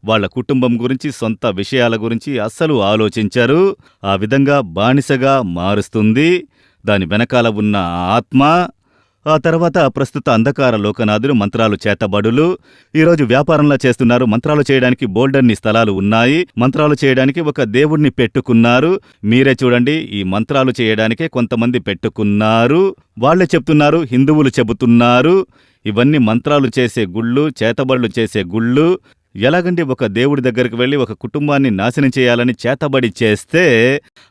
వాళ్ళ కుటుంబం గురించి, సొంత విషయాల గురించి అస్సలు ఆలోచించరు. ఆ విధంగా బానిసగా మారుస్తుంది దాని వెనకాల ఉన్న ఆత్మ. ఆ తర్వాత ప్రస్తుత అంధకార లోకనాథులు, మంత్రాలు చేతబడులు ఈరోజు వ్యాపారంలా చేస్తున్నారు. మంత్రాలు చేయడానికి బోల్డన్ని స్థలాలు ఉన్నాయి. మంత్రాలు చేయడానికి ఒక దేవుణ్ణి పెట్టుకున్నారు. మీరే చూడండి, ఈ మంత్రాలు చేయడానికే కొంతమంది పెట్టుకున్నారు. వాళ్లే చెప్తున్నారు, హిందువులు చెబుతున్నారు, ఇవన్నీ మంత్రాలు చేసే గుళ్ళు, చేతబడులు చేసే గుళ్ళు. ఎలాగంటే ఒక దేవుడి దగ్గరికి వెళ్ళి ఒక కుటుంబాన్ని నాశనం చేయాలని చేతబడి చేస్తే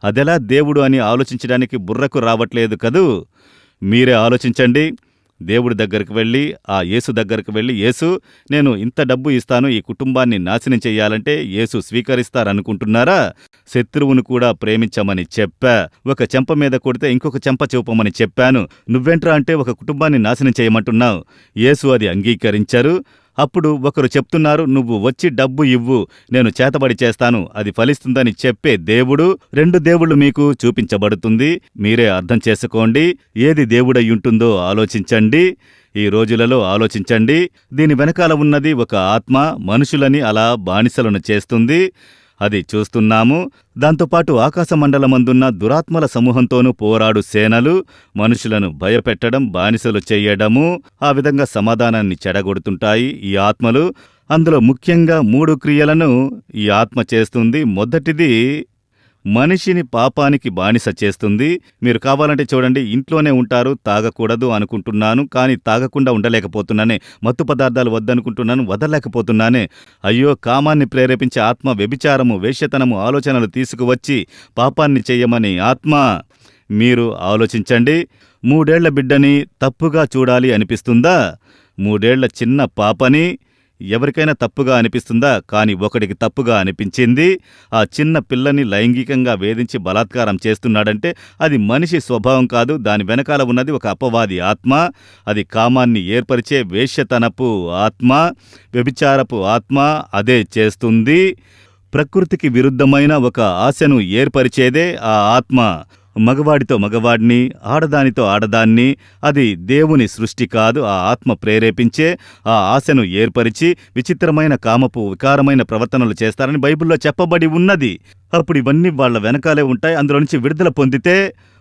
అదెలా దేవుడు అని ఆలోచించడానికి బుర్రకు రావట్లేదు కదూ. మీరే ఆలోచించండి. దేవుడి దగ్గరికి వెళ్ళి, ఆ యేసు దగ్గరికి వెళ్ళి, యేసు నేను ఇంత డబ్బు ఇస్తాను ఈ కుటుంబాన్ని నాశనం చెయ్యాలంటే యేసు స్వీకరిస్తారనుకుంటున్నారా? శత్రువును కూడా ప్రేమించమని చెప్పా. ఒక చెంప మీద కొడితే ఇంకొక చెంప చూపమని చెప్పాను. నువ్వేంట్రా అంటే ఒక కుటుంబాన్ని నాశనం చేయమంటున్నావు. యేసు అది అంగీకరించరు. అప్పుడు ఒకరు చెప్తున్నారు, నువ్వు వచ్చి డబ్బు ఇవ్వు, నేను చేతబడి చేస్తాను, అది ఫలిస్తుందని చెప్పే దేవుడు, 2 దేవుళ్ళు మీకు చూపించబడుతుంది. మీరే అర్థం చేసుకోండి. ఏది దేవుడయ్యుంటుందో ఆలోచించండి. ఈ రోజులలో ఆలోచించండి. దీని వెనకాల ఉన్నది ఒక ఆత్మ, మనుషులని అలా బానిసలను చేస్తుంది. అది చూస్తున్నాము. దాంతోపాటు ఆకాశమండలమందున్న దురాత్మల సమూహంతోనూ పోరాడు సేనలు మనుషులను భయపెట్టడం, బానిసలు చెయ్యడము, ఆ విధంగా సమాధానాన్ని చెడగొడుతుంటాయి ఈ ఆత్మలు. అందులో ముఖ్యంగా 3 క్రియలను ఈ ఆత్మ చేస్తుంది. మొదటిది, మనిషిని పాపానికి బానిస చేస్తుంది. మీరు కావాలంటే చూడండి, ఇంట్లోనే ఉంటారు, తాగకూడదు అనుకుంటున్నాను, కానీ తాగకుండా ఉండలేకపోతున్నానే. మత్తు పదార్థాలు వద్దనుకుంటున్నాను, వదలలేకపోతున్నానే. అయ్యో, కామాన్ని ప్రేరేపించే ఆత్మ, వ్యభిచారము, వేశ్యతనము ఆలోచనలు తీసుకువచ్చి పాపాన్ని చెయ్యమని ఆత్మ. మీరు ఆలోచించండి. 3 ఏళ్ల బిడ్డని తప్పుగా చూడాలి అనిపిస్తుందా? 3 ఏళ్ల చిన్న పాపని ఎవరికైనా తప్పుగా అనిపిస్తుందా? కానీ ఒకడికి తప్పుగా అనిపించింది. ఆ చిన్న పిల్లని లైంగికంగా వేధించి బలాత్కారం చేస్తున్నాడంటే అది మనిషి స్వభావం కాదు, దాని వెనకాల ఉన్నది ఒక అపవాది ఆత్మ. అది కామాన్ని ఏర్పరిచే వేశ్యతనపు ఆత్మ, వ్యభిచారపు ఆత్మ. అదే చేస్తుంది. ప్రకృతికి విరుద్ధమైన ఒక ఆశను ఏర్పరిచేదే ఆ ఆత్మ. మగవాడితో మగవాడిని, ఆడదానితో ఆడదాన్ని. అది దేవుని సృష్టి కాదు. ఆ ఆత్మ ప్రేరేపించే ఆ ఆశను ఏర్పరిచి విచిత్రమైన కామపు వికారమైన ప్రవర్తనలు చేస్తారని బైబిల్లో చెప్పబడి ఉన్నది. అప్పుడు ఇవన్నీ వాళ్ళ వెనకాలే ఉంటాయి. అందులో నుంచి విడుదల పొందితే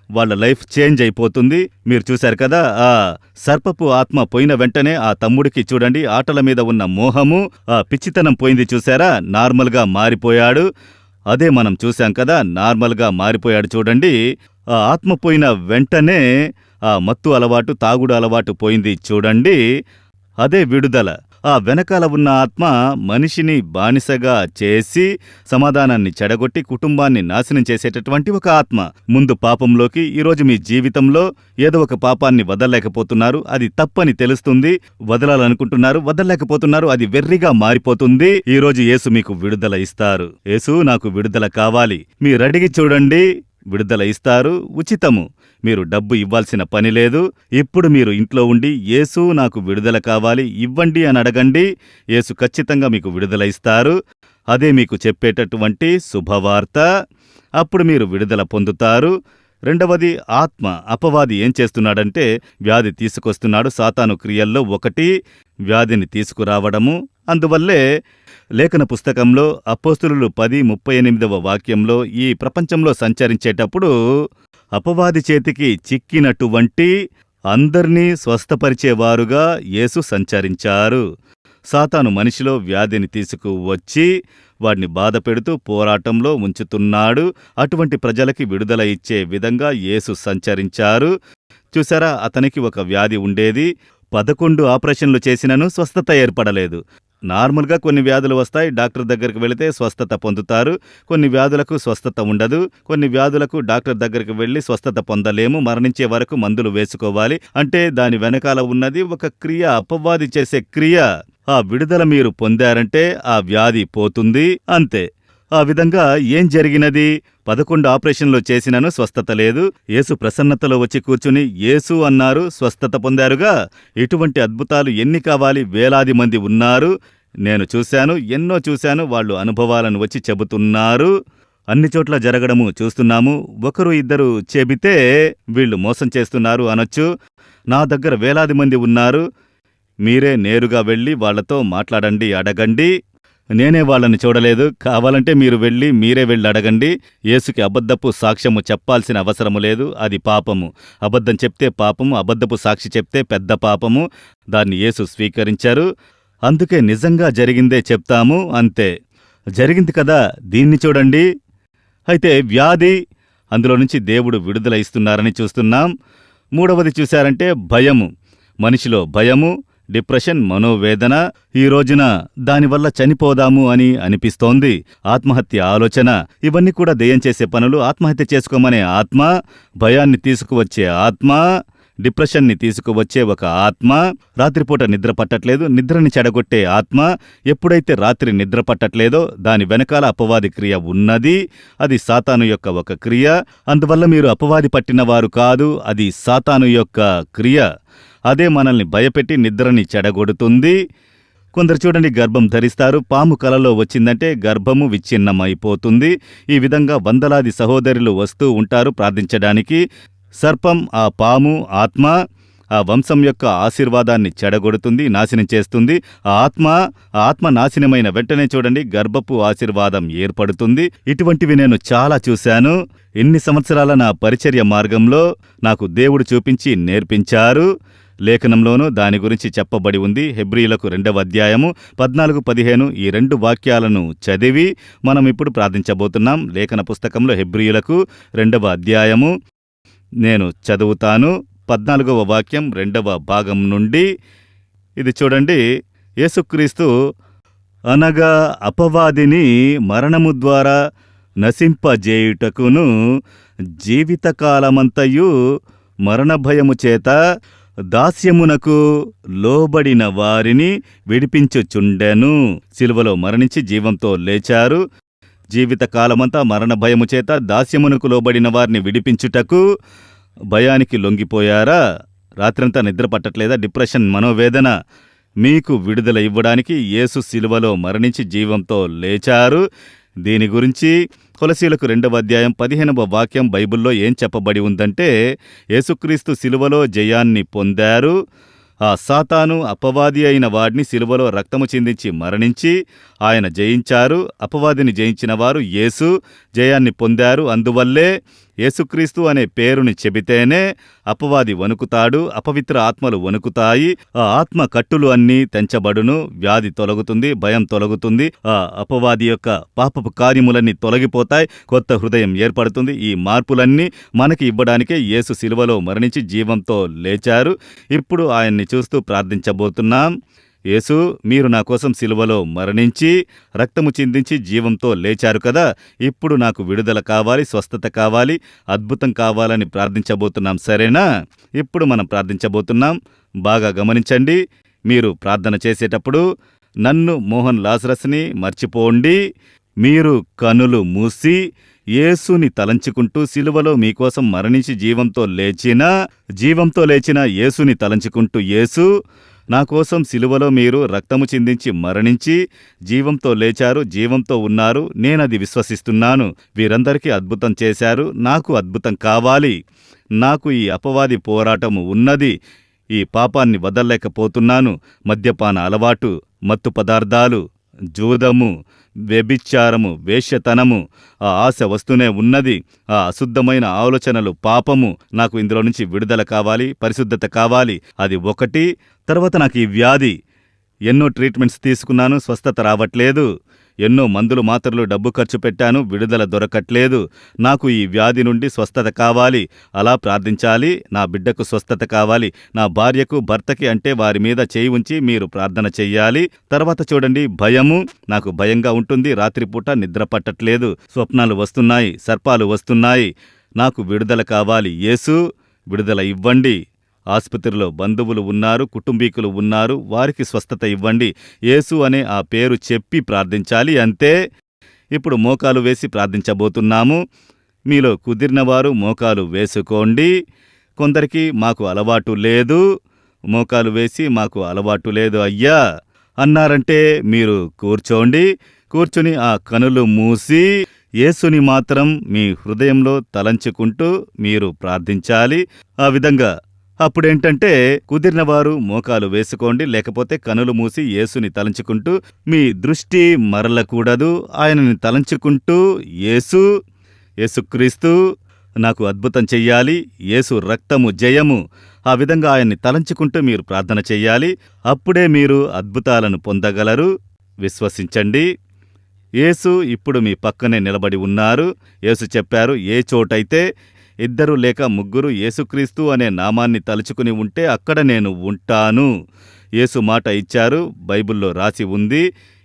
వాళ్ళ లైఫ్ చేంజ్ అయిపోతుంది. మీరు చూశారు కదా, ఆ సర్పపు ఆత్మ పోయిన వెంటనే ఆ తమ్ముడికి చూడండి, ఆటల మీద ఉన్న మోహము, ఆ పిచ్చితనం పోయింది. చూశారా, నార్మల్గా మారిపోయాడు. అదే మనం చూశాం కదా, నార్మల్గా మారిపోయాడు. చూడండి, ఆ ఆత్మ పోయిన వెంటనే ఆ మత్తు అలవాటు, తాగుడు అలవాటు పోయింది. చూడండి, అదే విడుదల. ఆ వెనకాల ఉన్న ఆత్మ మనిషిని బానిసగా చేసి సమాధానాన్ని చెడగొట్టి కుటుంబాన్ని నాశనం చేసేటటువంటి ఒక ఆత్మ. ముందు పాపంలోకి, ఈరోజు మీ జీవితంలో ఏదో ఒక పాపాన్ని వదలలేకపోతున్నారు. అది తప్పని తెలుస్తుంది, వదలాలనుకుంటున్నారు, వదలలేకపోతున్నారు. అది వెర్రిగా మారిపోతుంది. ఈరోజు యేసు మీకు విడుదల ఇస్తారు. యేసు, నాకు విడుదల కావాలి. మీరు అడిగి చూడండి, విడుదల ఇస్తారు. ఉచితము. మీరు డబ్బు ఇవ్వాల్సిన పని లేదు. ఇప్పుడు మీరు ఇంట్లో ఉండి, యేసు, నాకు విడుదల కావాలి, ఇవ్వండి అని అడగండి. యేసు ఖచ్చితంగా మీకు విడుదల ఇస్తారు. అదే మీకు చెప్పేటటువంటి శుభవార్త. అప్పుడు మీరు విడుదల పొందుతారు. రెండవది, ఆత్మ, అపవాది ఏం చేస్తున్నాడంటే వ్యాధి తీసుకొస్తున్నాడు. సాతాను క్రియల్లో ఒకటి వ్యాధిని తీసుకురావడము. అందువల్లే లేఖన పుస్తకంలో అపోస్తులు 10:38 వాక్యంలో ఈ ప్రపంచంలో సంచరించేటప్పుడు అపవాది చేతికి చిక్కినటువంటి అందర్నీ స్వస్థపరిచేవారుగా యేసు సంచరించారు. సాతాను మనిషిలో వ్యాధిని తీసుకువచ్చి వాడిని బాధపెడుతూ పోరాటంలో ఉంచుతున్నాడు. అటువంటి ప్రజలకి విడుదల ఇచ్చే విధంగా యేసు సంచరించారు. చూసారా, అతనికి ఒక వ్యాధి ఉండేది. 11 ఆపరేషన్లు చేసినను స్వస్థత ఏర్పడలేదు. నార్మల్గా కొన్ని వ్యాధులు వస్తాయి, డాక్టర్ దగ్గరికి వెళితే స్వస్థత పొందుతారు. కొన్ని వ్యాధులకు స్వస్థత ఉండదు. కొన్ని వ్యాధులకు డాక్టర్ దగ్గరికి వెళ్ళి స్వస్థత పొందలేము, మరణించే వరకు మందులు వేసుకోవాలి. అంటే దాని వెనకాల ఉన్నది ఒక క్రియ, అపవాది చేసే క్రియ. ఆ విడుదల మీరు పొందారంటే ఆ వ్యాధి పోతుంది, అంతే. ఆ విధంగా ఏం జరిగినది? 11 ఆపరేషన్లు చేసినను స్వస్థత లేదు. యేసు ప్రసన్నతలో వచ్చి కూర్చుని యేసు అన్నారు, స్వస్థత పొందారుగా. ఇటువంటి అద్భుతాలు ఎన్ని కావాలి? వేలాది మంది ఉన్నారు. నేను చూశాను, ఎన్నో చూశాను. వాళ్ళు అనుభవాలను వచ్చి చెబుతున్నారు. అన్ని చోట్ల జరగడము చూస్తున్నాము. ఒకరు ఇద్దరు చెబితే వీళ్ళు మోసం చేస్తున్నారు అనొచ్చు. నా దగ్గర వేలాది మంది ఉన్నారు. మీరే నేరుగా వెళ్ళి వాళ్లతో మాట్లాడండి, అడగండి. నేనే వాళ్ళని చూడలేదు. కావాలంటే మీరు వెళ్ళి మీరే వెళ్ళి అడగండి. యేసుకి అబద్ధపు సాక్ష్యము చెప్పాల్సిన అవసరము లేదు. అది పాపము. అబద్ధం చెప్తే పాపము, అబద్ధపు సాక్షి చెప్తే పెద్ద పాపము. దాన్ని యేసు స్వీకరించారు. అందుకే నిజంగా జరిగిందే చెప్తాము, అంతే. జరిగింది కదా, దీన్ని చూడండి. అయితే వ్యాధి, అందులో నుంచి దేవుడు విడుదల ఇస్తున్నారని చూస్తున్నాం. మూడవది చూశారంటే భయము. మనిషిలో భయము, డిప్రెషన్, మనోవేదన. ఈ రోజున దానివల్ల చనిపోదాము అని అనిపిస్తోంది. ఆత్మహత్య ఆలోచన. ఇవన్నీ కూడా దెయ్యం చేసే పనులు. ఆత్మహత్య చేసుకోమనే ఆత్మ, భయాన్ని తీసుకువచ్చే ఆత్మ, డిప్రెషన్ని తీసుకువచ్చే ఒక ఆత్మ. రాత్రిపూట నిద్ర పట్టట్లేదు, నిద్రని చెడగొట్టే ఆత్మ. ఎప్పుడైతే రాత్రి నిద్ర పట్టట్లేదో దాని వెనకాల అపవాది క్రియ ఉన్నది. అది సాతాను యొక్క ఒక క్రియ. అందువల్ల మీరు అపవాది పట్టినవారు కాదు, అది సాతాను యొక్క క్రియ. అదే మనల్ని భయపెట్టి నిద్రని చెడగొడుతుంది. కొందరు చూడండి గర్భం ధరిస్తారు, పాము కలలో వచ్చిందంటే గర్భము విచ్ఛిన్నమైపోతుంది. ఈ విధంగా వందలాది సహోదరులు వస్తూ ఉంటారు ప్రార్థించడానికి. సర్పం, ఆ పాము ఆత్మ ఆ వంశం యొక్క ఆశీర్వాదాన్ని చెడగొడుతుంది, నాశనం చేస్తుంది. ఆ ఆత్మ నాశనమైన వెంటనే చూడండి గర్భపు ఆశీర్వాదం ఏర్పడుతుంది. ఇటువంటివి నేను చాలా చూశాను. ఇన్ని సంవత్సరాల నా పరిచర్య మార్గంలో నాకు దేవుడు చూపించి నేర్పించారు. లేఖనంలోనూ దాని గురించి చెప్పబడి ఉంది. హెబ్రీయులకు 2వ అధ్యాయము 14-15 ఈ 2 వాక్యాలను చదివి మనం ఇప్పుడు ప్రార్థించబోతున్నాం. లేఖన పుస్తకంలో హెబ్రీయులకు 2వ అధ్యాయము నేను చదువుతాను. 14వ వాక్యం 2వ భాగం నుండి. ఇది చూడండి. యేసుక్రీస్తు అనగా అపవాదిని మరణము ద్వారా నశింపజేయుటకును జీవితకాలమంతయు మరణభయము చేత దాస్యమునకు లోబడిన వారిని విడిపించుచుండెను. శిలువలో మరణించి జీవంతో లేచారు. జీవితకాలమంతా మరణభయము చేత దాస్యమునకు లోబడిన వారిని విడిపించుటకు భయానికి లొంగిపోయారా? రాత్రంతా నిద్ర పట్టట్లేదా? డిప్రెషన్, మనోవేదన? మీకు విడుదల ఇవ్వడానికి యేసు శిలువలో మరణించి జీవంతో లేచారు. దీని గురించి కొలసీలకు 2వ అధ్యాయం 15వ వాక్యం బైబిల్లో ఏం చెప్పబడి ఉందంటే, యేసుక్రీస్తు శిలువలో జయాన్ని పొందారు. ఆ సాతాను అపవాది అయిన వాడిని శిలువలో రక్తము చిందించి మరణించి ఆయన జయించారు. అపవాదిని జయించిన వారు యేసు జయాన్ని పొందారు. అందువల్లే యేసుక్రీస్తు అనే పేరుని చెబితేనే అపవాది వణుకుతాడు, అపవిత్ర ఆత్మలు వణుకుతాయి. ఆ ఆత్మ కట్టులు అన్నీ తెంచబడును, వ్యాధి తొలగుతుంది, భయం తొలగుతుంది, ఆ అపవాది యొక్క పాపపు కార్యములన్నీ తొలగిపోతాయి, కొత్త హృదయం ఏర్పడుతుంది. ఈ మార్పులన్నీ మనకి ఇవ్వడానికే యేసు శిలువలో మరణించి జీవంతో లేచారు. ఇప్పుడు ఆయన్ని చూస్తూ ప్రార్థించబోతున్నాం. యేసు, మీరు నా కోసం శిలువలో మరణించి రక్తము చిందించి జీవంతో లేచారు కదా, ఇప్పుడు నాకు విడుదల కావాలి, స్వస్థత కావాలి, అద్భుతం కావాలని ప్రార్థించబోతున్నాం. సరేనా? ఇప్పుడు మనం ప్రార్థించబోతున్నాం. బాగా గమనించండి. మీరు ప్రార్థన చేసేటప్పుడు నన్ను, మోహన్ లాజరస్ని మర్చిపోండి. మీరు కనులు మూసి యేసుని తలంచుకుంటూ శిలువలో మీకోసం మరణించి జీవంతో లేచిన యేసుని తలంచుకుంటూ, యేసు, నా కోసం శిలువలో మీరు రక్తము చిందించి మరణించి జీవంతో లేచారు, జీవంతో ఉన్నారు, నేనది విశ్వసిస్తున్నాను. వీరందరికీ అద్భుతం చేశారు, నాకు అద్భుతం కావాలి. నాకు ఈ అపవాది పోరాటము ఉన్నది. ఈ పాపాన్ని వదల్లేకపోతున్నాను. మద్యపాన అలవాటు, మత్తు పదార్థాలు, జూదము, వ్యభిచారము, వేశ్యతనము, ఆ ఆశ వస్తూనే ఉన్నది. ఆ అశుద్ధమైన ఆలోచనలు, పాపము. నాకు ఇందులో నుంచి విడుదల కావాలి, పరిశుద్ధత కావాలి. అది ఒకటి. తర్వాత నాకు ఈ వ్యాధి, ఎన్నో ట్రీట్మెంట్స్ తీసుకున్నాను, స్వస్థత రావట్లేదు. ఎన్నో మందులు, మాత్రలు, డబ్బు ఖర్చు పెట్టాను, విడుదల దొరకట్లేదు. నాకు ఈ వ్యాధి నుండి స్వస్థత కావాలి. అలా ప్రార్థించాలి. నా బిడ్డకు స్వస్థత కావాలి, నా భార్యకు, భర్తకి అంటే వారి మీద చేయి ఉంచి మీరు ప్రార్థన చెయ్యాలి. తర్వాత చూడండి, భయము. నాకు భయంగా ఉంటుంది, రాత్రిపూట నిద్ర పట్టట్లేదు, స్వప్నాలు వస్తున్నాయి, సర్పాలు వస్తున్నాయి. నాకు విడుదల కావాలి. యేసు, విడుదల ఇవ్వండి. ఆసుపత్రిలో బంధువులు ఉన్నారు, కుటుంబీకులు ఉన్నారు, వారికి స్వస్థత ఇవ్వండి. యేసు అనే ఆ పేరు చెప్పి ప్రార్థించాలి, అంతే. ఇప్పుడు మోకాలు వేసి ప్రార్థించబోతున్నాము. మీలో కుదిరినవారు మోకాలు వేసుకోండి. కొందరికి మాకు అలవాటు లేదు, మోకాలు వేసి మాకు అలవాటు లేదు అయ్యా అన్నారంటే మీరు కూర్చోండి. కూర్చుని ఆ కనులు మూసి యేసుని మాత్రం మీ హృదయంలో తలంచుకుంటూ మీరు ప్రార్థించాలి. ఆ విధంగా అప్పుడేంటంటే, కుదిరినవారు మోకాలు వేసుకోండి, లేకపోతే కనులు మూసి యేసుని తలంచుకుంటూ మీ దృష్టి మరలకూడదు. ఆయనని తలంచుకుంటూ, యేసుక్రీస్తు నాకు అద్భుతం చెయ్యాలి, యేసు రక్తము జయము. ఆ విధంగా ఆయన్ని తలంచుకుంటూ మీరు ప్రార్థన చెయ్యాలి. అప్పుడే మీరు అద్భుతాలను పొందగలరు. విశ్వసించండి. యేసు ఇప్పుడు మీ పక్కనే నిలబడి ఉన్నారు. యేసు చెప్పారు, ఏ చోటైతే 2 లేక 3 యేసుక్రీస్తు అనే నామాన్ని తలుచుకుని ఉంటే అక్కడ నేను ఉంటాను. యేసు మాట ఇచ్చారు, బైబిల్లో రాసి ఉంది.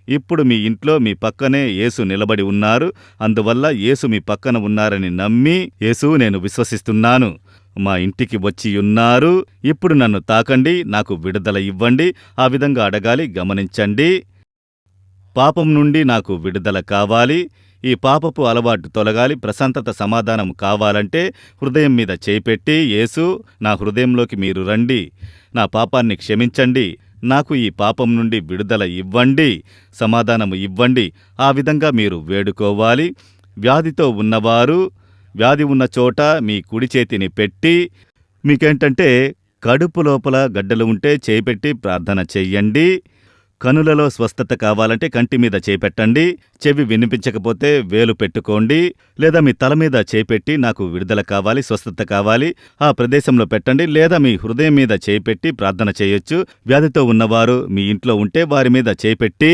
ఇప్పుడు మీ ఇంట్లో మీ పక్కనే యేసు నిలబడి ఉన్నారు. అందువల్ల యేసు మీ పక్కన ఉన్నారని నమ్మి, యేసు, నేను విశ్వసిస్తున్నాను, మా ఇంటికి వచ్చి ఉన్నారు, ఇప్పుడు నన్ను తాకండి, నాకు విడుదల ఇవ్వండి. ఆ విధంగా అడగాలి. గమనించండి. పాపం నుండి నాకు విడుదల కావాలి, ఈ పాపపు అలవాటు తొలగాలి, ప్రశాంతత, సమాధానం కావాలంటే హృదయం మీద చేపెట్టి, యేసు, నా హృదయంలోకి మీరు రండి, నా పాపాన్ని క్షమించండి, నాకు ఈ పాపం నుండి విడుదల ఇవ్వండి, సమాధానము ఇవ్వండి. ఆ విధంగా మీరు వేడుకోవాలి. వ్యాధితో ఉన్నవారు వ్యాధి ఉన్న చోట మీ కుడి చేతిని పెట్టి, మీకేంటంటే కడుపు లోపల గడ్డలు ఉంటే చేపెట్టి ప్రార్థన చెయ్యండి. కనులలో స్వస్థత కావాలంటే కంటి మీద చేపెట్టండి. చెవి వినిపించకపోతే వేలు పెట్టుకోండి. లేదా మీ తల మీద చేపెట్టి నాకు విడుదల కావాలి, స్వస్థత కావాలి ఆ ప్రదేశంలో పెట్టండి. లేదా మీ హృదయం మీద చేపెట్టి ప్రార్థన చేయొచ్చు. వ్యాధితో ఉన్నవారు మీ ఇంట్లో ఉంటే వారి మీద చేపెట్టి,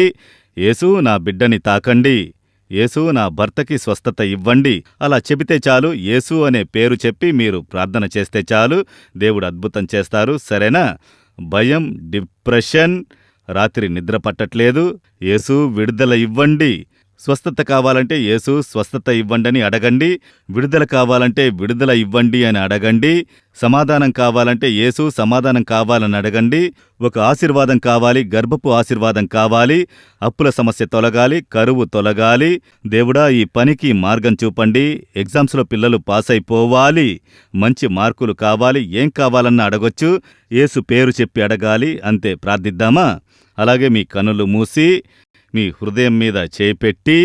యేసు నా బిడ్డని తాకండి, యేసు నా భర్తకి స్వస్థత ఇవ్వండి, అలా చెబితే చాలు. యేసు అనే పేరు చెప్పి మీరు ప్రార్థన చేస్తే చాలు, దేవుడు అద్భుతం చేస్తారు. సరేనా? భయం, డిప్రెషన్, రాత్రి నిద్ర పట్టట్లేదు, యేసు విడుదల ఇవ్వండి. స్వస్థత కావాలంటే యేసు స్వస్థత ఇవ్వండి అడగండి. విడుదల కావాలంటే విడుదల ఇవ్వండి అని అడగండి. సమాధానం కావాలంటే యేసు సమాధానం కావాలని అడగండి. ఒక ఆశీర్వాదం కావాలి, గర్భపు ఆశీర్వాదం కావాలి, అప్పుల సమస్య తొలగాలి, కరువు తొలగాలి. దేవుడా ఈ పనికి మార్గం చూపండి. ఎగ్జామ్స్లో పిల్లలు పాస్ అయిపోవాలి, మంచి మార్కులు కావాలి. ఏం కావాలన్నా అడగొచ్చు. యేసు పేరు చెప్పి అడగాలి. అంతే. ప్రార్థిద్దామా? అలాగే మీ కనులు మూసి మీ హృదయం మీద చేపెట్టి,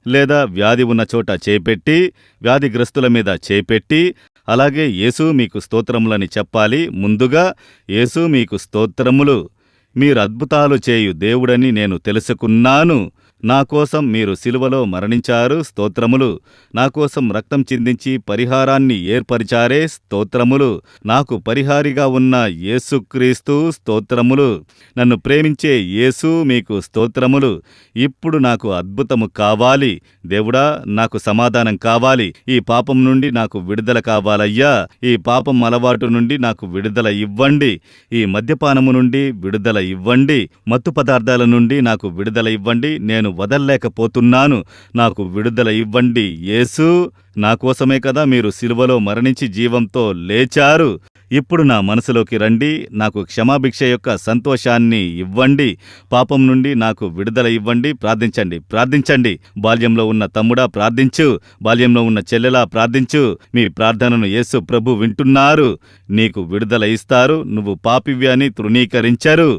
లేదా వ్యాధి ఉన్న చోట చేపెట్టి, వ్యాధిగ్రస్తుల మీద చేపెట్టి, అలాగే యేసు మీకు స్తోత్రములని చెప్పాలి. ముందుగా యేసు మీకు స్తోత్రములు, మీరు అద్భుతాలు చేయు దేవుడని నేను తెలుసుకున్నాను. నా కోసం మీరు సిలువలో మరణించారు, స్తోత్రములు. నా కోసం రక్తం చిందించి పరిహారాన్ని ఏర్పరిచారే, స్తోత్రములు. నాకు పరిహారిగా ఉన్న యేసుక్రీస్తు, స్తోత్రములు. నన్ను ప్రేమించే యేసు మీకు స్తోత్రములు. ఇప్పుడు నాకు అద్భుతము కావాలి దేవుడా, నాకు సమాధానం కావాలి. ఈ పాపం నుండి నాకు విడుదల కావాలయ్యా. ఈ పాపం అలవాటు నుండి నాకు విడుదల ఇవ్వండి. ఈ మద్యపానము నుండి విడుదల ఇవ్వండి. మత్తు పదార్థాల నుండి నాకు విడుదల ఇవ్వండి. నేను వదల్లేకపోతున్నాను, నాకు విడుదల ఇవ్వండి యేసు. నా కోసమే కదా మీరు సిలువలో మరణించి జీవంతో లేచారు. ఇప్పుడు నా మనసులోకి రండి. నాకు క్షమాభిక్ష యొక్క సంతోషాన్ని ఇవ్వండి. పాపం నుండి నాకు విడుదల ఇవ్వండి. ప్రార్థించండి, ప్రార్థించండి. బాల్యంలో ఉన్న తమ్ముడా ప్రార్థించు, బాల్యంలో ఉన్న చెల్లెలా ప్రార్థించు. మీ ప్రార్థనను యేసు ప్రభు వింటున్నారు. నీకు విడుదల ఇస్తారు. నువ్వు పాపివి అని తృణీకరించరు.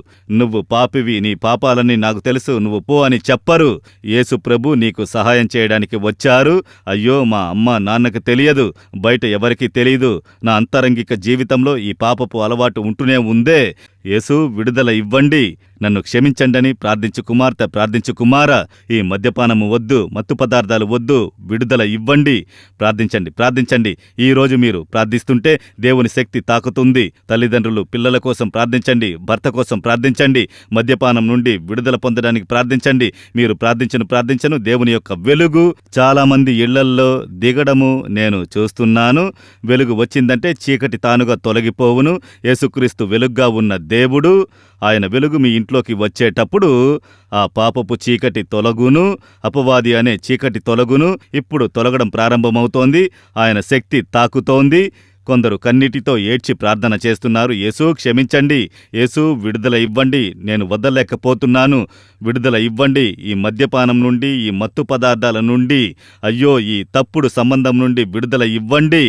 నువ్వు పాపివి, నీ పాపాలని నాకు తెలుసు, నువ్వు పో అని చెప్పరు. యేసు ప్రభు నీకు సహాయం చేయడానికి వచ్చారు. అయ్యో మా అమ్మ నాన్నకు తెలియదు, బయట ఎవరికీ తెలియదు, నా అంతరంగిక జీవితంలో ఈ పాపపు అలవాటు ఉంటూనే ఉందే. యేసు విడుదల ఇవ్వండి, నన్ను క్షమించండని ప్రార్థించు కుమార్తె, ప్రార్థించు కుమార. ఈ మద్యపానము వద్దు, మత్తు పదార్థాలు వద్దు, విడుదల ఇవ్వండి. ప్రార్థించండి, ప్రార్థించండి. ఈరోజు మీరు ప్రార్థిస్తుంటే దేవుని శక్తి తాకుతుంది. తల్లిదండ్రులు పిల్లల కోసం ప్రార్థించండి, భర్త కోసం ప్రార్థించండి. మద్యపానం నుండి విడుదల పొందడానికి ప్రార్థించండి. మీరు ప్రార్థించను దేవుని యొక్క వెలుగు చాలామంది ఇళ్లల్లో దిగడము నేను చూస్తున్నాను. వెలుగు వచ్చిందంటే చీకటి తానుగా తొలగిపోవును. యేసుక్రీస్తు వెలుగ్గా ఉన్న దేవుడు, ఆయన వెలుగు మీ ఇంట్లోకి వచ్చేటప్పుడు ఆ పాపపు చీకటి తొలగును, అపవాది అనే చీకటి తొలగును. ఇప్పుడు తొలగడం ప్రారంభమవుతోంది. ఆయన శక్తి తాకుతోంది. కొందరు కన్నీటితో ఏడ్చి ప్రార్థన చేస్తున్నారు. యేసు క్షమించండి, యేసు విడుదల ఇవ్వండి, నేను వదలలేకపోతున్నాను, విడుదల ఇవ్వండి. ఈ మద్యపానం నుండి, ఈ మత్తు పదార్థాల నుండి, అయ్యో ఈ తప్పుడు సంబంధం నుండి విడుదల ఇవ్వండి.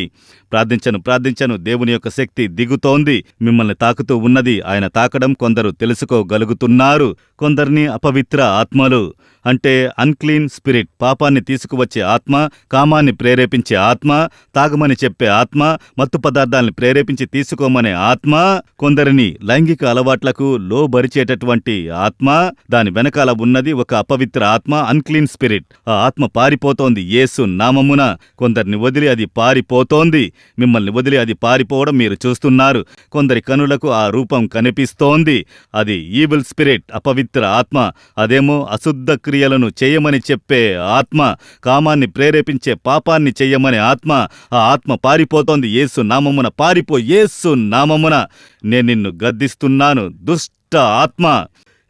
ప్రార్థించను. దేవుని యొక్క శక్తి దిగుతోంది, మిమ్మల్ని తాకుతూ ఉన్నది. ఆయన తాకడం కొందరు తెలుసుకోగలుగుతున్నారు. కొందరిని అపవిత్ర ఆత్మలు అంటే అన్క్లీన్ స్పిరిట్, పాపాన్ని తీసుకువచ్చే ఆత్మ, కామాన్ని ప్రేరేపించే ఆత్మ, తాగమని చెప్పే ఆత్మ, మత్తు పదార్థాలను ప్రేరేపించి తీసుకోమనే ఆత్మ, కొందరిని లైంగిక అలవాట్లకు లోబరిచేటటువంటి ఆత్మ, దాని వెనకాల ఉన్నది ఒక అపవిత్ర ఆత్మ, అన్క్లీన్ స్పిరిట్. ఆ ఆత్మ పారిపోతోంది యేసు నామమున. కొందరిని వదిలి అది పారిపోతోంది. మిమ్మల్ని వదిలి అది పారిపోవడం మీరు చూస్తున్నారు. కొందరి కనులకు ఆ రూపం కనిపిస్తోంది. అది ఈవిల్ స్పిరిట్, అపవిత్ర ఆత్మ. అదేమో అశుద్ధ క్రియలను చేయమని చెప్పే ఆత్మ, కామాన్ని ప్రేరేపించే పాపాన్ని చెయ్యమనే ఆత్మ. ఆ ఆత్మ పారిపోతోంది యేసు నామమున. పారిపో యేసు నామమున. నేను నిన్ను గద్దిస్తున్నాను దుష్ట ఆత్మ.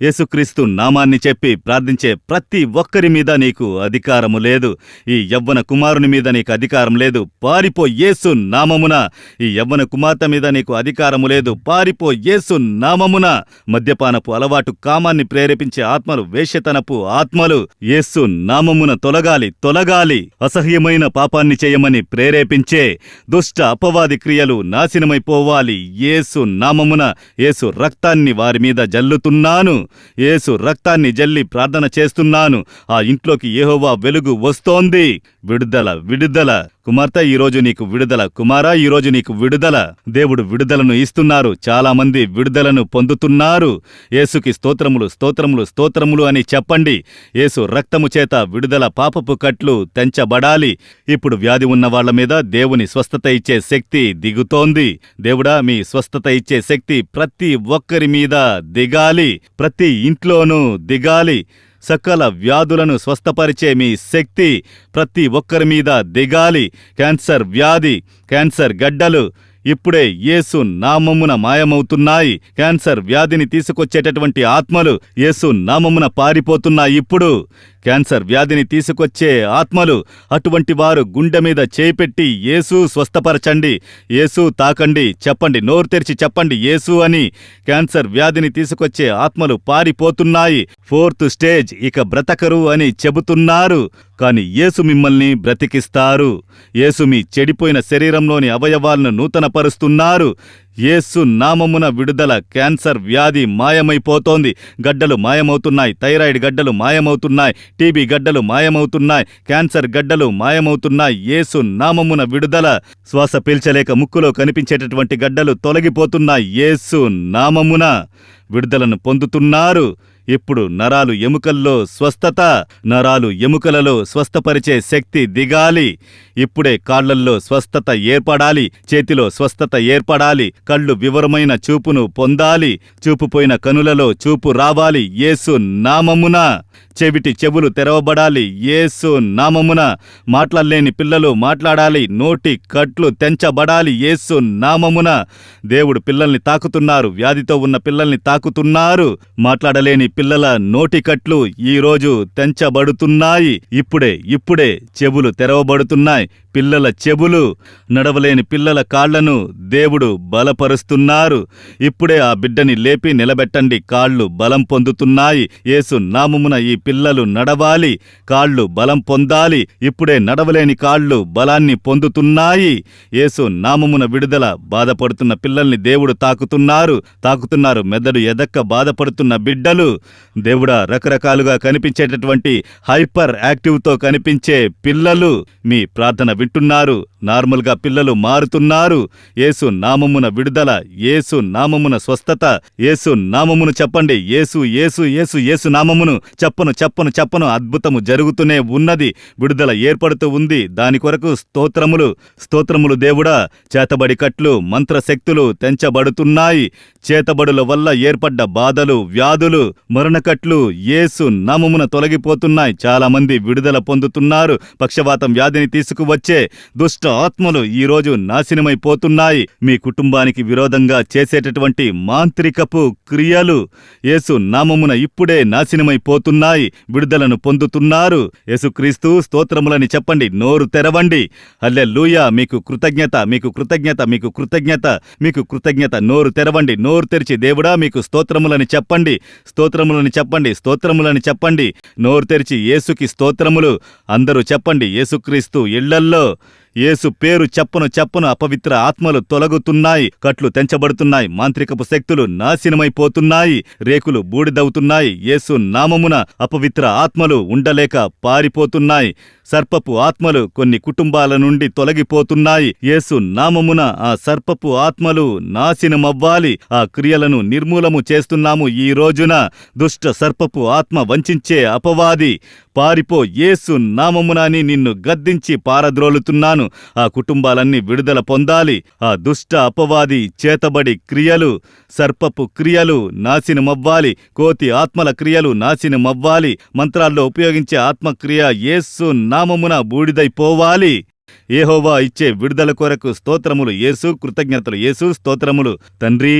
యేసుక్రీస్తు నామాన్ని చెప్పి ప్రార్థించే ప్రతి ఒక్కరి మీద నీకు అధికారము లేదు. ఈ యవ్వన కుమారుని మీద నీకు అధికారం లేదు, పారిపో యేసు నామమున. ఈ యవ్వన కుమార్తె మీద నీకు అధికారము లేదు, పారిపో యేసు నామమున. మద్యపానపు అలవాటు, కామాన్ని ప్రేరేపించే ఆత్మలు, వేశ్యతనపు ఆత్మలు యేసు నామమున తొలగాలి, తొలగాలి. అసహ్యమైన పాపాన్ని చేయమని ప్రేరేపించే దుష్ట అపవాది క్రియలు నాశనమైపోవాలి యేసు నామమున. యేసు రక్తాన్ని వారి మీద జల్లుతున్నాను, యేసు రక్తాన్ని జల్లి ప్రార్థన చేస్తున్నాను. ఆ ఇంట్లోకి యెహోవా వెలుగు వస్తోంది. విడుదల, విడుదల. కుమార్తె, ఈరోజు నీకు విడుదల. కుమారా, ఈరోజు నీకు విడుదల. దేవుడు విడుదలను ఇస్తున్నారు. చాలా మంది విడుదలను పొందుతున్నారు. యేసుకి స్తోత్రములు, స్తోత్రములు, స్తోత్రములు అని చెప్పండి. యేసు రక్తము చేత విడుదల, పాపపు కట్లు తెంచబడాలి. ఇప్పుడు వ్యాధి ఉన్న వాళ్ల మీద దేవుని స్వస్థత ఇచ్చే శక్తి దిగుతోంది. దేవుడా, మీ స్వస్థత ఇచ్చే శక్తి ప్రతి ఒక్కరి మీద దిగాలి, ప్రతి ఇంట్లోనూ దిగాలి. సకల వ్యాధులను స్వస్థపరిచే మీ శక్తి ప్రతి ఒక్కరి మీద దిగాలి. క్యాన్సర్ వ్యాధి, క్యాన్సర్ గడ్డలు ఇప్పుడే యేసు నామమున మాయమవుతున్నాయి. క్యాన్సర్ వ్యాధిని తీసుకొచ్చేటటువంటి ఆత్మలు యేసు నామమున పారిపోతున్నాయి. ఇప్పుడు క్యాన్సర్ వ్యాధిని తీసుకొచ్చే ఆత్మలు, అటువంటి వారు గుండె మీద చేయిపెట్టి యేసు స్వస్థపరచండి, యేసు తాకండి, చెప్పండి, నోరు తెరిచి చెప్పండి యేసు అని. క్యాన్సర్ వ్యాధిని తీసుకొచ్చే ఆత్మలు పారిపోతున్నాయి. 4th స్టేజ్, ఇక బ్రతకరు అని చెబుతున్నారు. కాని యేసు మిమ్మల్ని బ్రతికిస్తారు. యేసు మీ చెడిపోయిన శరీరంలోని అవయవాలను నూతనపరుస్తున్నారు. యేసు నామమున విడుదల. క్యాన్సర్ వ్యాధి మాయమైపోతోంది. గడ్డలు మాయమవుతున్నాయి, థైరాయిడ్ గడ్డలు మాయమవుతున్నాయి, టీబీ గడ్డలు మాయమవుతున్నాయి, క్యాన్సర్ గడ్డలు మాయమవుతున్నాయి. యేసు నామమున విడుదల. శ్వాస పీల్చలేక ముక్కులో కనిపించేటటువంటి గడ్డలు తొలగిపోతున్నాయి. యేసు నామమున విడుదలను పొందుతున్నారు. ఇప్పుడు నరాలు ఎముకల్లో స్వస్థత, నరాలు ఎముకలలో స్వస్థపరిచే శక్తి దిగాలి. ఇప్పుడే కాళ్లల్లో స్వస్థత ఏర్పడాలి, చేతిలో స్వస్థత ఏర్పడాలి. కళ్ళు వివరమైన చూపును పొందాలి, చూపుపోయిన కనులలో చూపు రావాలి యేసు నామమున. చెవిటి చెవులు తెరవబడాలి యేసు నామమున. మాట్లాడలేని పిల్లలు మాట్లాడాలి, నోటి కట్లు తెంచబడాలి యేసు నామమున. దేవుడు పిల్లల్ని తాకుతున్నారు, వ్యాధితో ఉన్న పిల్లల్ని తాకుతున్నారు. మాట్లాడలేని పిల్లల నోటి కట్లు ఈరోజు తెంచబడుతున్నాయి. ఇప్పుడే చెవులు తెరవబడుతున్నాయి. పిల్లల చెవులు, నడవలేని పిల్లల కాళ్లను దేవుడు బలపరుస్తున్నారు. ఇప్పుడే ఆ బిడ్డని లేపి నిలబెట్టండి. కాళ్ళు బలం పొందుతున్నాయి. యేసు నామమున ఈ పిల్లలు నడవాలి, కాళ్ళు బలం పొందాలి. ఇప్పుడే నడవలేని కాళ్ళు బలాన్ని పొందుతున్నాయి. యేసు నామమున విడుదల. బాధపడుతున్న పిల్లల్ని దేవుడు తాకుతున్నారు. మెదడు ఎదక్క బాధపడుతున్న బిడ్డలు దేవుడా, రకరకాలుగా కనిపించేటటువంటి హైపర్ యాక్టివ్తో కనిపించే పిల్లలు మీ ప్రార్థన వింటున్నారు. నార్మల్గా పిల్లలు మారుతున్నారు. యేసు నామమున విడుదల, యేసు నామమున స్వస్థత. యేసు నామమును చెప్పండి. యేసు యేసు యేసు యేసు నామమును చెప్పను. అద్భుతము జరుగుతూనే ఉన్నది. విడుదల ఏర్పడుతూ ఉంది. దాని కొరకు స్తోత్రములు దేవుడా. చేతబడి కట్లు, మంత్రశక్తులు తెంచబడుతున్నాయి. చేతబడుల వల్ల ఏర్పడ్డ బాధలు, వ్యాధులు, మరణకట్లు యేసు నామమున తొలగిపోతున్నాయి. చాలా మంది విడుదల పొందుతున్నారు. పక్షవాతం వ్యాధిని తీసుకువచ్చే దుష్ట ఆత్మలు ఈరోజు నాశనమైపోతున్నాయి. మీ కుటుంబానికి విరోధంగా చేసేటటువంటి మాంత్రికపు క్రియలు యేసు నామమున ఇప్పుడే నాశనమైపోతున్నాయి. విడుదలను పొందుతున్నారు. యేసుక్రీస్తు స్తోత్రములని చెప్పండి. నోరు తెరవండి. హల్లెలూయా. మీకు కృతజ్ఞత, మీకు కృతజ్ఞత, మీకు కృతజ్ఞత, మీకు కృతజ్ఞత. నోరు తెరవండి. నోరు తెరిచి దేవుడా మీకు స్తోత్రములని చెప్పండి. స్తోత్రములని చెప్పండి. స్తోత్రములని చెప్పండి. నోరు తెరిచి యేసుకి స్తోత్రములు అందరూ చెప్పండి. యేసుక్రీస్తు ఇళ్లల్లో యేసు పేరు చెప్పను అపవిత్ర ఆత్మలు తొలగుతున్నాయి. కట్లు తెంచబడుతున్నాయి. మాంత్రికపు శక్తులు నాశనమైపోతున్నాయి. రేకులు బూడిదవుతున్నాయి. యేసు నామమున అపవిత్ర ఆత్మలు ఉండలేక పారిపోతున్నాయి. సర్పపు ఆత్మలు కొన్ని కుటుంబాల నుండి తొలగిపోతున్నాయి. యేసు నామమున ఆ సర్పపు ఆత్మలు నాశనమవ్వాలి. ఆ క్రియలను నిర్మూలము చేస్తున్నాము ఈ రోజున. దుష్ట సర్పపు ఆత్మ వంచించే అపవాది పారిపో, యేసు నామమునని నిన్ను గద్దించి పారద్రోలుతున్నాను. ఆ కుటుంబాలన్నీ విడుదల పొందాలి. ఆ దుష్ట అపవాది చేతబడి క్రియలు, సర్పపు క్రియలు నాశనమవ్వాలి. కోతి ఆత్మల క్రియలు నాశనమవ్వాలి. మంత్రాల్లో ఉపయోగించే ఆత్మక్రియ యేసు నామమున బూడిదైపోవాలి. యెహోవా ఇచ్చే విడుదల కొరకు స్తోత్రములు. యేసు కృతజ్ఞతలు. యేసు స్తోత్రములు. తండ్రి,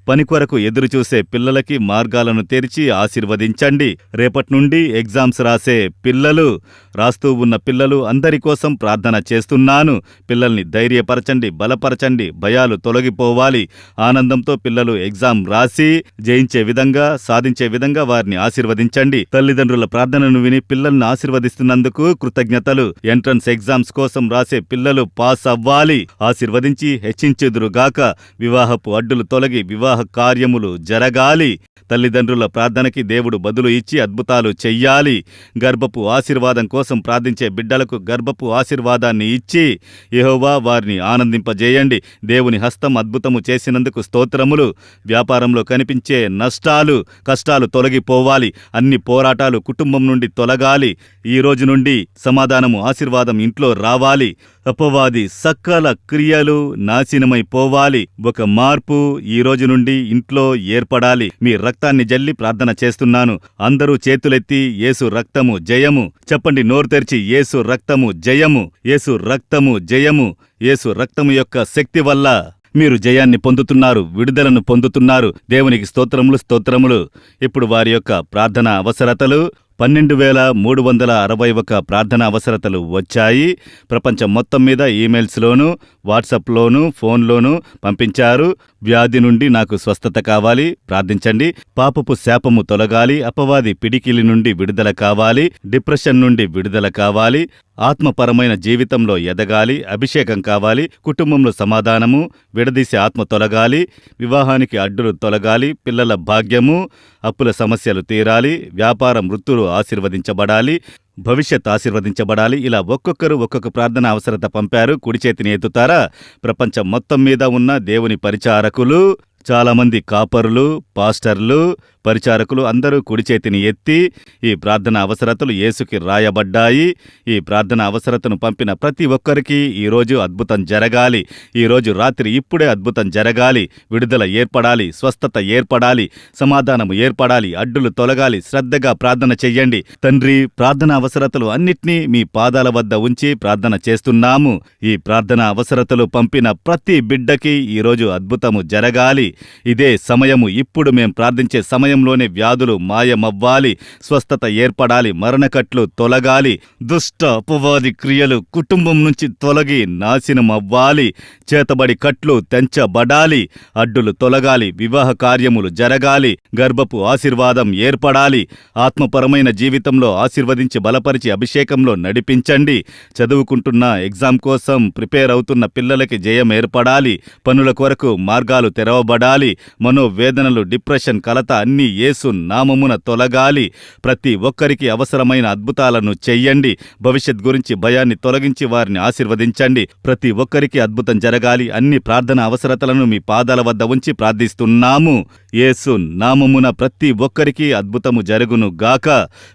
పని కొరకు ఎదురుచూసే పిల్లలకి మార్గాలను తెరిచి ఆశీర్వదించండి. రేపటి నుండి ఎగ్జామ్స్ రాసే పిల్లలు, రాస్తూ ఉన్న పిల్లలు అందరి కోసం ప్రార్థన చేస్తున్నాను. పిల్లల్ని ధైర్యపరచండి, బలపరచండి. భయాలు తొలగిపోవాలి. ఆనందంతో పిల్లలు ఎగ్జామ్ రాసి జయించే విధంగా, సాధించే విధంగా వారిని ఆశీర్వదించండి. తల్లిదండ్రుల ప్రార్థనను విని పిల్లల్ని ఆశీర్వదిస్తున్నందుకు కృతజ్ఞతలు. ఎంట్రన్స్ ఎగ్జామ్స్ కోసం రాసే పిల్లలు పాస్ అవ్వాలి. ఆశీర్వదించి హెచ్చించెదురుగాక. వివాహపు అడ్డులు తొలగి వివాహ కార్యములు జరగాలి. తల్లిదండ్రుల ప్రార్థనకి దేవుడు బదులు ఇచ్చి అద్భుతాలు చెయ్యాలి. గర్భపు ఆశీర్వాదం కోసం ప్రార్థించే బిడ్డలకు గర్భపు ఆశీర్వాదాన్ని ఇచ్చి యెహోవా వారిని ఆనందింపజేయండి. దేవుని హస్తం అద్భుతము చేసినందుకు స్తోత్రములు. వ్యాపారంలో కనిపించే నష్టాలు, కష్టాలు తొలగిపోవాలి. అన్ని పోరాటాలు కుటుంబం నుండి తొలగాలి. ఈ రోజు నుండి సమాధానము, ఆశీర్వాదం ఇంట్లో రావాలి. అపవాది సకల క్రియలు నాశనమైపోవాలి. ఒక మార్పు ఈ రోజు నుండి ఇంట్లో ఏర్పడాలి. మీ రక్తాన్ని జల్లి ప్రార్థన చేస్తున్నాను. అందరూ చేతులెత్తి యేసు రక్తము జయము చెప్పండి. నోరు తెరిచి యేసు రక్తము జయము, యేసు రక్తము జయము. యేసు రక్తము యొక్క శక్తి వల్ల మీరు జయాన్ని పొందుతున్నారు, విడుదలను పొందుతున్నారు. దేవునికి స్తోత్రములు, స్తోత్రములు. ఇప్పుడు వారి యొక్క ప్రార్థన అవసరతలు 12,361 ప్రార్థన అవసరతలు వచ్చాయి. ప్రపంచం మొత్తం మీద ఈమెయిల్స్లోనూ, వాట్సాప్లోనూ, ఫోన్లోనూ పంపించారు. వ్యాధి నుండి నాకు స్వస్థత కావాలి, ప్రార్థించండి. పాపపు శాపము తొలగాలి. అపవాది పిడికిలి నుండి విడుదల కావాలి. డిప్రెషన్ నుండి విడుదల కావాలి. ఆత్మపరమైన జీవితంలో ఎదగాలి. అభిషేకం కావాలి. కుటుంబంలో సమాధానము, విడదీసే ఆత్మ తొలగాలి. వివాహానికి అడ్డులు తొలగాలి. పిల్లల భాగ్యము, అప్పుల సమస్యలు తీరాలి. వ్యాపారం, వృత్తులు ఆశీర్వదించబడాలి. భవిష్యత్ ఆశీర్వదించబడాలి. ఇలా ఒక్కొక్కరు ఒక్కొక్క ప్రార్థన అవసరత పంపారు. కుడి చేతిని ఎత్తుతారా? ప్రపంచం మొత్తం మీద ఉన్న దేవుని పరిచారకులు, చాలామంది కాపరులు, పాస్టర్లు, పరిచారకులు అందరూ కుడి చేతిని ఎత్తి ఈ ప్రార్థన అవసరతలు యేసుకి రాయబడ్డాయి. ఈ ప్రార్థన అవసరతను పంపిన ప్రతి ఒక్కరికి ఈరోజు అద్భుతం జరగాలి. ఈరోజు రాత్రి ఇప్పుడే అద్భుతం జరగాలి. విడుదల ఏర్పడాలి. స్వస్థత ఏర్పడాలి. సమాధానము ఏర్పడాలి. అడ్డులు తొలగాలి. శ్రద్ధగా ప్రార్థన చెయ్యండి. తండ్రి, ప్రార్థన అవసరతలు అన్నిటినీ మీ పాదాల వద్ద ఉంచి ప్రార్థన చేస్తున్నాము. ఈ ప్రార్థన అవసరతలు పంపిన ప్రతి బిడ్డకి ఈరోజు అద్భుతము జరగాలి. ఇదే సమయము. ఇప్పుడు మేం ప్రార్థించే సమయంలోనే వ్యాధులు మాయమవ్వాలి. స్వస్థత ఏర్పడాలి. మరణకట్లు తొలగాలి. దుష్ట అపవాది క్రియలు కుటుంబం నుంచి తొలగి నాశనమవ్వాలి. చేతబడి కట్లు తెంచబడాలి. అడ్డులు తొలగాలి. వివాహ కార్యములు జరగాలి. గర్భపు ఆశీర్వాదం ఏర్పడాలి. ఆత్మపరమైన జీవితంలో ఆశీర్వదించి బలపరిచి అభిషేకంలో నడిపించండి. చదువుకుంటున్న ఎగ్జామ్ కోసం ప్రిపేర్ అవుతున్న పిల్లలకి జయం ఏర్పడాలి. పనుల కొరకు మార్గాలు తెరవబడాలి. మనోవేదనలు, డిప్రెషన్, కలత అన్నీ యేసు నామమున తొలగాలి. ప్రతి ఒక్కరికి అవసరమైన అద్భుతాలను చెయ్యండి. భవిష్యత్ గురించి భయాన్ని తొలగించి వారిని ఆశీర్వదించండి. ప్రతి ఒక్కరికి అద్భుతం జరగాలి. అన్ని ప్రార్థన అవసరతలను మీ పాదాల వద్ద ఉంచి ప్రార్థిస్తున్నాము. యేసు నామమున ప్రతి ఒక్కరికి అద్భుతము జరుగును గాక.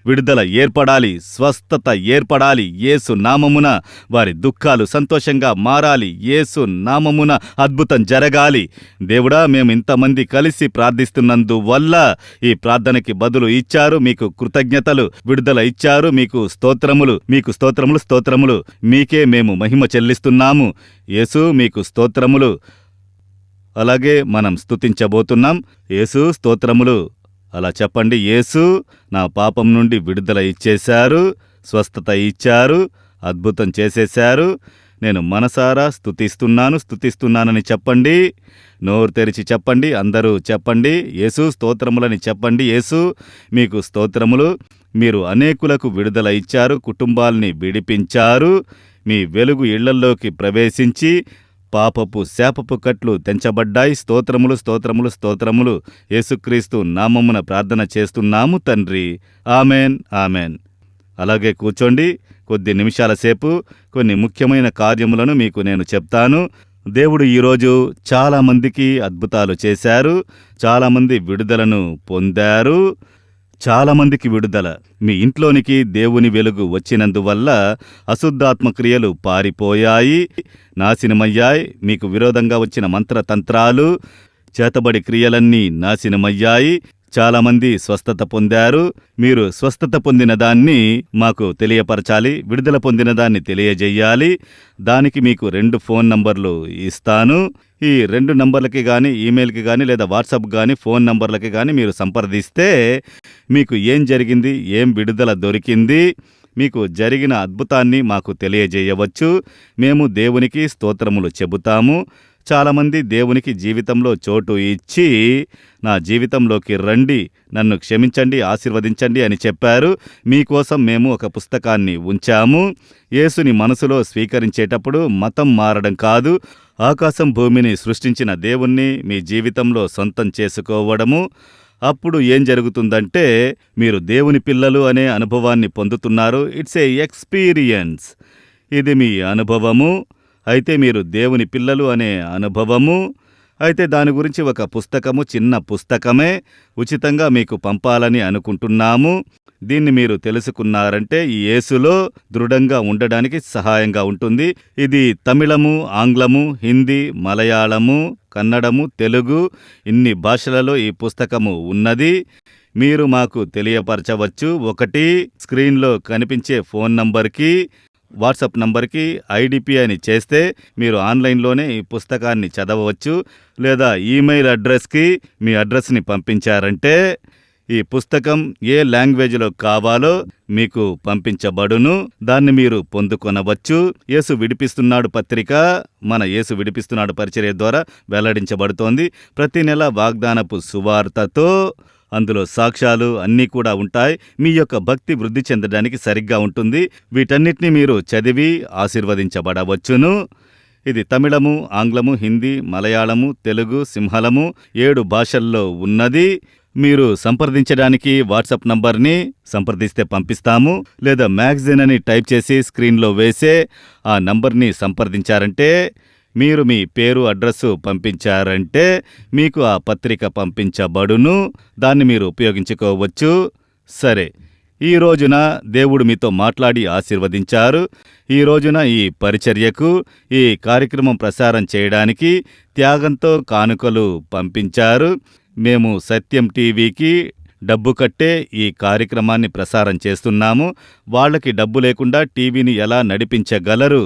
విడుదల ఏర్పడాలి. స్వస్థత ఏర్పడాలి. యేసు నామమున వారి దుఃఖాలు సంతోషంగా మారాలి. యేసు నామమున అద్భుతం జరగాలి. దేవుడా, మేము ఇంతమంది కలిసి ప్రార్థిస్తున్నందువల్ల ఈ ప్రార్థనకి బదులు ఇచ్చారు. మీకు కృతజ్ఞతలు. విడుదల ఇచ్చారు. మీకు స్తోత్రములు, మీకు స్తోత్రములు, స్తోత్రములు. మీకే మేము మహిమ చెల్లిస్తున్నాము. యేసు, మీకు స్తోత్రములు. అలాగే మనం స్తుతించబోతున్నాం. యేసు స్తోత్రములు. అలా చెప్పండి. యేసు నా పాపం నుండి విడుదల ఇచ్చేశారు, స్వస్థత ఇచ్చారు, అద్భుతం చేసేశారు. నేను మనసారా స్తుతిస్తున్నానని చెప్పండి. నోరు తెరిచి చెప్పండి. అందరూ చెప్పండి. యేసు స్తోత్రములని చెప్పండి. యేసు మీకు స్తోత్రములు. మీరు అనేకులకు విడుదల ఇచ్చారు, కుటుంబాల్ని విడిపించారు. మీ వెలుగు ఇళ్లల్లోకి ప్రవేశించి పాపపు శాపపు కట్లు తెంచబడ్డాయి. స్తోత్రములు, స్తోత్రములు, స్తోత్రములు. యేసుక్రీస్తు నామమున ప్రార్థన చేస్తున్నాము తండ్రి. Amen, amen. అలాగే కూర్చోండి. కొద్ది నిమిషాల సేపు కొన్ని ముఖ్యమైన కార్యములను మీకు నేను చెప్తాను. దేవుడు ఈరోజు చాలామందికి అద్భుతాలు చేశారు. చాలామంది విడుదలను పొందారు. చాలామందికి విడుదల. మీ ఇంట్లోనికి దేవుని వెలుగు వచ్చినందువల్ల అశుద్ధాత్మ క్రియలు పారిపోయాయి, నాశనమయ్యాయి. మీకు విరోధంగా వచ్చిన మంత్రతంత్రాలు, చేతబడి క్రియలన్నీ నాశనమయ్యాయి. చాలామంది స్వస్థత పొందారు. మీరు స్వస్థత పొందిన దాన్ని మాకు తెలియపరచాలి, విడుదల పొందిన దాన్ని తెలియజేయాలి. దానికి మీకు 2 ఫోన్ నంబర్లు ఇస్తాను. ఈ 2 నంబర్లకి కానీ, ఈమెయిల్కి కానీ, లేదా వాట్సాప్ కానీ, ఫోన్ నంబర్లకి కానీ మీరు సంప్రదిస్తే మీకు ఏం జరిగింది, ఏం విడుదల దొరికింది, మీకు జరిగిన అద్భుతాన్ని మాకు తెలియజేయవచ్చు. మేము దేవునికి స్తోత్రములు చెబుతాము. చాలామంది దేవునికి జీవితంలో చోటు ఇచ్చి నా జీవితంలోకి రండి, నన్ను క్షమించండి, ఆశీర్వదించండి అని చెప్పారు. మీకోసం మేము ఒక పుస్తకాన్ని ఉంచాము. యేసుని మనసులో స్వీకరించేటప్పుడు మతం మారడం కాదు, ఆకాశం భూమిని సృష్టించిన దేవుణ్ణి మీ జీవితంలో సొంతం చేసుకోవడము. అప్పుడు ఏం జరుగుతుందంటే మీరు దేవుని పిల్లలు అనే అనుభవాన్ని పొందుతున్నారు. It's a experience. ఇది మీ అనుభవము. అయితే మీరు దేవుని పిల్లలు అనే అనుభవము. అయితే దాని గురించి ఒక పుస్తకము, చిన్న పుస్తకమే ఉచితంగా మీకు పంపాలని అనుకుంటున్నాము. దీన్ని మీరు తెలుసుకున్నారంటే ఈ యేసులో దృఢంగా ఉండడానికి సహాయంగా ఉంటుంది. ఇది తమిళము, ఆంగ్లము, హిందీ, మలయాళము, కన్నడము, తెలుగు ఇన్ని భాషలలో ఈ పుస్తకము ఉన్నది. మీరు మాకు తెలియపరచవచ్చు. 1 స్క్రీన్లో కనిపించే ఫోన్ నంబర్కి, వాట్సాప్ నంబర్కి ఐడిపి అని చేస్తే మీరు ఆన్లైన్లోనే ఈ పుస్తకాన్ని చదవవచ్చు. లేదా ఈమెయిల్ అడ్రస్కి మీ అడ్రస్ని పంపించారంటే ఈ పుస్తకం ఏ లాంగ్వేజ్లో కావాలో మీకు పంపించబడును. దాన్ని మీరు పొందుకొనవచ్చు. యేసు విడిపిస్తున్నాడు పత్రిక మన యేసు విడిపిస్తున్నాడు పరిచర్య ద్వారా వెల్లడించబడుతోంది. ప్రతి నెల వాగ్దానపు సువార్తతో అందులో సాక్ష్యాలు అన్నీ కూడా ఉంటాయి. మీ యొక్క భక్తి వృద్ధి చెందడానికి సరిగ్గా ఉంటుంది. వీటన్నిటిని మీరు చదివి ఆశీర్వదించబడవచ్చును. ఇది తమిళము, ఆంగ్లము, హిందీ, మలయాళము, తెలుగు, సింహళము 7 భాషల్లో ఉన్నది. మీరు సంప్రదించడానికి వాట్సాప్ నంబర్ని సంప్రదిస్తే పంపిస్తాము. లేదా మ్యాగజైన్ అని టైప్ చేసి స్క్రీన్లో వేసే ఆ నంబర్ని సంప్రదించారంటే, మీరు మీ పేరు, అడ్రస్సు పంపించారంటే మీకు ఆ పత్రిక పంపించబడును. దాన్ని మీరు ఉపయోగించుకోవచ్చు. సరే, ఈ రోజున దేవుడు మీతో మాట్లాడి ఆశీర్వదించారు. ఈ రోజున ఈ పరిచర్యకు, ఈ కార్యక్రమం ప్రసారం చేయడానికి త్యాగంతో కానుకలు పంపించారు. మేము సత్యం టీవీకి డబ్బు కట్టే ఈ కార్యక్రమాన్ని ప్రసారం చేస్తున్నాము. వాళ్ళకి డబ్బు లేకుండా టీవీని ఎలా నడిపించగలరు?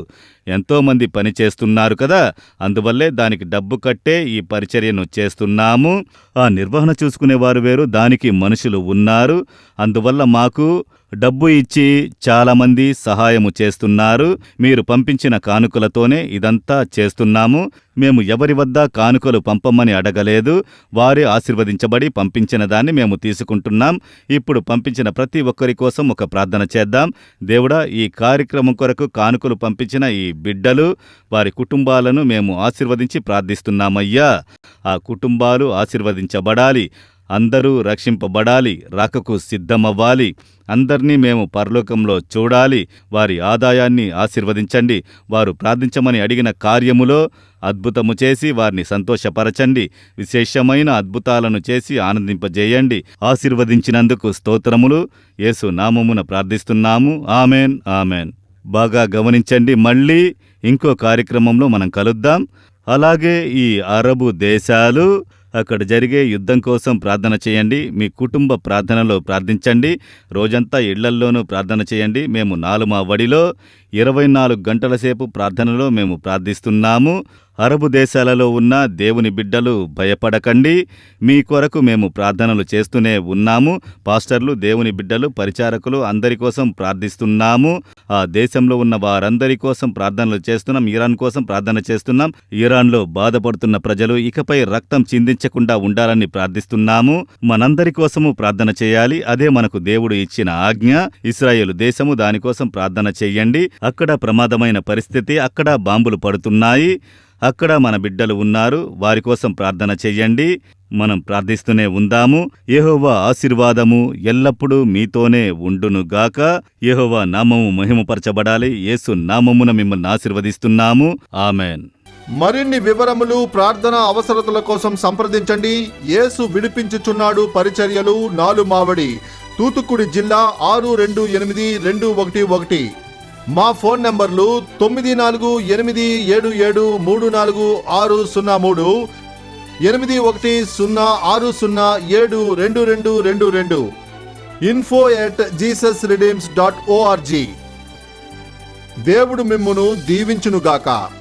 ఎంతోమంది పని చేస్తున్నారు కదా, అందువల్లే దానికి డబ్బు కట్టే ఈ పరిచర్యను చేస్తున్నాము. ఆ నిర్వహణ చూసుకునేవారు వేరు, దానికి మనుషులు ఉన్నారు. అందువల్ల మాకు డబ్బు ఇచ్చి చాలామంది సహాయము చేస్తున్నారు. మీరు పంపించిన కానుకలతోనే ఇదంతా చేస్తున్నాము. మేము ఎవరి వద్ద కానుకలు పంపమని అడగలేదు. వారే ఆశీర్వదించబడి పంపించిన దాన్ని మేము తీసుకుంటున్నాం. ఇప్పుడు పంపించిన ప్రతి ఒక్కరి కోసం ఒక ప్రార్థన చేద్దాం. దేవుడా, ఈ కార్యక్రమం కొరకు కానుకలు పంపించిన ఈ బిడ్డలు, వారి కుటుంబాలను మేము ఆశీర్వదించి ప్రార్థిస్తున్నామయ్యా. ఆ కుటుంబాలు ఆశీర్వదించబడాలి, అందరూ రక్షింపబడాలి, రాకకు సిద్ధమవ్వాలి. అందర్నీ మేము పరలోకంలో చూడాలి. వారి ఆదాయాన్ని ఆశీర్వదించండి. వారు ప్రార్థించమని అడిగిన కార్యములో అద్భుతము చేసి వారిని సంతోషపరచండి. విశేషమైన అద్భుతాలను చేసి ఆనందింపజేయండి. ఆశీర్వదించినందుకు స్తోత్రములు. యేసు నామమున ప్రార్థిస్తున్నాము. Amen, amen. బాగా గమనించండి. మళ్ళీ ఇంకో కార్యక్రమంలో మనం కలుద్దాం. అలాగే ఈ అరబు దేశాలు, అక్కడ జరిగే యుద్ధం కోసం ప్రార్థన చేయండి. మీ కుటుంబ ప్రార్థనలో ప్రార్థించండి. రోజంతా ఇళ్లల్లోనూ ప్రార్థన చేయండి. మేము 4 వడిలో 24 గంటల సేపు ప్రార్థనలో మేము ప్రార్థిస్తున్నాము. అరబు దేశాలలో ఉన్న దేవుని బిడ్డలు భయపడకండి. మీ కొరకు మేము ప్రార్థనలు చేస్తూనే ఉన్నాము. పాస్టర్లు, దేవుని బిడ్డలు, పరిచారకులు అందరి కోసం ప్రార్థిస్తున్నాము. ఆ దేశంలో ఉన్న వారందరి కోసం ప్రార్థనలు చేస్తున్నాం. ఇరాన్ కోసం ప్రార్థన చేస్తున్నాం. ఇరాన్లో బాధపడుతున్న ప్రజలు ఇకపై రక్తం చిందించకుండా ఉండాలని ప్రార్థిస్తున్నాము. మనందరి కోసము ప్రార్థన చేయాలి. అదే మనకు దేవుడు ఇచ్చిన ఆజ్ఞ. ఇశ్రాయేలు దేశము, దానికోసం ప్రార్థన చెయ్యండి. అక్కడ ప్రమాదమైన పరిస్థితి, అక్కడ బాంబులు పడుతున్నాయి. అక్కడ మన బిడ్డలు ఉన్నారు. వారి కోసం ప్రార్థన చెయ్యండి. మనం ప్రార్థిస్తూనే ఉందాము. యెహోవా ఆశీర్వాదము ఎల్లప్పుడూ మీతోనే ఉండునుగాక. యెహోవా నామము మహిమపరచబడాలి. యేసు నామమున మిమ్మల్ని ఆశీర్వదిస్తున్నాము. ఆమెన్. మరిన్ని వివరములు, ప్రార్థన అవసరతల కోసం సంప్రదించండి. యేసు విడిపించుచున్నాడు పరిచర్యలు, 4 మావడి, తూతుక్కుడి జిల్లా 628211. మా ఫోన్ నంబర్లు 9487734603, 8106072222 info@jesusredeems.org. దేవుడు మిమ్మును దీవించునుగాక.